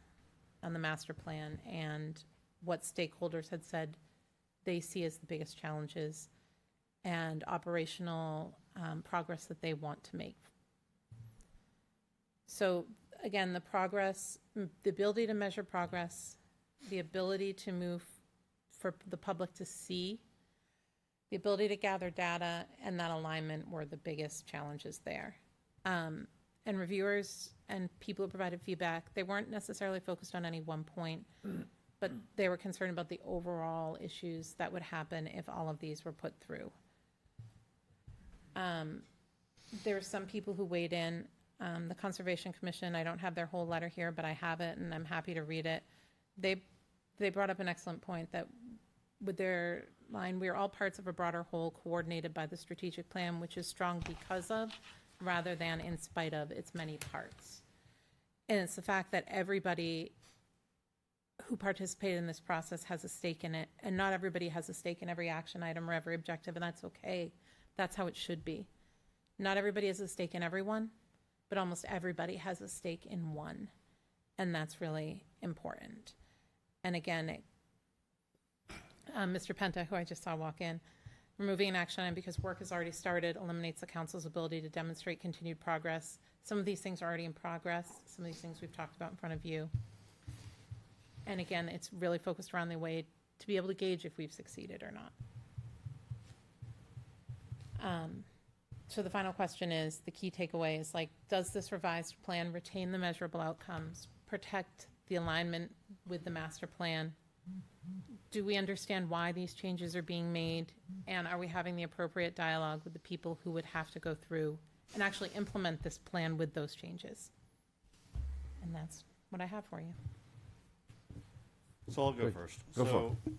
on the master plan and what stakeholders had said they see as the biggest challenges and operational progress that they want to make. So again, the progress, the ability to measure progress, the ability to move for the public to see, the ability to gather data, and that alignment were the biggest challenges there. And reviewers and people who provided feedback, they weren't necessarily focused on any one point, but they were concerned about the overall issues that would happen if all of these were put through. There were some people who weighed in. The Conservation Commission, I don't have their whole letter here, but I have it and I'm happy to read it. They brought up an excellent point that with their line, we are all parts of a broader whole coordinated by the strategic plan, which is strong because of, rather than in spite of, its many parts. And it's the fact that everybody who participated in this process has a stake in it, and not everybody has a stake in every action item or every objective, and that's okay. That's how it should be. Not everybody has a stake in everyone, but almost everybody has a stake in one, and that's really important. And again, Mr. Penta, who I just saw walk in, removing an action item because work has already started eliminates the council's ability to demonstrate continued progress. Some of these things are already in progress. Some of these things we've talked about in front of you. And again, it's really focused around the way to be able to gauge if we've succeeded or not. So the final question is, the key takeaway is does this revised plan retain the measurable outcomes, protect the alignment with the master plan? Do we understand why these changes are being made? And are we having the appropriate dialogue with the people who would have to go through and actually implement this plan with those changes? And that's what I have for you.
So I'll go first.
Go for it.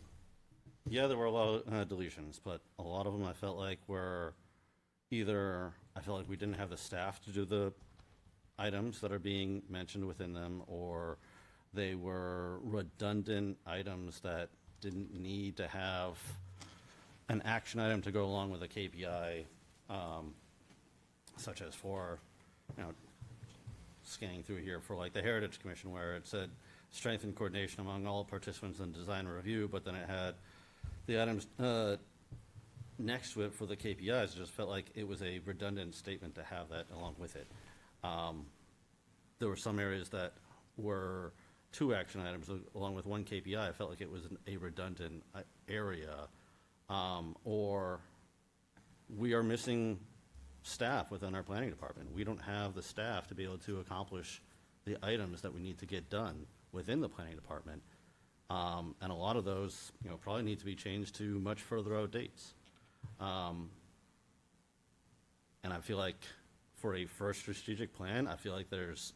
Yeah, there were a lot of deletions, but a lot of them I felt like were either, I felt like we didn't have the staff to do the items that are being mentioned within them, or they were redundant items that didn't need to have an action item to go along with a KPI, such as for, scanning through here for like the Heritage Commission, where it said strengthen coordination among all participants in design review, but then it had the items next to it for the KPIs. It just felt like it was a redundant statement to have that along with it. There were some areas that were 2 action items along with 1 KPI. I felt like it was a redundant area, or we are missing staff within our planning department. We don't have the staff to be able to accomplish the items that we need to get done within the planning department. And a lot of those, probably need to be changed to much further out dates. And I feel like for a first strategic plan, I feel like there's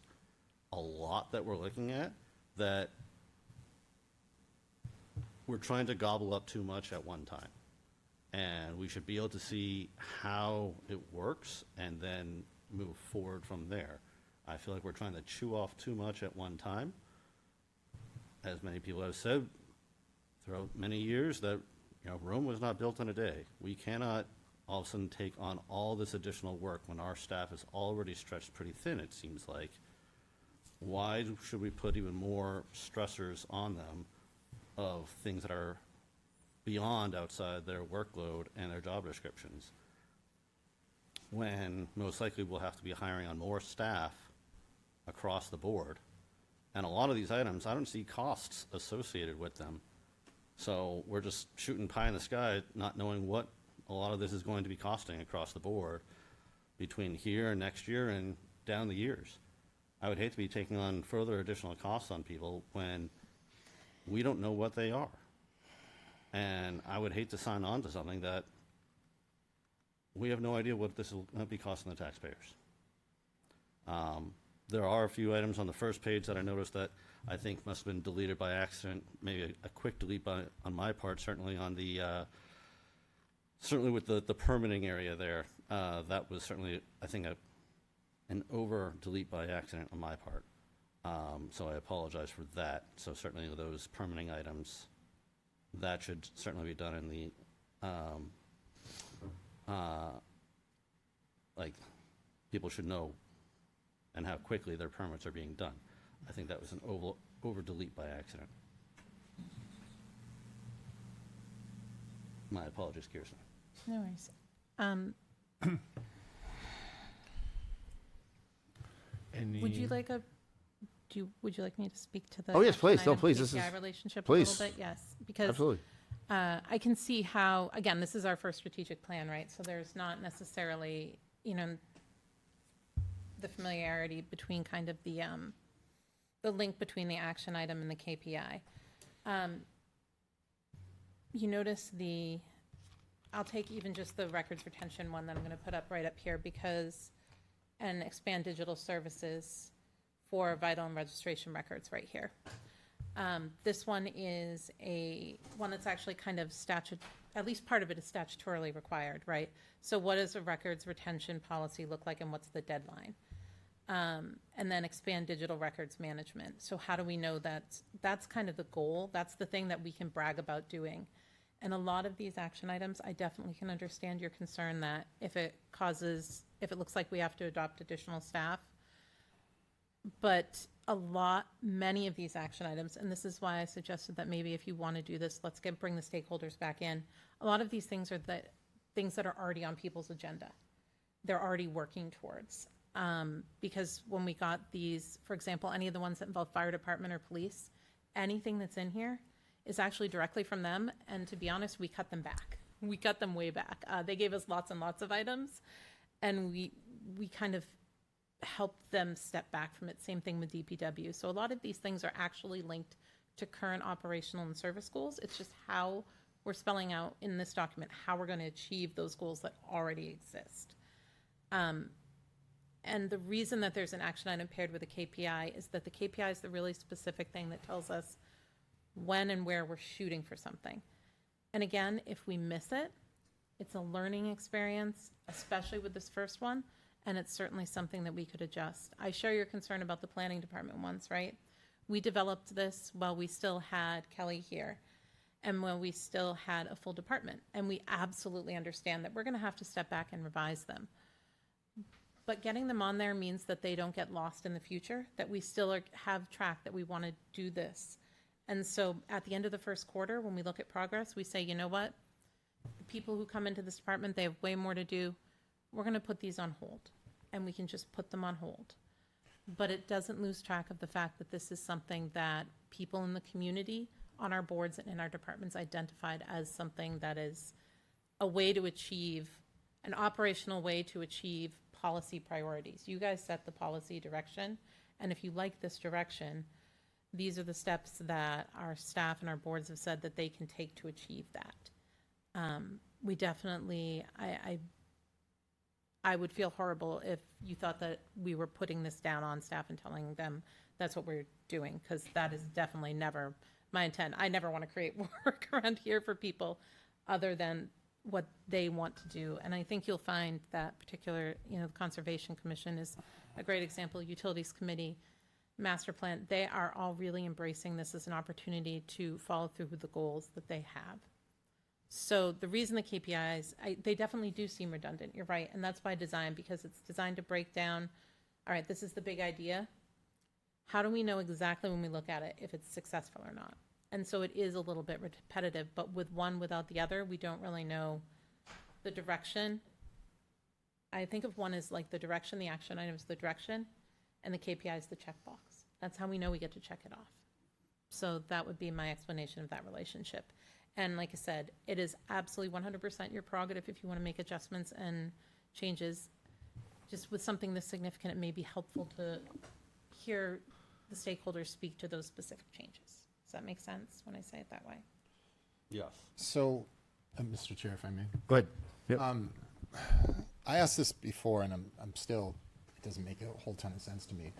a lot that we're looking at that we're trying to gobble up too much at one time. And we should be able to see how it works and then move forward from there. I feel like we're trying to chew off too much at one time. As many people have said throughout many years, that Rome was not built in a day. We cannot all of a sudden take on all this additional work when our staff is already stretched pretty thin, it seems like. Why should we put even more stressors on them of things that are beyond outside their workload and their job descriptions, when most likely we'll have to be hiring on more staff across the board? And a lot of these items, I don't see costs associated with them. So we're just shooting pie in the sky, not knowing what a lot of this is going to be costing across the board between here and next year and down the years. I would hate to be taking on further additional costs on people when we don't know what they are. And I would hate to sign on to something that we have no idea what this will be costing the taxpayers. There are a few items on the first page that I noticed that I think must have been deleted by accident, maybe a quick delete on my part, certainly on the, certainly with the permitting area there. That was certainly, I think, an over delete by accident on my part. So I apologize for that. So certainly those permitting items, that should certainly be done in the, like, people should know and how quickly their permits are being done. I think that was an over delete by accident. My apologies, Kirsten.
No worries. Would you like would you like me to speak to the
Oh, yes,
action
please. No,
item
please, this
KPI
is-
relationship
please.
a little bit? Yes, because
Absolutely.
I can see how, again, this is our first strategic plan, right? So there's not necessarily, the familiarity between kind of the link between the action item and the KPI. You notice I'll take even just the records retention one that I'm going to put up right up here, because, and expand digital services for vital and registration records right here. This one is one that's actually kind of at least part of it is statutorily required, right? So what does a records retention policy look like, and what's the deadline? And then expand digital records management. So how do we know that's kind of the goal? That's the thing that we can brag about doing. And a lot of these action items, I definitely can understand your concern that if it looks like we have to adopt additional staff. But many of these action items, and this is why I suggested that maybe if you want to do this, let's bring the stakeholders back in. A lot of these things are things that are already on people's agenda. They're already working towards. Because when we got these, for example, any of the ones that involve fire department or police, anything that's in here is actually directly from them. And to be honest, we cut them back. We cut them way back. They gave us lots and lots of items, and we kind of helped them step back from it. Same thing with DPW. So a lot of these things are actually linked to current operational and service goals. It's just how we're spelling out in this document how we're going to achieve those goals that already exist. And the reason that there's an action item paired with a KPI is that the KPI is the really specific thing that tells us when and where we're shooting for something. And again, if we miss it, it's a learning experience, especially with this first one, and it's certainly something that we could adjust. I share your concern about the planning department ones, right? We developed this while we still had Kelly here. and when we still had a full department. And we absolutely understand that we're going to have to step back and revise them. But getting them on there means that they don't get lost in the future, that we still have track that we want to do this. And so at the end of the first quarter, when we look at progress, we say, you know what? The people who come into this department, they have way more to do. We're going to put these on hold, and we can just put them on hold. But it doesn't lose track of the fact that this is something that people in the community, on our boards and in our departments, identified as something that is a way to achieve, an operational way to achieve policy priorities. You guys set the policy direction, and if you like this direction, these are the steps that our staff and our boards have said that they can take to achieve that. We definitely, I would feel horrible if you thought that we were putting this down on staff and telling them that's what we're doing, because that is definitely never my intent. I never want to create work around here for people other than what they want to do. And I think you'll find that particular, the Conservation Commission is a great example, Utilities Committee, Master Plan, they are all really embracing this as an opportunity to follow through with the goals that they have. So the reason the KPIs, they definitely do seem redundant, you're right, and that's by design, because it's designed to break down, all right, this is the big idea. How do we know exactly when we look at it if it's successful or not? And so it is a little bit repetitive, but with one without the other, we don't really know the direction. I think of one as like the direction, the action item is the direction, and the KPI is the checkbox. That's how we know we get to check it off. So that would be my explanation of that relationship. And like I said, it is absolutely 100% your prerogative if you want to make adjustments and changes. Just with something this significant, it may be helpful to hear the stakeholders speak to those specific changes. Does that make sense when I say it that way?
Yes.
So, Mr. Chair, if I may.
Go ahead. Yep.
I asked this before, and I'm still, it doesn't make a whole ton of sense to me.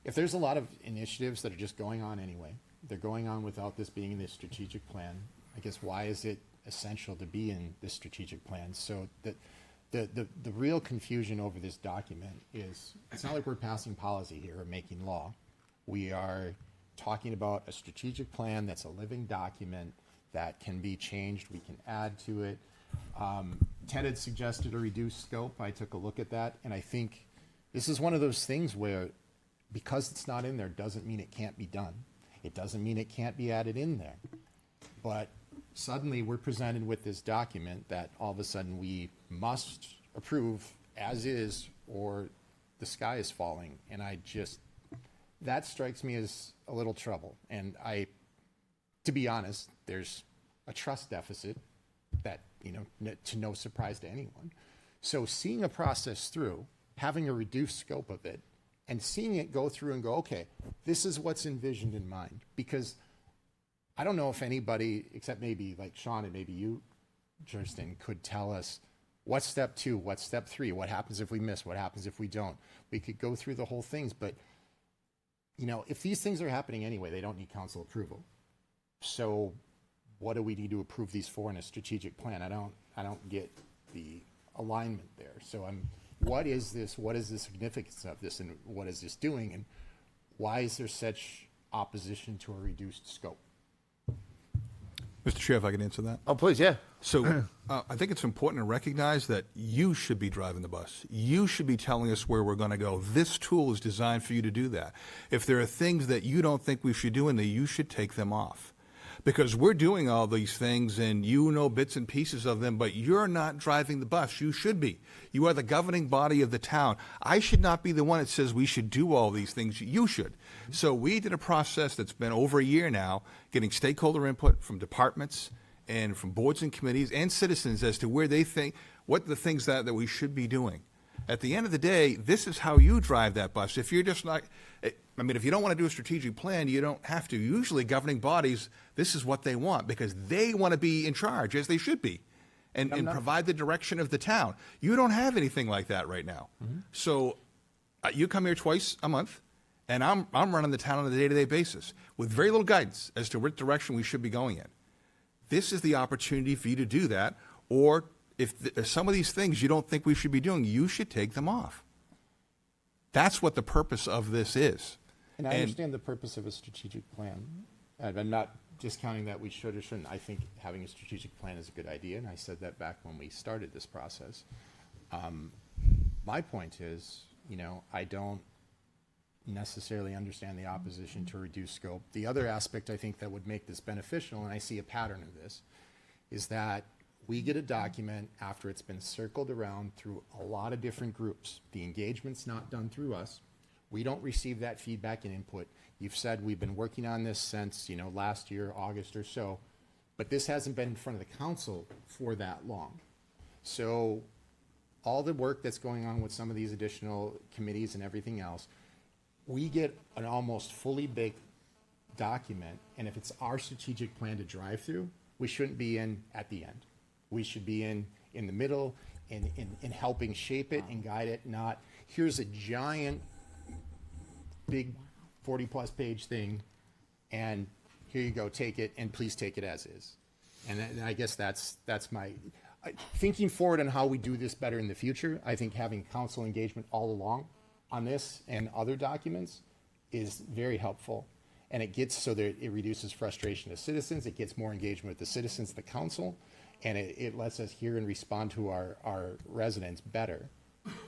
If there's a lot of initiatives that are just going on anyway, they're going on without this being in this strategic plan, I guess why is it essential to be in this strategic plan? So the real confusion over this document is, it's not like we're passing policy here or making law. We are talking about a strategic plan that's a living document that can be changed, we can add to it. Ted had suggested a reduced scope. I took a look at that, and I think this is one of those things where, because it's not in there doesn't mean it can't be done. It doesn't mean it can't be added in there. But suddenly we're presented with this document that all of a sudden we must approve as is, or the sky is falling. And that strikes me as a little trouble. And to be honest, there's a trust deficit that, to no surprise to anyone. So seeing a process through, having a reduced scope of it, and seeing it go through and go, okay, this is what's envisioned in mind. Because I don't know if anybody, except maybe like Sean and maybe you, Kirsten, could tell us what's step 2, what's step 3, what happens if we miss, what happens if we don't. We could go through the whole things, but if these things are happening anyway, they don't need council approval. So what do we need to approve these for in a strategic plan? I don't get the alignment there. So what is this? What is the significance of this, and what is this doing, and why is there such opposition to a reduced scope?
Mr. Chair, if I can answer that.
Oh, please, yeah.
So I think it's important to recognize that you should be driving the bus. You should be telling us where we're going to go. This tool is designed for you to do that. If there are things that you don't think we should do in there, you should take them off. Because we're doing all these things and you know bits and pieces of them, but you're not driving the bus. You should be. You are the governing body of the town. I should not be the one that says we should do all these things. You should. So we did a process that's been over a year now, getting stakeholder input from departments and from boards and committees and citizens as to where they think, what the things that we should be doing. At the end of the day, this is how you drive that bus. If you're just not, if you don't want to do a strategic plan, you don't have to. Usually governing bodies, this is what they want because they want to be in charge, as they should be, and provide the direction of the town. You don't have anything like that right now. Mm-hmm. So you come here twice a month, and I'm running the town on a day-to-day basis with very little guidance as to what direction we should be going in. This is the opportunity for you to do that, or if some of these things you don't think we should be doing, you should take them off. That's what the purpose of this is.
And I understand the purpose of a strategic plan. I'm not discounting that we should or shouldn't. I think having a strategic plan is a good idea, and I said that back when we started this process. My point is, I don't necessarily understand the opposition to reduce scope. The other aspect I think that would make this beneficial, and I see a pattern of this, is that we get a document after it's been circled around through a lot of different groups. The engagement's not done through us. We don't receive that feedback and input. You've said we've been working on this since, last year, August or so, but this hasn't been in front of the council for that long. So all the work that's going on with some of these additional committees and everything else, we get an almost fully baked document, and if it's our strategic plan to drive through, we shouldn't be in at the end. We should be in the middle, in helping shape it and guide it, not here's a giant, big 40-plus page thing, and here you go, take it, and please take it as is. And I guess that's my thinking forward on how we do this better in the future. I think having council engagement all along on this and other documents is very helpful, and it gets so that it reduces frustration of citizens. It gets more engagement with the citizens, the council, and it lets us hear and respond to our residents better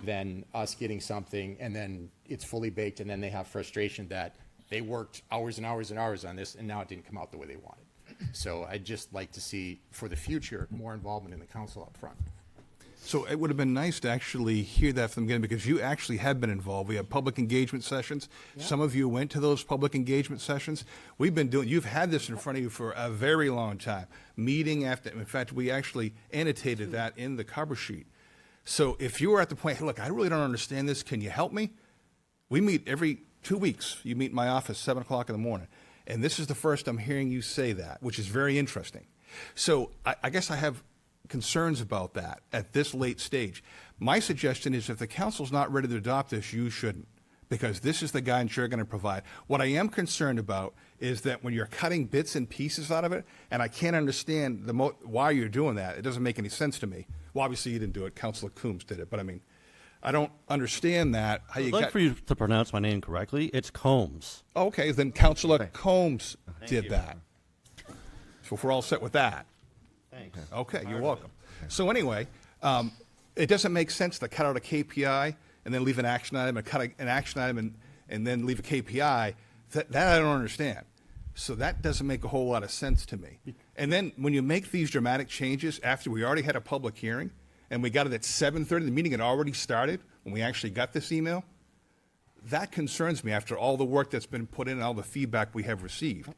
than us getting something and then it's fully baked and then they have frustration that they worked hours and hours and hours on this and now it didn't come out the way they wanted. So I'd just like to see, for the future, more involvement in the council up front.
So it would have been nice to actually hear that from the beginning, because you actually have been involved. We have public engagement sessions. Yeah. Some of you went to those public engagement sessions. You've had this in front of you for a very long time, meeting after. In fact, we actually annotated that in the cover sheet. So if you were at the point, hey, look, I really don't understand this, can you help me? We meet every 2 weeks. You meet in my office, 7 o'clock in the morning. And this is the first I'm hearing you say that, which is very interesting. So I guess I have concerns about that at this late stage. My suggestion is if the council's not ready to adopt this, you shouldn't, because this is the guidance you're going to provide. What I am concerned about is that when you're cutting bits and pieces out of it, and I can't understand why you're doing that. It doesn't make any sense to me. Well, obviously you didn't do it. Councilor Coombs did it, but I mean, I don't understand that. How
I'd like for you to pronounce my name correctly. It's Combs.
Okay, then Councilor Combs did that. So if we're all set with that.
Thanks.
Okay, you're welcome. So anyway, it doesn't make sense to cut out a KPI and then leave an action item, and cut an action item and then leave a KPI. That I don't understand. So that doesn't make a whole lot of sense to me. And then when you make these dramatic changes after we already had a public hearing and we got it at 7:30, the meeting had already started when we actually got this email, that concerns me after all the work that's been put in and all the feedback we have received.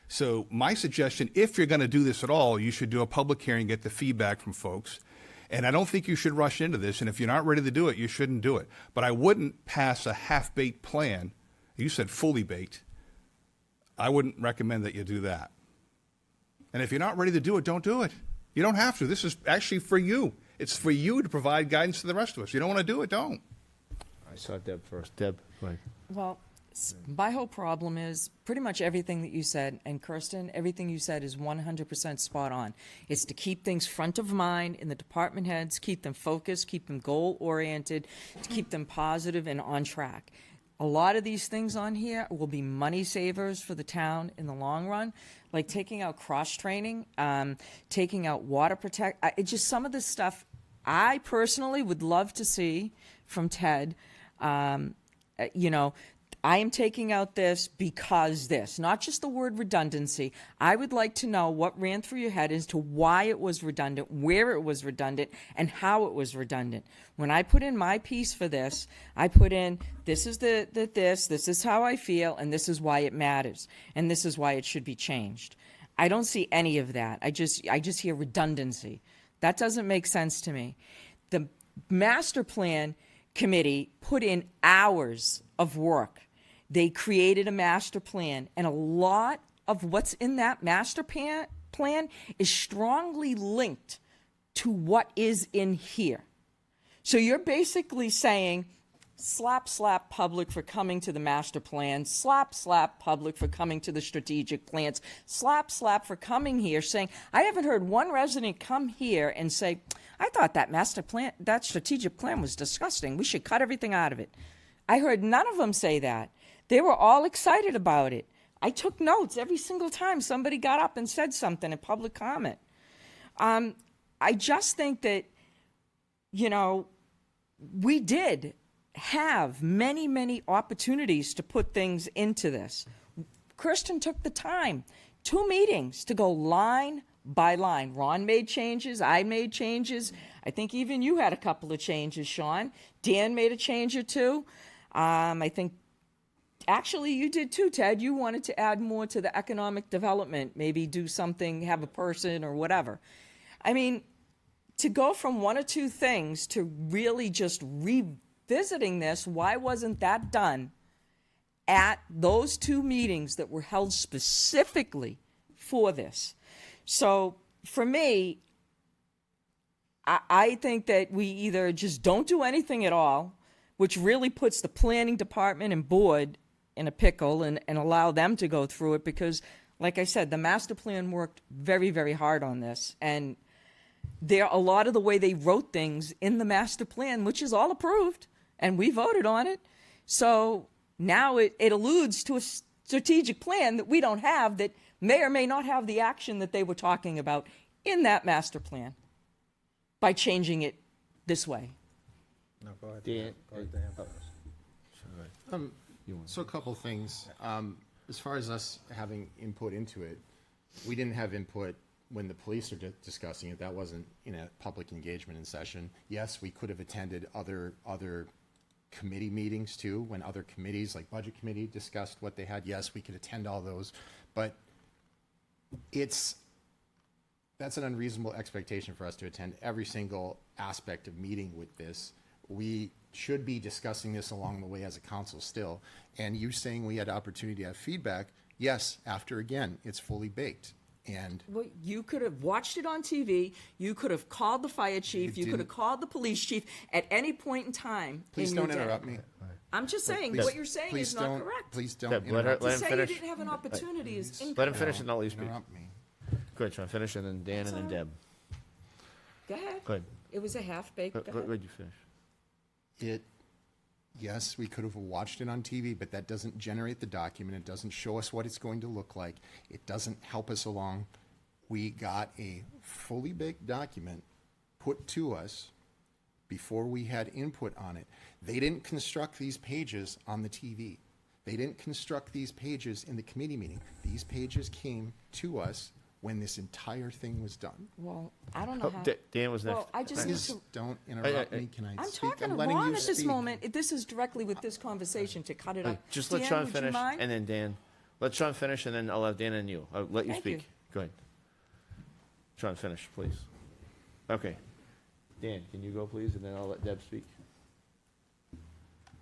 So my suggestion, if you're going to do this at all, you should do a public hearing, get the feedback from folks. And I don't think you should rush into this. And if you're not ready to do it, you shouldn't do it. But I wouldn't pass a half-baked plan. You said fully baked. I wouldn't recommend that you do that. And if you're not ready to do it, don't do it. You don't have to. This is actually for you. It's for you to provide guidance to the rest of us. You don't want to do it, don't.
I saw Deb first. Deb, go ahead.
Well, my whole problem is pretty much everything that you said, and Kirsten, everything you said is 100% spot on. It's to keep things front of mind in the department heads, keep them focused, keep them goal-oriented, to keep them positive and on track. A lot of these things on here will be money savers for the town in the long run, like taking out cross-training, taking out water protect. It's just some of this stuff I personally would love to see from Ted. I am taking out this because this, not just the word redundancy. I would like to know what ran through your head as to why it was redundant, where it was redundant, and how it was redundant. When I put in my piece for this, I put in, this is this is how I feel, and this is why it matters, and this is why it should be changed. I don't see any of that. I just hear redundancy. That doesn't make sense to me. The master plan committee put in hours of work. They created a master plan, and a lot of what's in that master plan is strongly linked to what is in here. So you're basically saying, slap public for coming to the master plan, slap public for coming to the strategic plans, slap for coming here, saying, I haven't heard one resident come here and say, I thought that master plan, that strategic plan was disgusting. We should cut everything out of it. I heard none of them say that. They were all excited about it. I took notes every single time somebody got up and said something in public comment. I just think that, you know, we did have many, many opportunities to put things into this. Kristen took the time, 2 meetings, to go line by line. Ron made changes, I made changes. I think even you had a couple of changes, Sean. Dan made a change or two. I think, actually, you did too, Ted. You wanted to add more to the economic development, maybe do something, have a person or whatever. I mean, to go from 1 or 2 things to really just revisiting this, why wasn't that done at those 2 meetings that were held specifically for this? So for me, I think that we either just don't do anything at all, which really puts the planning department and board in a pickle, and allow them to go through it, because, like I said, the master plan worked very, very hard on this. And a lot of the way they wrote things in the master plan, which is all approved, and we voted on it. So now it alludes to a strategic plan that we don't have, that may or may not have the action that they were talking about in that master plan by changing it this way.
No, go ahead.
Dan,
Go ahead, Dan.
So a couple things. As far as us having input into it, we didn't have input when the police are discussing it. That wasn't in a public engagement in session. Yes, we could have attended other committee meetings too, when other committees, like Budget Committee, discussed what they had. Yes, we could attend all those, but that's an unreasonable expectation for us to attend every single aspect of meeting with this. We should be discussing this along the way as a council still. And you saying we had opportunity to have feedback, yes, after again, it's fully baked. And
well, you could have watched it on TV. You could have called the fire chief. You could have called the police chief at any point in time.
Please don't interrupt me.
I'm just saying,
Please-
what you're saying
please
is not
don't-
correct.
Please don't
Deb, let
interrupt.
him
To say
finish.
you didn't have an opportunity is incorrect.
Let him finish and I'll let you speak.
Interrupt me.
Go ahead, Sean, finish, and then Dan, and then Deb.
Go ahead.
Go ahead.
It was a half-baked.
Go ahead, you finish.
Yes, we could have watched it on TV, but that doesn't generate the document. It doesn't show us what it's going to look like. It doesn't help us along. We got a fully baked document put to us before we had input on it. They didn't construct these pages on the TV. They didn't construct these pages in the committee meeting. These pages came to us when this entire thing was done.
Well, I don't know how.
Dan was next.
Well, I just need
Please
to.
don't interrupt me. Can I
I'm
speak?
talking to
letting
Ron
you
at this
speak.
moment. This is directly with this conversation to cut it up.
Just let
Dan,
Sean
would you
finish,
mind?
and then Dan. Let Sean finish, and then I'll have Dan and you. I'll let you
Thank
speak.
you.
Go ahead. Sean, finish, please. Okay. Dan, can you go, please, and then I'll let Deb speak.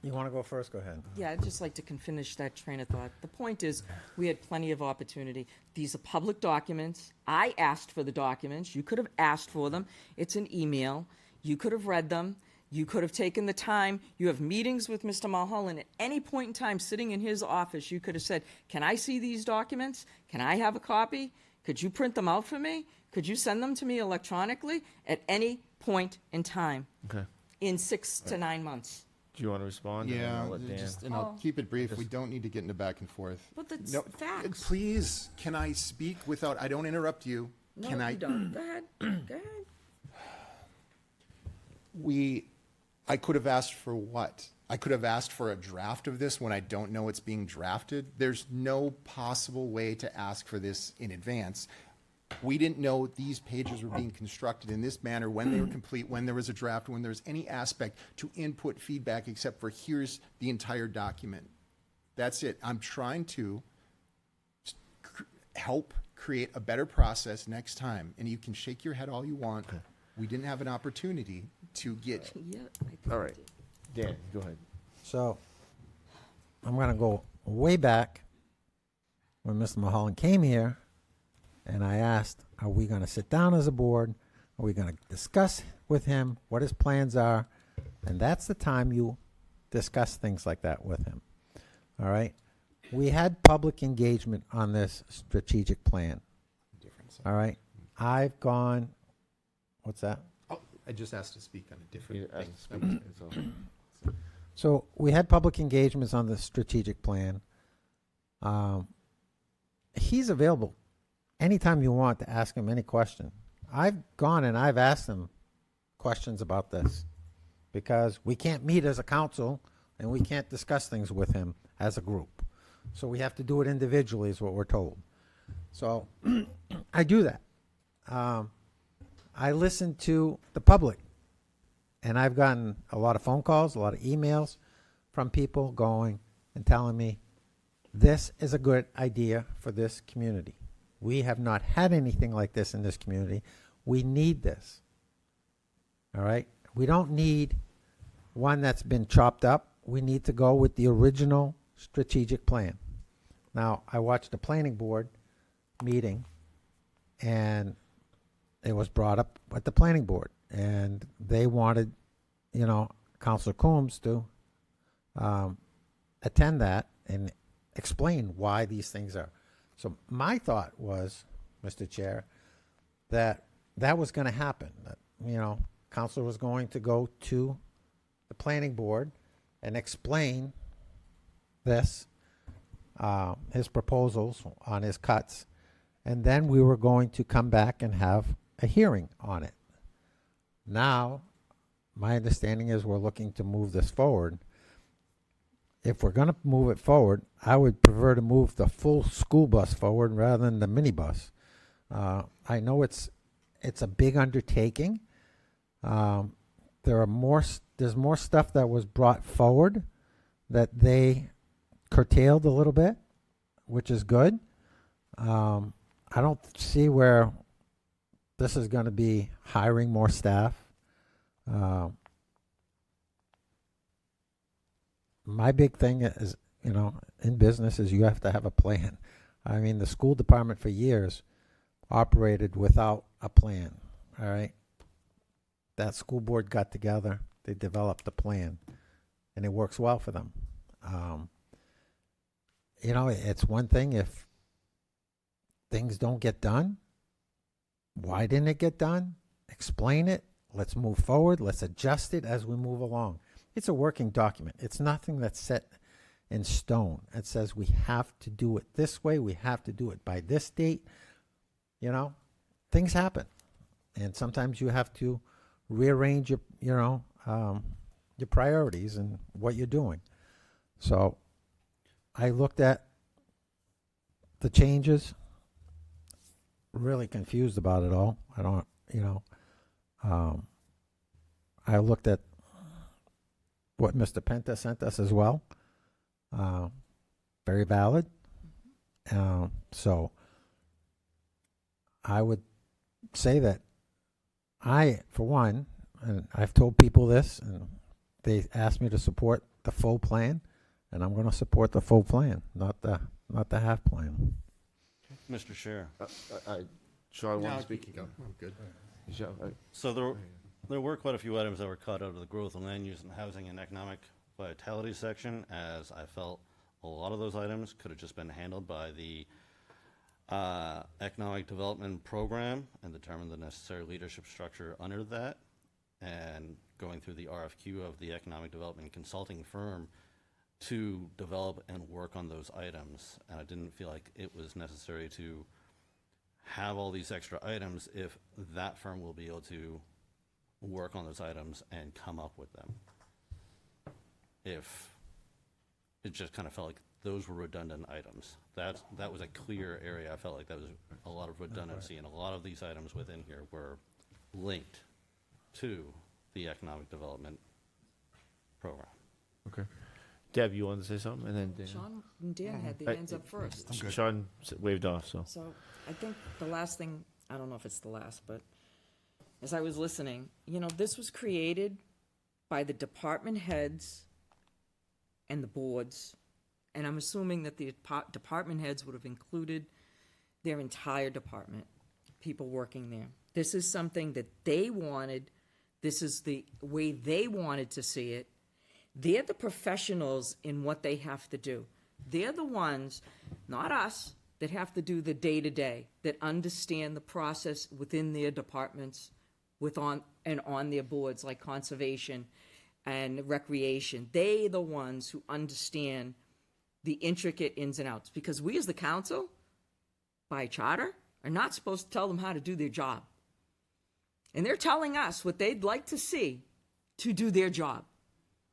You want to go first? Go ahead.
Yeah, I'd just like to finish that train of thought. The point is, we had plenty of opportunity. These are public documents. I asked for the documents. You could have asked for them. It's an email. You could have read them. You could have taken the time. You have meetings with Mr. Mulholland. At any point in time, sitting in his office, you could have said, can I see these documents? Can I have a copy? Could you print them out for me? Could you send them to me electronically? At any point in time.
Okay.
In 6 to 9 months.
Do you want to respond? And then
Yeah,
I'll let Dan.
and I'll keep it brief. We don't need to get into back and forth.
But that's
No,
facts.
please, can I speak without, I don't interrupt you.
No,
Can I?
you don't. Go ahead. Go ahead.
I could have asked for what? I could have asked for a draft of this when I don't know it's being drafted. There's no possible way to ask for this in advance. We didn't know these pages were being constructed in this manner, when they were complete, when there was a draft, when there was any aspect to input feedback except for here's the entire document. That's it. I'm trying to help create a better process next time. And you can shake your head all you want. We didn't have an opportunity to get.
Yeah.
All right. Dan, go ahead.
So I'm going to go way back when Mr. Mulholland came here, and I asked, are we going to sit down as a board? Are we going to discuss with him what his plans are? And that's the time you discuss things like that with him. All right? We had public engagement on this strategic plan. All right? I've gone, what's that?
I just asked to speak on a different
You asked
thing.
to speak, that's all.
So we had public engagements on the strategic plan. he's available anytime you want to ask him any question. I've gone and I've asked him questions about this because we can't meet as a council and we can't discuss things with him as a group. So we have to do it individually is what we're told. So I do that. I listen to the public, and I've gotten a lot of phone calls, a lot of emails from people going and telling me this is a good idea for this community. We have not had anything like this in this community. We need this. All right? We don't need one that's been chopped up. We need to go with the original strategic plan. Now, I watched the planning board meeting, and it was brought up at the planning board, and they wanted, Councilor Coombs to attend that and explain why these things are. So my thought was, Mr. Chair, that was going to happen. That, Councilor was going to go to the planning board and explain this, his proposals on his cuts, and then we were going to come back and have a hearing on it. Now, my understanding is we're looking to move this forward. If we're going to move it forward, I would prefer to move the full school bus forward rather than the minibus. I know it's a big undertaking. There's more stuff that was brought forward that they curtailed a little bit, which is good. I don't see where this is going to be hiring more staff. My big thing is, in business is you have to have a plan. I mean, the school department for years operated without a plan, all right? That school board got together, they developed a plan, and it works well for them. It's one thing if things don't get done. Why didn't it get done? Explain it. Let's move forward. Let's adjust it as we move along. It's a working document. It's nothing that's set in stone. It says we have to do it this way. We have to do it by this date. Things happen. And sometimes you have to rearrange your priorities and what you're doing. So I looked at the changes, really confused about it all. I don't, I looked at what Mr. Penta sent us as well. Very valid. So I would say that I, for one, and I've told people this, and they asked me to support the full plan, and I'm going to support the full plan, not the half plan.
Mr. Chair.
Sean, want
No,
to speak?
you can go. I'm good.
So there were quite a few items that were cut out of the growth and land use and housing and economic vitality section, as I felt a lot of those items could have just been handled by the economic development program and determine the necessary leadership structure under that, and going through the RFQ of the economic development consulting firm to develop and work on those items. And I didn't feel like it was necessary to have all these extra items if that firm will be able to work on those items and come up with them. If it just kind of felt like those were redundant items. That was a clear area. I felt like that was a lot of redundancy, and a lot of these items within here were linked to the economic development program.
Okay. Deb, you wanted to say something? And then Dan.
Sean and Dan had their hands up first.
Sean waved off, so.
So I think the last thing, I don't know if it's the last, but as I was listening, this was created by the department heads and the boards, and I'm assuming that the department heads would have included their entire department, people working there. This is something that they wanted. This is the way they wanted to see it. They're the professionals in what they have to do. They're the ones, not us, that have to do the day-to-day, that understand the process within their departments, on their boards like conservation and recreation. They're the ones who understand the intricate ins and outs, because we as the council, by charter, are not supposed to tell them how to do their job. And they're telling us what they'd like to see to do their job.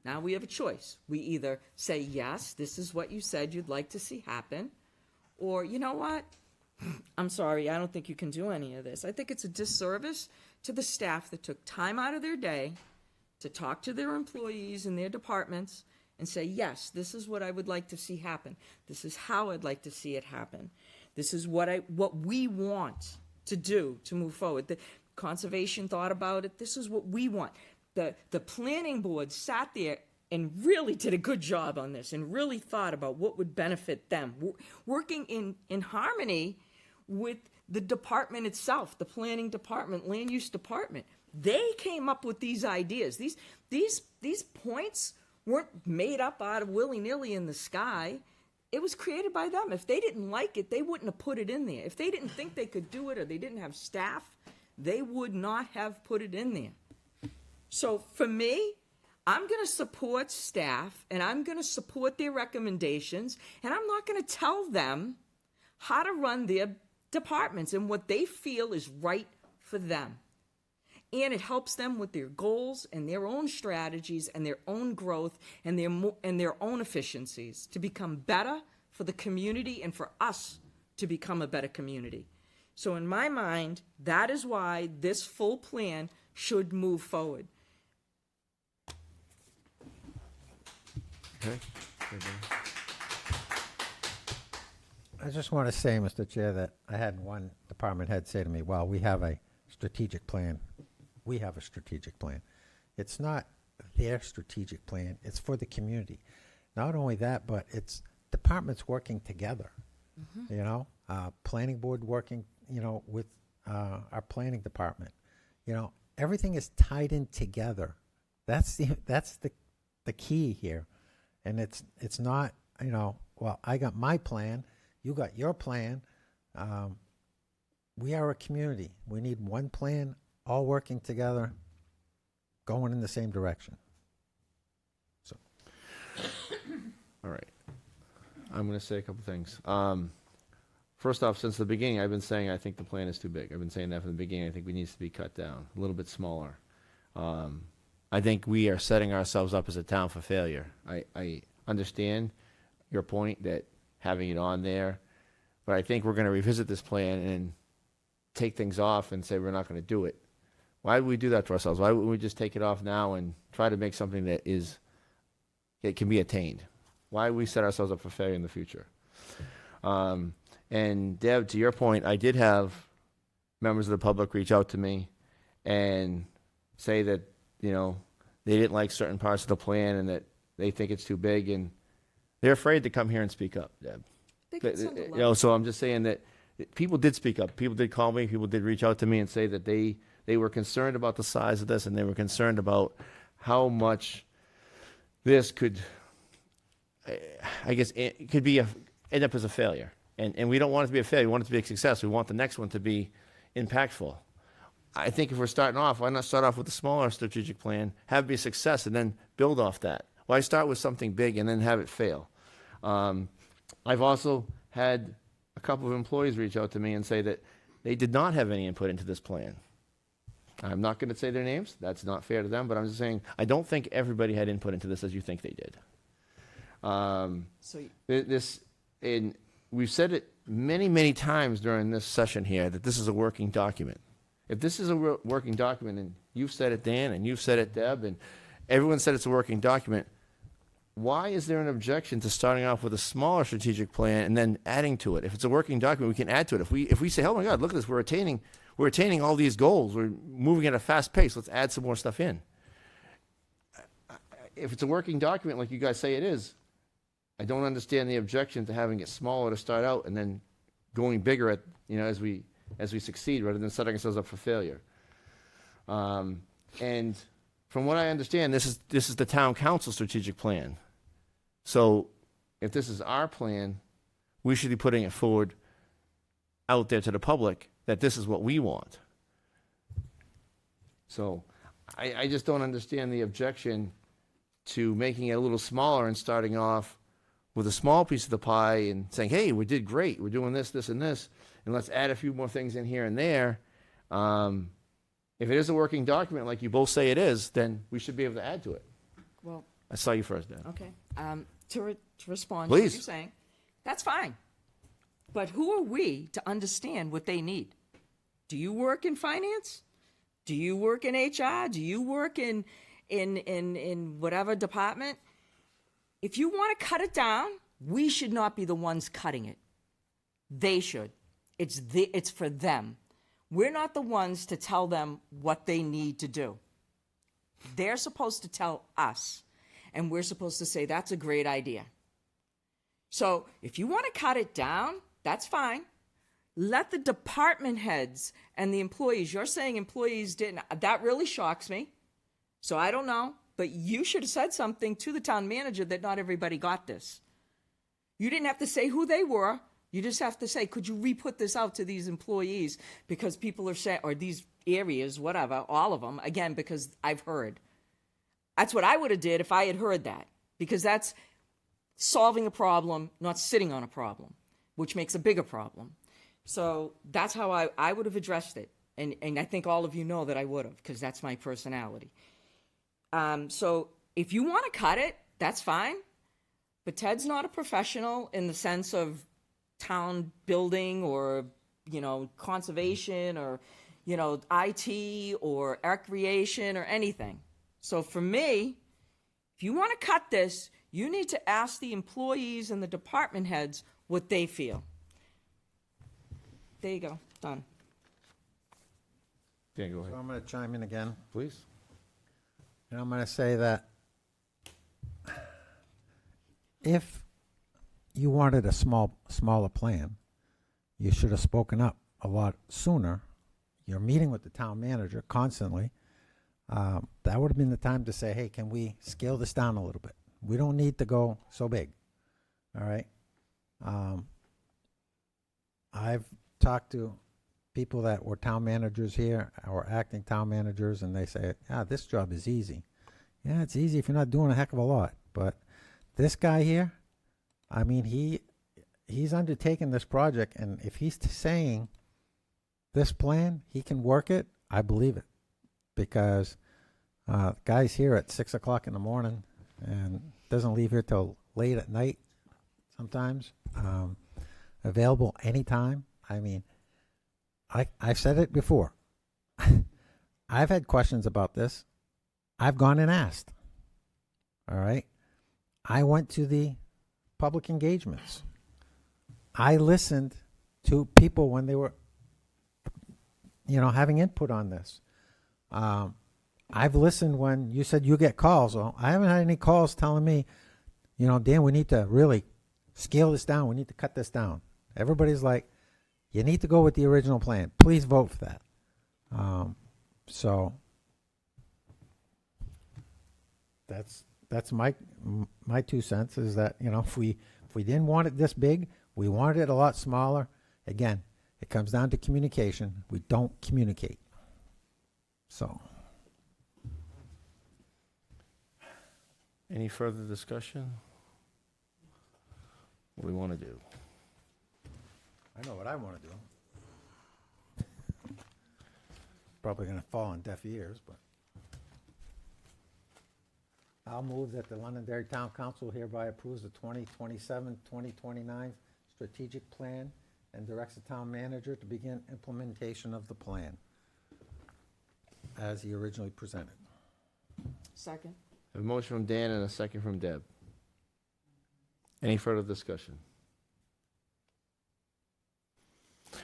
Now we have a choice. We either say, yes, this is what you said you'd like to see happen, or, you know what? I'm sorry, I don't think you can do any of this. I think it's a disservice to the staff that took time out of their day to talk to their employees in their departments and say, yes, this is what I would like to see happen. This is how I'd like to see it happen. This is what we want to do to move forward. The conservation thought about it. This is what we want. The planning board sat there and really did a good job on this and really thought about what would benefit them. Working in harmony with the department itself, the planning department, land use department. They came up with these ideas. These points weren't made up out of willy-nilly in the sky. It was created by them. If they didn't like it, they wouldn't have put it in there. If they didn't think they could do it or they didn't have staff, they would not have put it in there. So for me, I'm going to support staff and I'm going to support their recommendations, and I'm not going to tell them how to run their departments and what they feel is right for them. And it helps them with their goals and their own strategies and their own growth and their own efficiencies to become better for the community and for us to become a better community. So in my mind, that is why this full plan should move forward.
Okay.
I just want to say, Mr. Chair, that I had one department head say to me, well, we have a strategic plan. We have a strategic plan. It's not their strategic plan. It's for the community. Not only that, but it's departments working together. You know, planning board working, you know, with our planning department. You know, everything is tied in together. That's the key here. And it's not, you know, well, I got my plan, you got your plan. We are a community. We need one plan, all working together, going in the same direction. So,
all right. I'm going to say a couple things. First off, since the beginning, I've been saying I think the plan is too big. I've been saying that from the beginning. I think we need to be cut down, a little bit smaller. I think we are setting ourselves up as a town for failure. I understand your point that having it on there, but I think we're going to revisit this plan and take things off and say we're not going to do it. Why would we do that to ourselves? Why wouldn't we just take it off now and try to make something that can be attained? Why would we set ourselves up for failure in the future? And Deb, to your point, I did have members of the public reach out to me and say that, you know, they didn't like certain parts of the plan and that they think it's too big, and they're afraid to come here and speak up, Deb. You know, so I'm just saying that people did speak up. People did call me. People did reach out to me and say that they were concerned about the size of this, and they were concerned about how much this could, I guess, it could be end up as a failure. And we don't want it to be a failure. We want it to be a success. We want the next one to be impactful. I think if we're starting off, why not start off with a smaller strategic plan, have it be a success, and then build off that? Why start with something big and then have it fail? I've also had a couple of employees reach out to me and say that they did not have any input into this plan. I'm not going to say their names. That's not fair to them, but I'm just saying I don't think everybody had input into this as you think they did. We've said it many, many times during this session here that this is a working document. If this is a working document, and you've said it, Dan, and you've said it, Deb, and everyone said it's a working document, why is there an objection to starting off with a smaller strategic plan and then adding to it? If it's a working document, we can add to it. If we say, oh my God, look at this, we're attaining all these goals, we're moving at a fast pace, let's add some more stuff in. If it's a working document like you guys say it is, I don't understand the objection to having it smaller to start out and then going bigger at, you know, as we succeed, rather than setting ourselves up for failure. And from what I understand, this is the town council strategic plan. So if this is our plan, we should be putting it forward out there to the public that this is what we want. So I just don't understand the objection to making it a little smaller and starting off with a small piece of the pie and saying, hey, we did great. We're doing this, this, and this, and let's add a few more things in here and there. If it is a working document like you both say it is, then we should be able to add to it.
Well,
I saw you first, Dan.
okay. To respond to
Please.
what you're saying, that's fine. But who are we to understand what they need? Do you work in finance? Do you work in HR? Do you work in whatever department? If you want to cut it down, we should not be the ones cutting it. They should. It's for them. We're not the ones to tell them what they need to do. They're supposed to tell us, and we're supposed to say, that's a great idea. So if you want to cut it down, that's fine. Let the department heads and the employees, you're saying employees didn't, that really shocks me. So I don't know, but you should have said something to the town manager that not everybody got this. You didn't have to say who they were. You just have to say, could you re-put this out to these employees because people are saying, or these areas, whatever, all of them, again, because I've heard. That's what I would have did if I had heard that, because that's solving a problem, not sitting on a problem, which makes a bigger problem. So that's how I would have addressed it. And I think all of you know that I would have, because that's my personality. So if you want to cut it, that's fine. But Ted's not a professional in the sense of town building or, conservation or, IT or recreation or anything. So for me, if you want to cut this, you need to ask the employees and the department heads what they feel. There you go. Done.
Dan, go ahead.
So I'm going to chime in again.
Please.
And I'm going to say that if you wanted a smaller plan, you should have spoken up a lot sooner. You're meeting with the town manager constantly. That would have been the time to say, hey, can we scale this down a little bit? We don't need to go so big. All right. I've talked to people that were town managers here or acting town managers, and they say, this job is easy. Yeah, it's easy if you're not doing a heck of a lot. But this guy here, I mean, he's undertaken this project, and if he's saying this plan, he can work it, I believe it. Because guy's here at 6 o'clock in the morning and doesn't leave here till late at night sometimes. Available anytime. I mean, I've said it before. I've had questions about this. I've gone and asked. All right. I went to the public engagements. I listened to people when they were, having input on this. I've listened when you said you get calls. Well, I haven't had any calls telling me, Dan, we need to really scale this down. We need to cut this down. Everybody's like, you need to go with the original plan. Please vote for that. So that's my 2 cents is that, if we didn't want it this big, we wanted it a lot smaller. Again, it comes down to communication. We don't communicate. So.
Any further discussion? What do we want to do?
I know what I want to do. Probably going to fall on deaf ears, but I'll move that the Londonderry Town Council hereby approves the 2027-2029 strategic plan and directs the town manager to begin implementation of the plan as he originally presented.
Second.
A motion from Dan and a second from Deb. Any further discussion?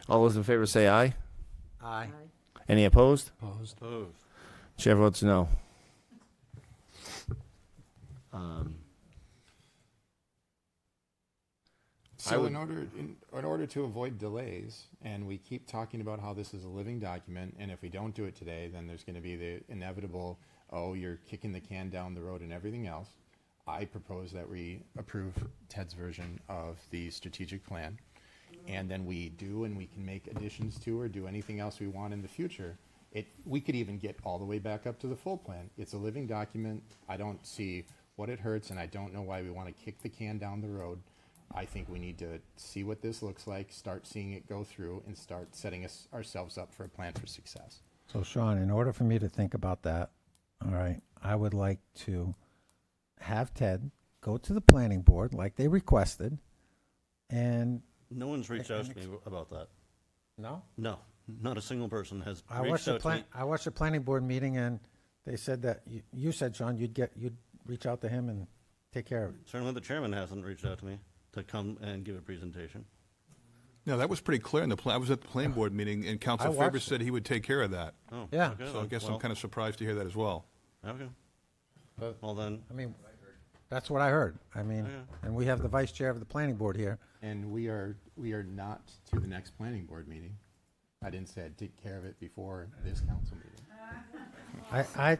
All those in favor say aye.
Aye.
Any opposed?
Opposed.
Chair votes no.
So in order to avoid delays, and we keep talking about how this is a living document, and if we don't do it today, then there's going to be the inevitable, you're kicking the can down the road and everything else. I propose that we approve Ted's version of the strategic plan, and then we can make additions to or do anything else we want in the future. We could even get all the way back up to the full plan. It's a living document. I don't see what it hurts, and I don't know why we want to kick the can down the road. I think we need to see what this looks like, start seeing it go through, and start setting ourselves up for a plan for success.
So Sean, in order for me to think about that, all right, I would like to have Ted go to the planning board like they requested, and
No one's reached out to me about that.
no?
No, not a single person has
I
reached
watched the
out to me.
I watched the planning board meeting, and they said that you said, Sean, you'd reach out to him and take care of it.
Certainly the chairman hasn't reached out to me to come and give a presentation.
No, that was pretty clear in the I was at the planning board meeting, and Council
I
Faber
watched
said he would take care of that.
Oh,
Yeah.
okay,
So I
then.
guess I'm
Well,
kind of surprised to hear that as well.
Okay.
But,
Well then,
I mean, that's what I heard. I mean,
Yeah.
and we have the vice chair of the planning board here.
And we are not to the next planning board meeting. I didn't say I'd take care of it before this council meeting.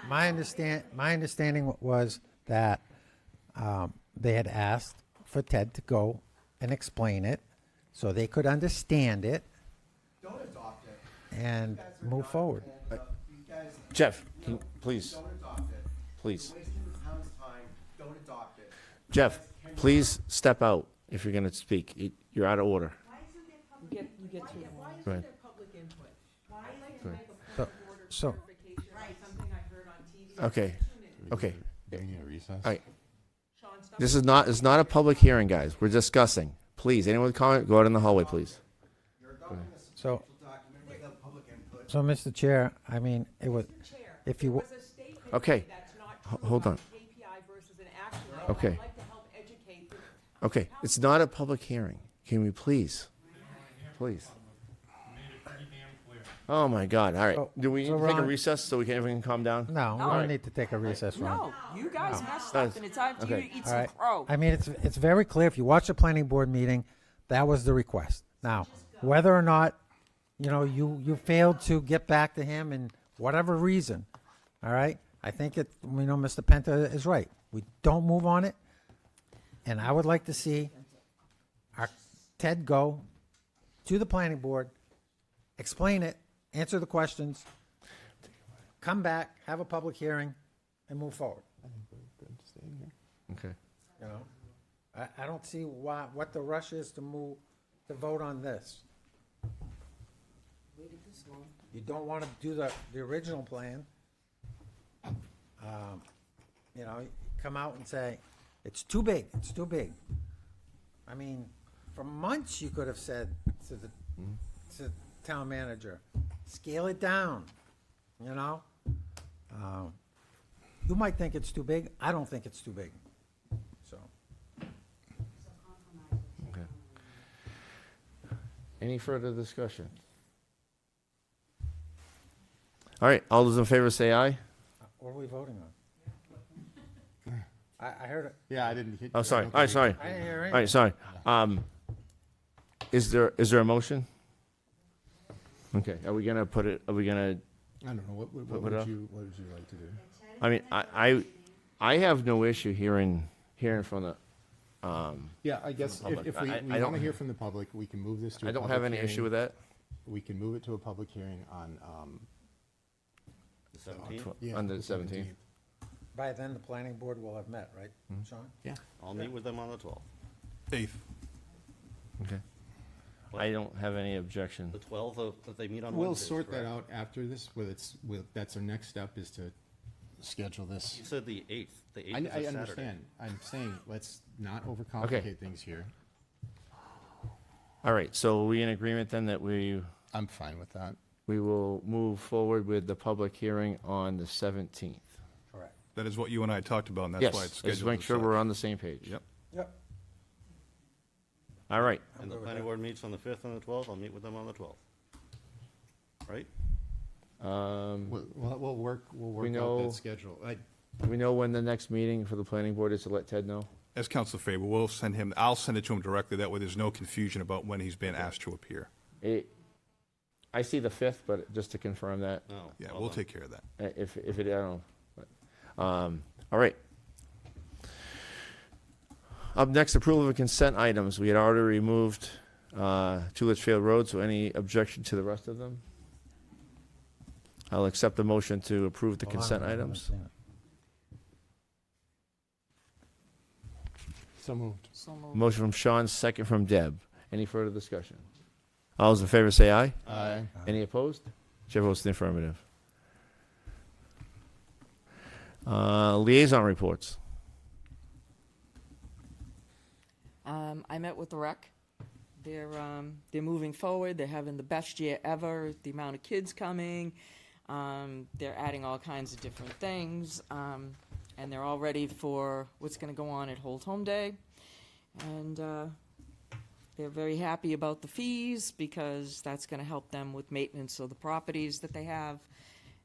My understanding was that they had asked for Ted to go and explain it so they could understand it
Don't adopt it.
and move forward.
Jeff, please,
Don't adopt it.
please.
You're wasting the town's time. Don't adopt it.
Jeff, please step out if you're going to speak. You're out of order.
You get through.
Go ahead. Go ahead.
So,
Okay, okay.
Do we need a recess?
All right. This is not, it's not a public hearing, guys. We're discussing. Please, anyone with comment, go out in the hallway, please.
so, Mr. Chair, I mean, it was, if you,
Okay, hold on. Okay. Okay, it's not a public hearing. Can we please? Please. Oh, my God. All right.
So-
Do we need
so
to take a
Ron-
recess so everyone can calm down?
no, we
All
don't
right.
need to take a recess, Ron.
No, you guys messed
No.
up, and it's time for
Okay.
you to eat
All
some
right.
crow.
I mean, it's very clear. If you watch the planning board meeting, that was the request. Now, whether or not, you failed to get back to him and whatever reason, all right? I think Mr. Penta is right. We don't move on it. And I would like to see our Ted go to the planning board, explain it, answer the questions, come back, have a public hearing, and move forward.
I think we're good staying here.
Okay.
I don't see what the rush is to vote on this. You don't want to do the original plan. Come out and say, it's too big, it's too big. I mean, for months you could have said to the town manager, scale it down, You might think it's too big, I don't think it's too big, so.
Okay. Any further discussion? All right, all those in favor say aye.
What are we voting on? I heard it.
Yeah, I didn't hit.
Oh, sorry. All right, sorry.
I didn't hear
All
anything.
right, sorry. Is there a motion? Okay, are we gonna put it,
I don't know, what
Put
would
it up?
you like to do?
I mean, I have no issue hearing from the,
Yeah, I guess
Public.
if we
I
want to
don't-
hear from the public, we can move this to a
I don't
public
have any
hearing.
issue with that.
We can move it to a public hearing on,
the 17th,
yeah.
On the 17th.
By then, the planning board will have met, right, Sean?
Yeah.
I'll meet with them on the 12th.
8th.
Okay. I don't have any objection.
The 12th, that they meet on
We'll
Wednesdays,
sort that
correct?
out after this, that's our next step, is to schedule this.
You said the 8th. The 8th
I
is a Saturday.
understand. I'm saying, let's not overcomplicate things here.
All right, so are we in agreement then that
I'm fine with that.
we will move forward with the public hearing on the 17th?
Correct.
That is what you and I talked about, and that's
Yes,
why it's
let's
scheduled.
make
as
sure
such.
we're on the same page.
Yep.
Yep.
All right,
And the planning board meets on the 5th and the 12th. I'll meet with them on the 12th. Right?
We'll work out
know-
that schedule.
do we know when the next meeting for the planning board is to let Ted know?
As Council Faber, I'll send it to him directly, that way there's no confusion about when he's been asked to appear.
I see the 5th, but just to confirm that,
No.
Yeah,
well
we'll
done.
take care of that.
if it, I don't know. But, all right. Up next, approval of consent items. We had already removed Two Litchfield Road, so any objection to the rest of them? I'll accept the motion to approve the
Hold on,
consent
I haven't
items.
seen it.
So moved.
So moved.
Motion from Sean, second from Deb. Any further discussion? All those in favor say aye.
Aye.
Any opposed? Chair votes in the affirmative. Liaison reports.
I met with the rec. They're moving forward. They're having the best year ever. The amount of kids coming. They're adding all kinds of different things. And they're all ready for what's going to go on at Hold Home Day. And they're very happy about the fees because that's going to help them with maintenance of the properties that they have.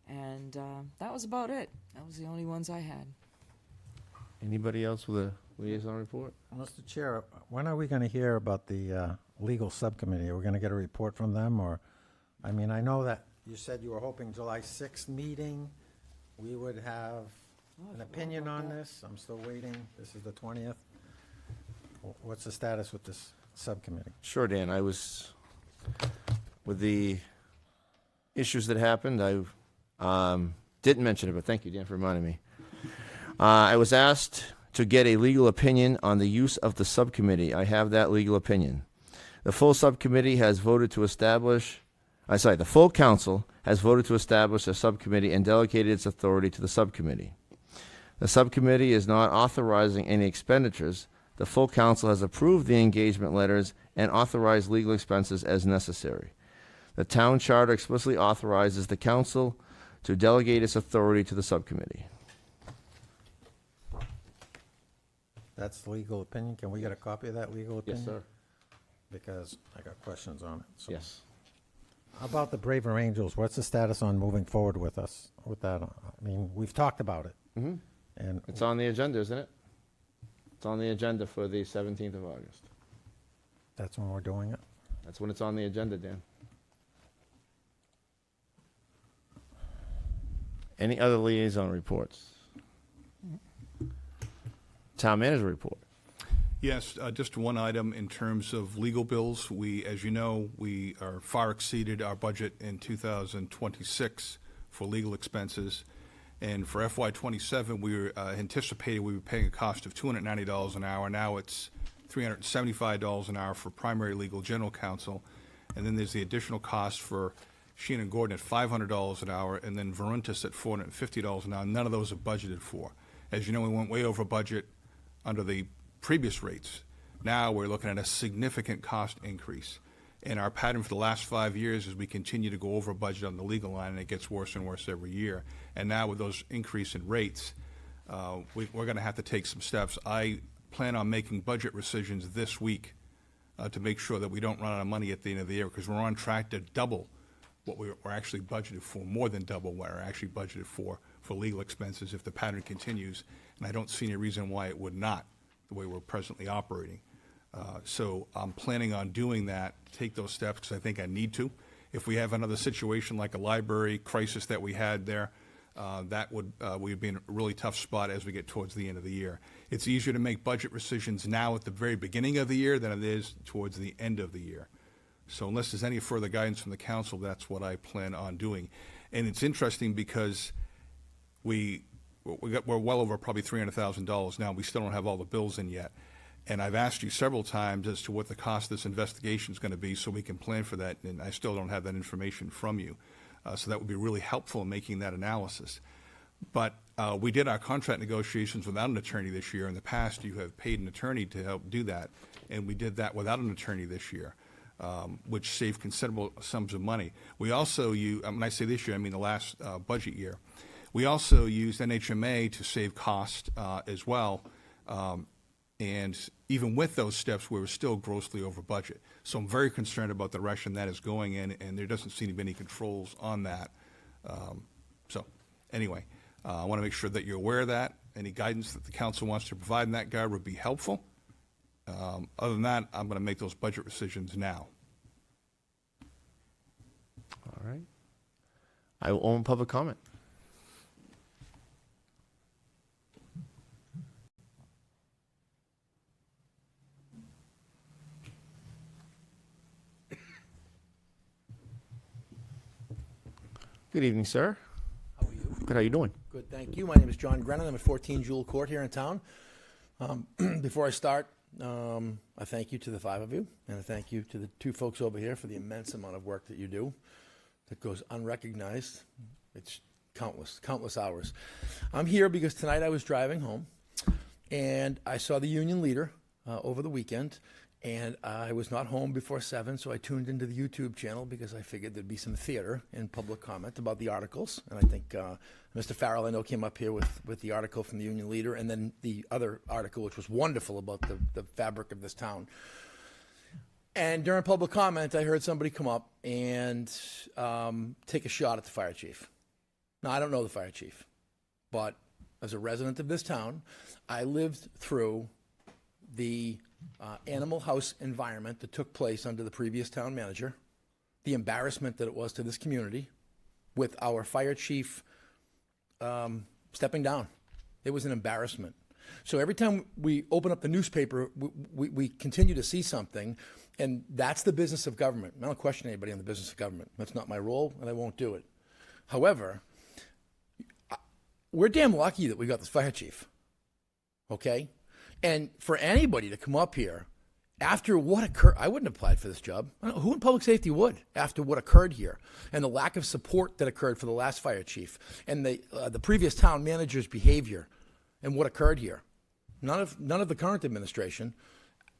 And that was about it. That was the only ones I had.
Anybody else with a liaison report?
Mr. Chair, when are we going to hear about the legal subcommittee? Are we going to get a report from them, or, I mean, I know that you said you were hoping July 6th meeting, we would have an opinion on this. I'm still waiting. This is the 20th. What's the status with this subcommittee?
Sure, Dan. I was, with the issues that happened, I didn't mention it, but thank you, Dan, for reminding me. I was asked to get a legal opinion on the use of the subcommittee. I have that legal opinion. The full subcommittee has voted to establish, the full council has voted to establish a subcommittee and delegated its authority to the subcommittee. The subcommittee is not authorizing any expenditures. The full council has approved the engagement letters and authorized legal expenses as necessary. The town charter explicitly authorizes the council to delegate its authority to the subcommittee.
That's the legal opinion. Can we get a copy of that legal opinion?
Yes, sir.
Because I got questions on it. So.
Yes.
How about the Braver Angels? What's the status on moving forward with us with that? I mean, we've talked about it.
Mm-hmm.
And
It's on the agenda, isn't it? It's on the agenda for the 17th of August.
that's when we're doing it.
That's when it's on the agenda, Dan. Any other liaison reports? Town manager report.
Yes, just one item in terms of legal bills. We, as you know, we are far exceeded our budget in 2026 for legal expenses. And for FY27, we were anticipating we were paying a cost of $290 an hour. Now it's $375 an hour for primary legal general counsel. And then there's the additional cost for Sheehan and Gordon at $500 an hour, and then Varuntas at $450 an hour. None of those are budgeted for. As you know, we went way over budget under the previous rates. Now we're looking at a significant cost increase. And our pattern for the last 5 years is we continue to go over budget on the legal line, and it gets worse and worse every year. And now with those increase in rates, we're going to have to take some steps. I plan on making budget rescissions this week to make sure that we don't run out of money at the end of the year, because we're on track to double what we're actually budgeted for, more than double what we're actually budgeted for legal expenses if the pattern continues. And I don't see any reason why it would not, the way we're presently operating. So I'm planning on doing that, take those steps, because I think I need to. If we have another situation like a library crisis that we had there, that we'd be in a really tough spot as we get towards the end of the year. It's easier to make budget rescissions now at the very beginning of the year than it is towards the end of the year. So unless there's any further guidance from the council, that's what I plan on doing. And it's interesting because we're well over probably $300,000 now. We still don't have all the bills in yet. And I've asked you several times as to what the cost of this investigation is going to be so we can plan for that, and I still don't have that information from you. So that would be really helpful in making that analysis. But we did our contract negotiations without an attorney this year. In the past, you have paid an attorney to help do that, and we did that without an attorney this year, which saved considerable sums of money. We also when I say this year, I mean the last budget year. We also used NHMA to save cost as well. And even with those steps, we were still grossly over budget. So I'm very concerned about the direction that is going in, and there doesn't seem to be any controls on that. So anyway, I want to make sure that you're aware of that. Any guidance that the council wants to provide in that regard would be helpful. Other than that, I'm going to make those budget decisions now.
All right. I will open public comment. Good evening, sir.
How are you?
Good. How you doing?
Good, thank you. My name is John Grennan. I'm at 14 Jewel Court here in town. Before I start, a thank you to the 5 of you, and a thank you to the 2 folks over here for the immense amount of work that you do that goes unrecognized. It's countless hours. I'm here because tonight I was driving home, and I saw the union leader over the weekend, and I was not home before 7, so I tuned into the YouTube channel because I figured there'd be some theater and public comment about the articles. And I think Mr. Farrell, I know, came up here with the article from the union leader, and then the other article, which was wonderful, about the fabric of this town. And during public comment, I heard somebody come up and take a shot at the fire chief. Now, I don't know the fire chief, but as a resident of this town, I lived through the animal house environment that took place under the previous town manager, the embarrassment that it was to this community with our fire chief stepping down. It was an embarrassment. So every time we open up the newspaper, we continue to see something, and that's the business of government. I don't question anybody on the business of government. That's not my role, and I won't do it. However, we're damn lucky that we got this fire chief, okay? And for anybody to come up here after what occurred, I wouldn't have applied for this job. I don't know, who in public safety would, after what occurred here and the lack of support that occurred for the last fire chief and the previous town manager's behavior and what occurred here? None of the current administration.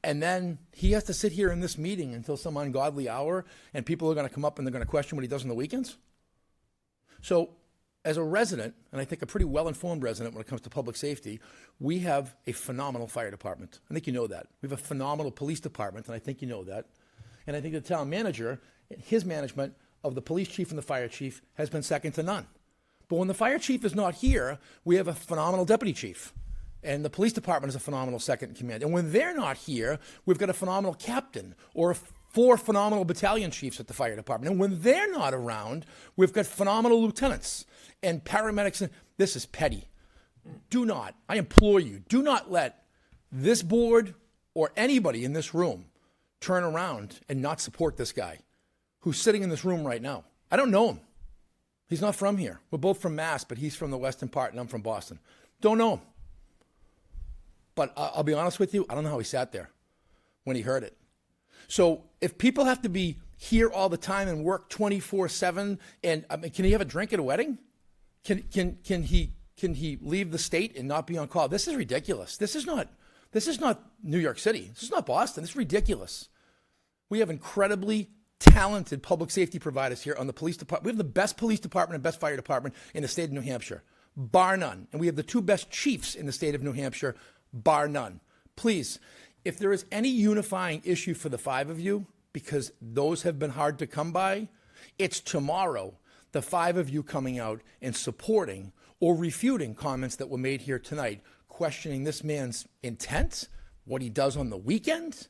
And then he has to sit here in this meeting until some ungodly hour, and people are going to come up and they're going to question what he does on the weekends. So, as a resident, and I think a pretty well-informed resident when it comes to public safety, we have a phenomenal fire department. I think you know that. We have a phenomenal police department, and I think you know that. And I think the town manager, his management of the police chief and the fire chief has been second to none. But when the fire chief is not here, we have a phenomenal deputy chief. And the police department is a phenomenal second in command. And when they're not here, we've got a phenomenal captain or 4 phenomenal battalion chiefs at the fire department. And when they're not around, we've got phenomenal lieutenants and paramedics. This is petty. Do not, I implore you, do not let this board or anybody in this room turn around and not support this guy who's sitting in this room right now. I don't know him. He's not from here. We're both from Mass, but he's from the western part and I'm from Boston. Don't know him. But I'll be honest with you, I don't know how he sat there when he heard it. So if people have to be here all the time and work 24/7, and I mean, can he have a drink at a wedding? Can he leave the state and not be on call? This is ridiculous. This is not New York City. This is not Boston. This is ridiculous. We have incredibly talented public safety providers here on the police department. We have the best police department and best fire department in the state of New Hampshire, bar none. And we have the 2 best chiefs in the state of New Hampshire, bar none. Please, if there is any unifying issue for the 5 of you, because those have been hard to come by, it's tomorrow, the 5 of you coming out and supporting or refuting comments that were made here tonight, questioning this man's intent, what he does on the weekend,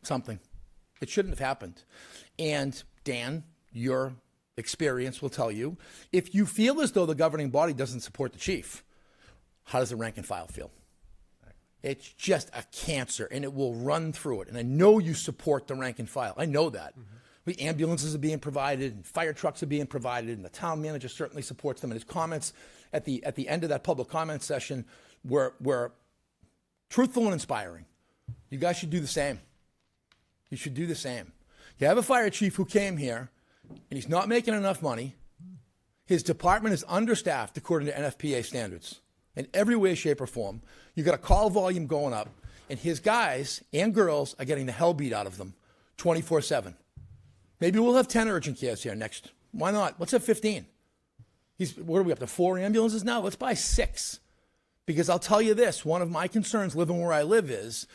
something. It shouldn't have happened. And Dan, your experience will tell you, if you feel as though the governing body doesn't support the chief, how does the rank and file feel? It's just a cancer, and it will run through it. And I know you support the rank and file. I know that. The ambulances are being provided, and fire trucks are being provided, and the town manager certainly supports them. And his comments at the end of that public comment session were truthful and inspiring. You guys should do the same. You should do the same. You have a fire chief who came here, and he's not making enough money. His department is understaffed according to NFPA standards in every way, shape, or form. You got a call volume going up, and his guys and girls are getting the hell beat out of them 24/7. Maybe we'll have 10 urgent cares here next. Why not? Let's have 15. What are we up to, 4 ambulances now? Let's buy 6. Because I'll tell you this, one of my concerns living where I live is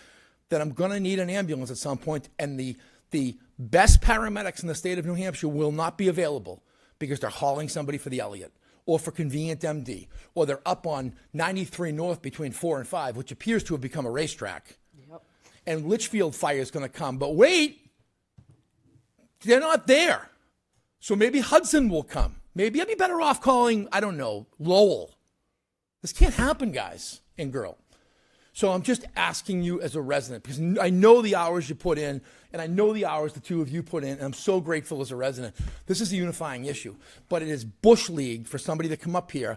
that I'm going to need an ambulance at some point, and the best paramedics in the state of New Hampshire will not be available because they're hauling somebody for the Elliott or for Convenient MD, or they're up on 93 North between 4 and 5, which appears to have become a racetrack.
Yep.
And Litchfield Fire is going to come. But wait, they're not there. So maybe Hudson will come. Maybe I'd be better off calling, I don't know, Lowell. This can't happen, guys and girl. So I'm just asking you as a resident, because I know the hours you put in, and I know the hours the 2 of you put in, and I'm so grateful as a resident. This is a unifying issue, but it is Bush League for somebody to come up here.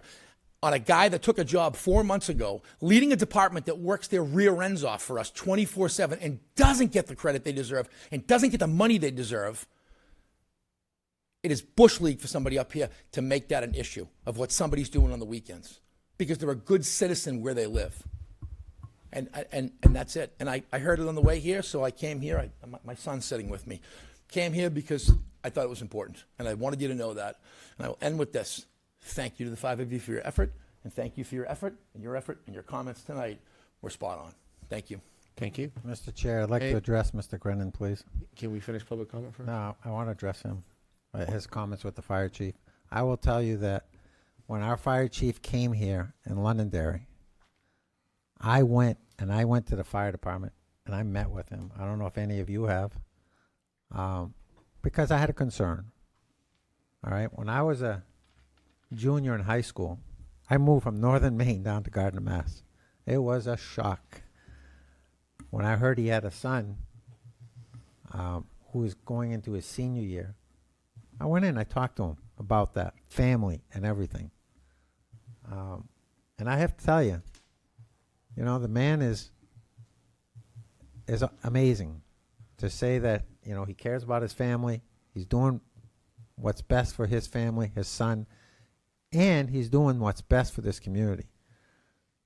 on a guy that took a job 4 months ago, leading a department that works their rear ends off for us 24/7 and doesn't get the credit they deserve and doesn't get the money they deserve. It is bush league for somebody up here to make that an issue of what somebody's doing on the weekends, because they're a good citizen where they live. And that's it. And I heard it on the way here, so I came here. My son's sitting with me. Came here because I thought it was important, and I wanted you to know that. And I will end with this. Thank you to the 5 of you for your effort, and thank you for your effort, and your comments tonight were spot on. Thank you.
Thank you.
Mr. Chair, I'd like to address Mr. Grennan, please.
Can we finish public comment first?
No, I want to address him. His comments with the fire chief. I will tell you that when our fire chief came here in Londonderry, I went to the fire department and I met with him. I don't know if any of you have, because I had a concern. All right, when I was a junior in high school, I moved from northern Maine down to Gardner, Mass. It was a shock when I heard he had a son who was going into his senior year. I went in, I talked to him about that, family and everything. And I have to tell you, the man is amazing. To say that, he cares about his family, he's doing what's best for his family, his son, and he's doing what's best for this community.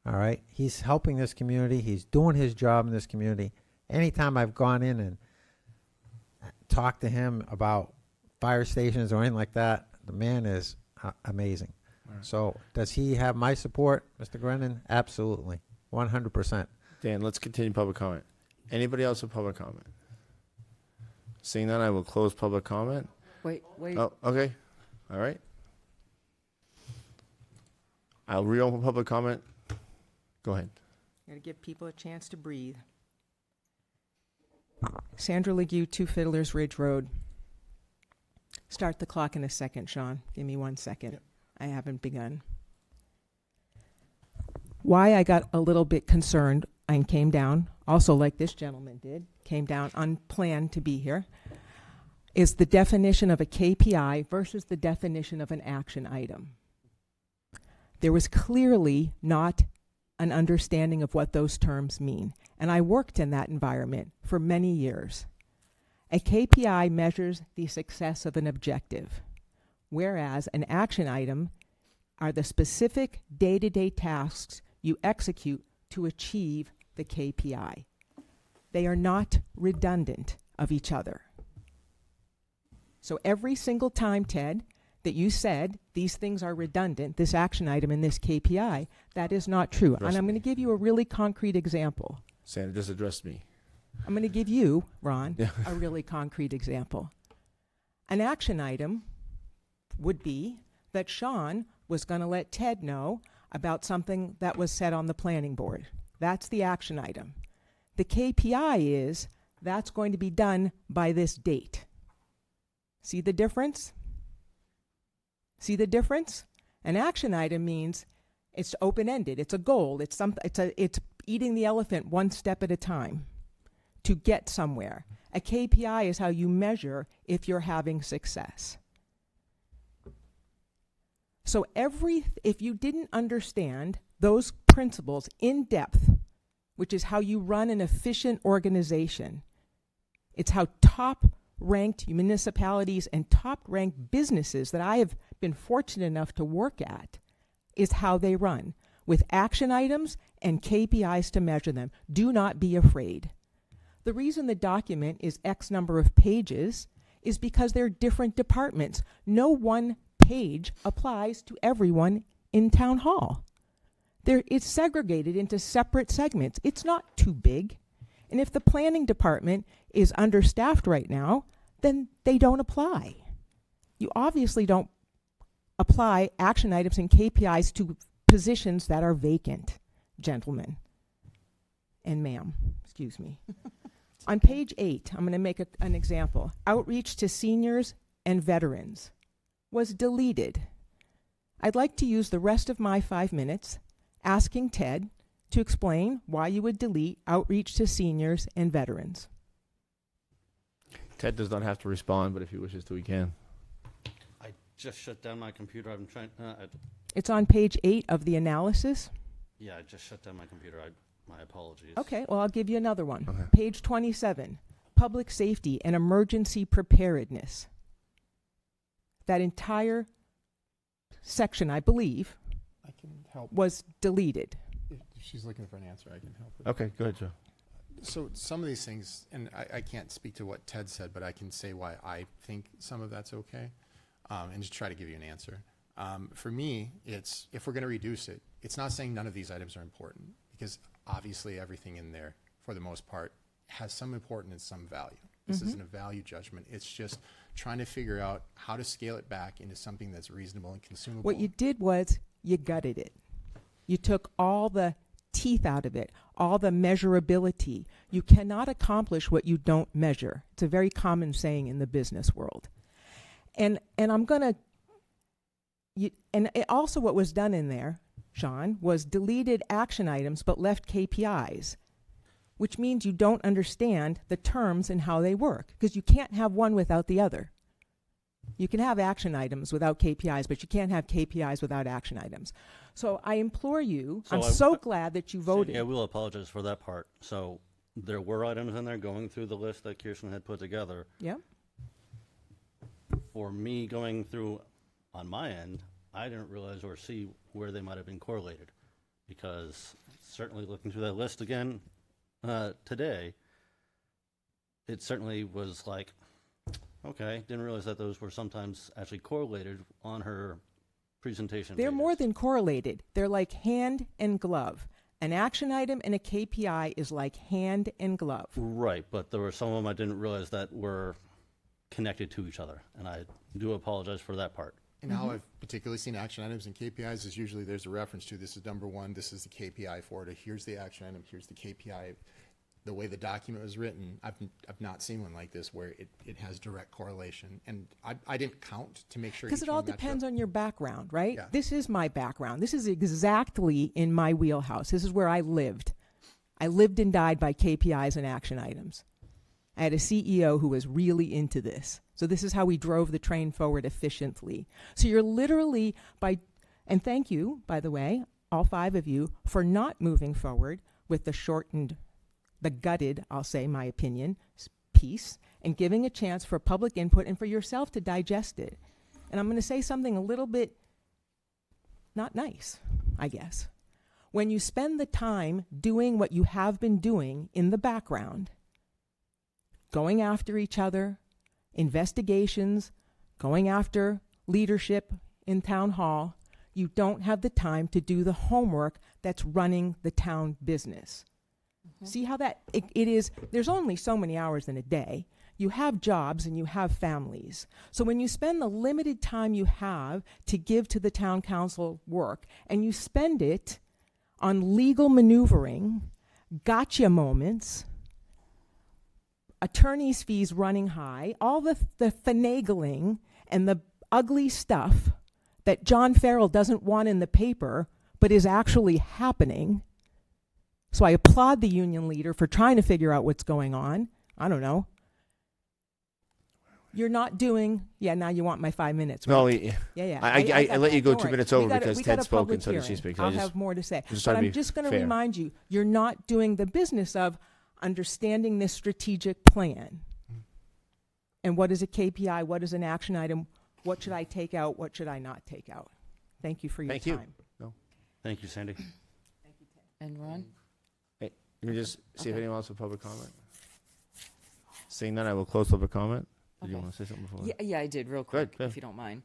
All right? He's helping this community. He's doing his job in this community. Anytime I've gone in and talked to him about fire stations or anything like that, the man is amazing. Right. So does he have my support, Mr. Grennan? Absolutely. 100%.
Dan, let's continue public comment. Anybody else with public comment? Seeing none, I will close public comment.
Wait.
Oh, okay. All right. I'll reopen public comment. Go ahead.
Got to give people a chance to breathe. Sandra Legue, 2 Fiddlers Ridge Road. Start the clock in a second, Sean. Give me 1 second. Yep. I haven't begun. Why I got a little bit concerned and came down, also like this gentleman did, came down unplanned to be here, is the definition of a KPI versus the definition of an action item. There was clearly not an understanding of what those terms mean, and I worked in that environment for many years. A KPI measures the success of an objective, whereas an action item are the specific day-to-day tasks you execute to achieve the KPI. They are not redundant of each other. So every single time, Ted, that you said these things are redundant, this action item and this KPI, that is not true. And I'm going to give you a really concrete example.
Sandra just addressed me.
I'm going to give you, Ron, a really concrete example. An action item would be that Sean was going to let Ted know about something that was said on the planning board. That's the action item. The KPI is that's going to be done by this date. See the difference? See the difference? An action item means it's open-ended. It's a goal. It's eating the elephant one step at a time to get somewhere. A KPI is how you measure if you're having success. So if you didn't understand those principles in depth, which is how you run an efficient organization, it's how top-ranked municipalities and top-ranked businesses that I have been fortunate enough to work at, is how they run, with action items and KPIs to measure them. Do not be afraid. The reason the document is X number of pages is because they're different departments. No one page applies to everyone in town hall. It's segregated into separate segments. It's not too big. And if the planning department is understaffed right now, then they don't apply. You obviously don't apply action items and KPIs to positions that are vacant, gentlemen. And ma'am, excuse me. On page 8, I'm going to make an example. Outreach to seniors and veterans was deleted. I'd like to use the rest of my 5 minutes asking Ted to explain why you would delete outreach to seniors and veterans.
Ted does not have to respond, but if he wishes to, he can.
I just shut down my computer. I'm trying.
It's on page 8 of the analysis.
Yeah, I just shut down my computer. My apologies.
Okay, well, I'll give you another one.
Okay.
Page 27, public safety and emergency preparedness. That entire section, I believe,
I can help.
was deleted.
If she's looking for an answer, I can help her.
Okay, go ahead, Joe.
So some of these things, and I can't speak to what Ted said, but I can say why I think some of that's okay, and just try to give you an answer. For me, it's, if we're going to reduce it, it's not saying none of these items are important, because obviously everything in there, for the most part, has some importance and some value. This isn't a value judgment. It's just trying to figure out how to scale it back into something that's reasonable and consumable.
What you did was you gutted it. You took all the teeth out of it, all the measurability. You cannot accomplish what you don't measure. It's a very common saying in the business world. And I'm going to, and also what was done in there, Sean, was deleted action items but left KPIs, which means you don't understand the terms and how they work, because you can't have one without the other. You can have action items without KPIs, but you can't have KPIs without action items. So I implore you, I'm so glad that you voted.
Yeah, I will apologize for that part. So there were items in there going through the list that Kirsten had put together.
Yeah.
For me going through on my end, I didn't realize or see where they might have been correlated, because certainly looking through that list again today, it certainly was like, okay, didn't realize that those were sometimes actually correlated on her presentation.
They're
pages.
more than correlated. They're like hand and glove. An action item and a KPI is like hand and glove.
Right, but there were some of them I didn't realize that were connected to each other, and I do apologize for that part.
And how I've particularly seen action items and KPIs is usually there's a reference to, this is number one, this is the KPI for it, or here's the action item, here's the KPI. The way the document was written, I've not seen one like this where it has direct correlation. And I didn't count to make sure.
Because it all depends on your background, right?
Yeah.
This is my background. This is exactly in my wheelhouse. This is where I lived. I lived and died by KPIs and action items. I had a CEO who was really into this. So this is how we drove the train forward efficiently. So you're literally and thank you, by the way, all 5 of you, for not moving forward with the gutted, I'll say my opinion, piece, and giving a chance for public input and for yourself to digest it. And I'm going to say something a little bit not nice, I guess. When you spend the time doing what you have been doing in the background, going after each other, investigations, going after leadership in town hall, you don't have the time to do the homework that's running the town business. See how that it is? There's only so many hours in a day. You have jobs and you have families. So when you spend the limited time you have to give to the town council work, and you spend it on legal maneuvering, gotcha moments, attorney's fees running high, all the finagling and the ugly stuff that John Farrell doesn't want in the paper but is actually happening. So I applaud the union leader for trying to figure out what's going on. I don't know. You're not doing, now you want my 5 minutes. Right?
No,
yeah.
I let you go
Don't
2
worry.
minutes over
We got
because
a
Ted spoke
public
and so did she
hearing.
speak.
I'll have more to say.
Just
But
trying to
I'm
be
just going to
fair.
remind you, you're not doing the business of understanding this strategic plan. And what is a KPI? What is an action item? What should I take out? What should I not take out? Thank you for your
Thank
time.
you. No.
Thank you, Sandy.
And Ron?
Hey, let me just see if anyone else with public comment. Seeing none, I will close public comment. Did you want to say something before?
Yeah, I did real quick,
Go ahead.
if you don't mind.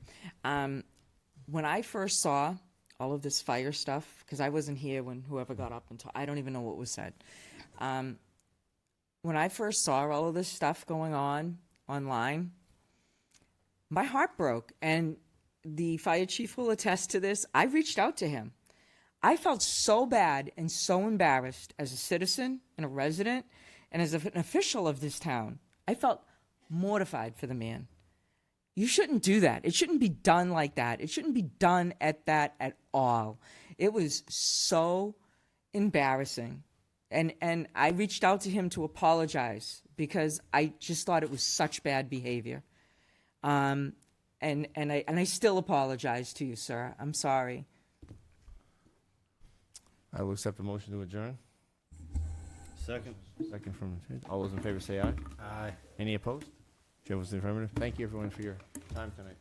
When I first saw all of this fire stuff, because I wasn't here when whoever got up and talked, I don't even know what was said. When I first saw all of this stuff going on online, my heart broke. And the fire chief will attest to this. I reached out to him. I felt so bad and so embarrassed as a citizen and a resident and as an official of this town. I felt mortified for the man. You shouldn't do that. It shouldn't be done like that. It shouldn't be done at that at all. It was so embarrassing. And I reached out to him to apologize because I just thought it was such bad behavior. And I still apologize to you, sir. I'm sorry.
I will accept the motion to adjourn.
Second.
Second from, all those in favor say aye.
Aye.
Any opposed? Chair votes in the affirmative. Thank you, everyone, for your time tonight.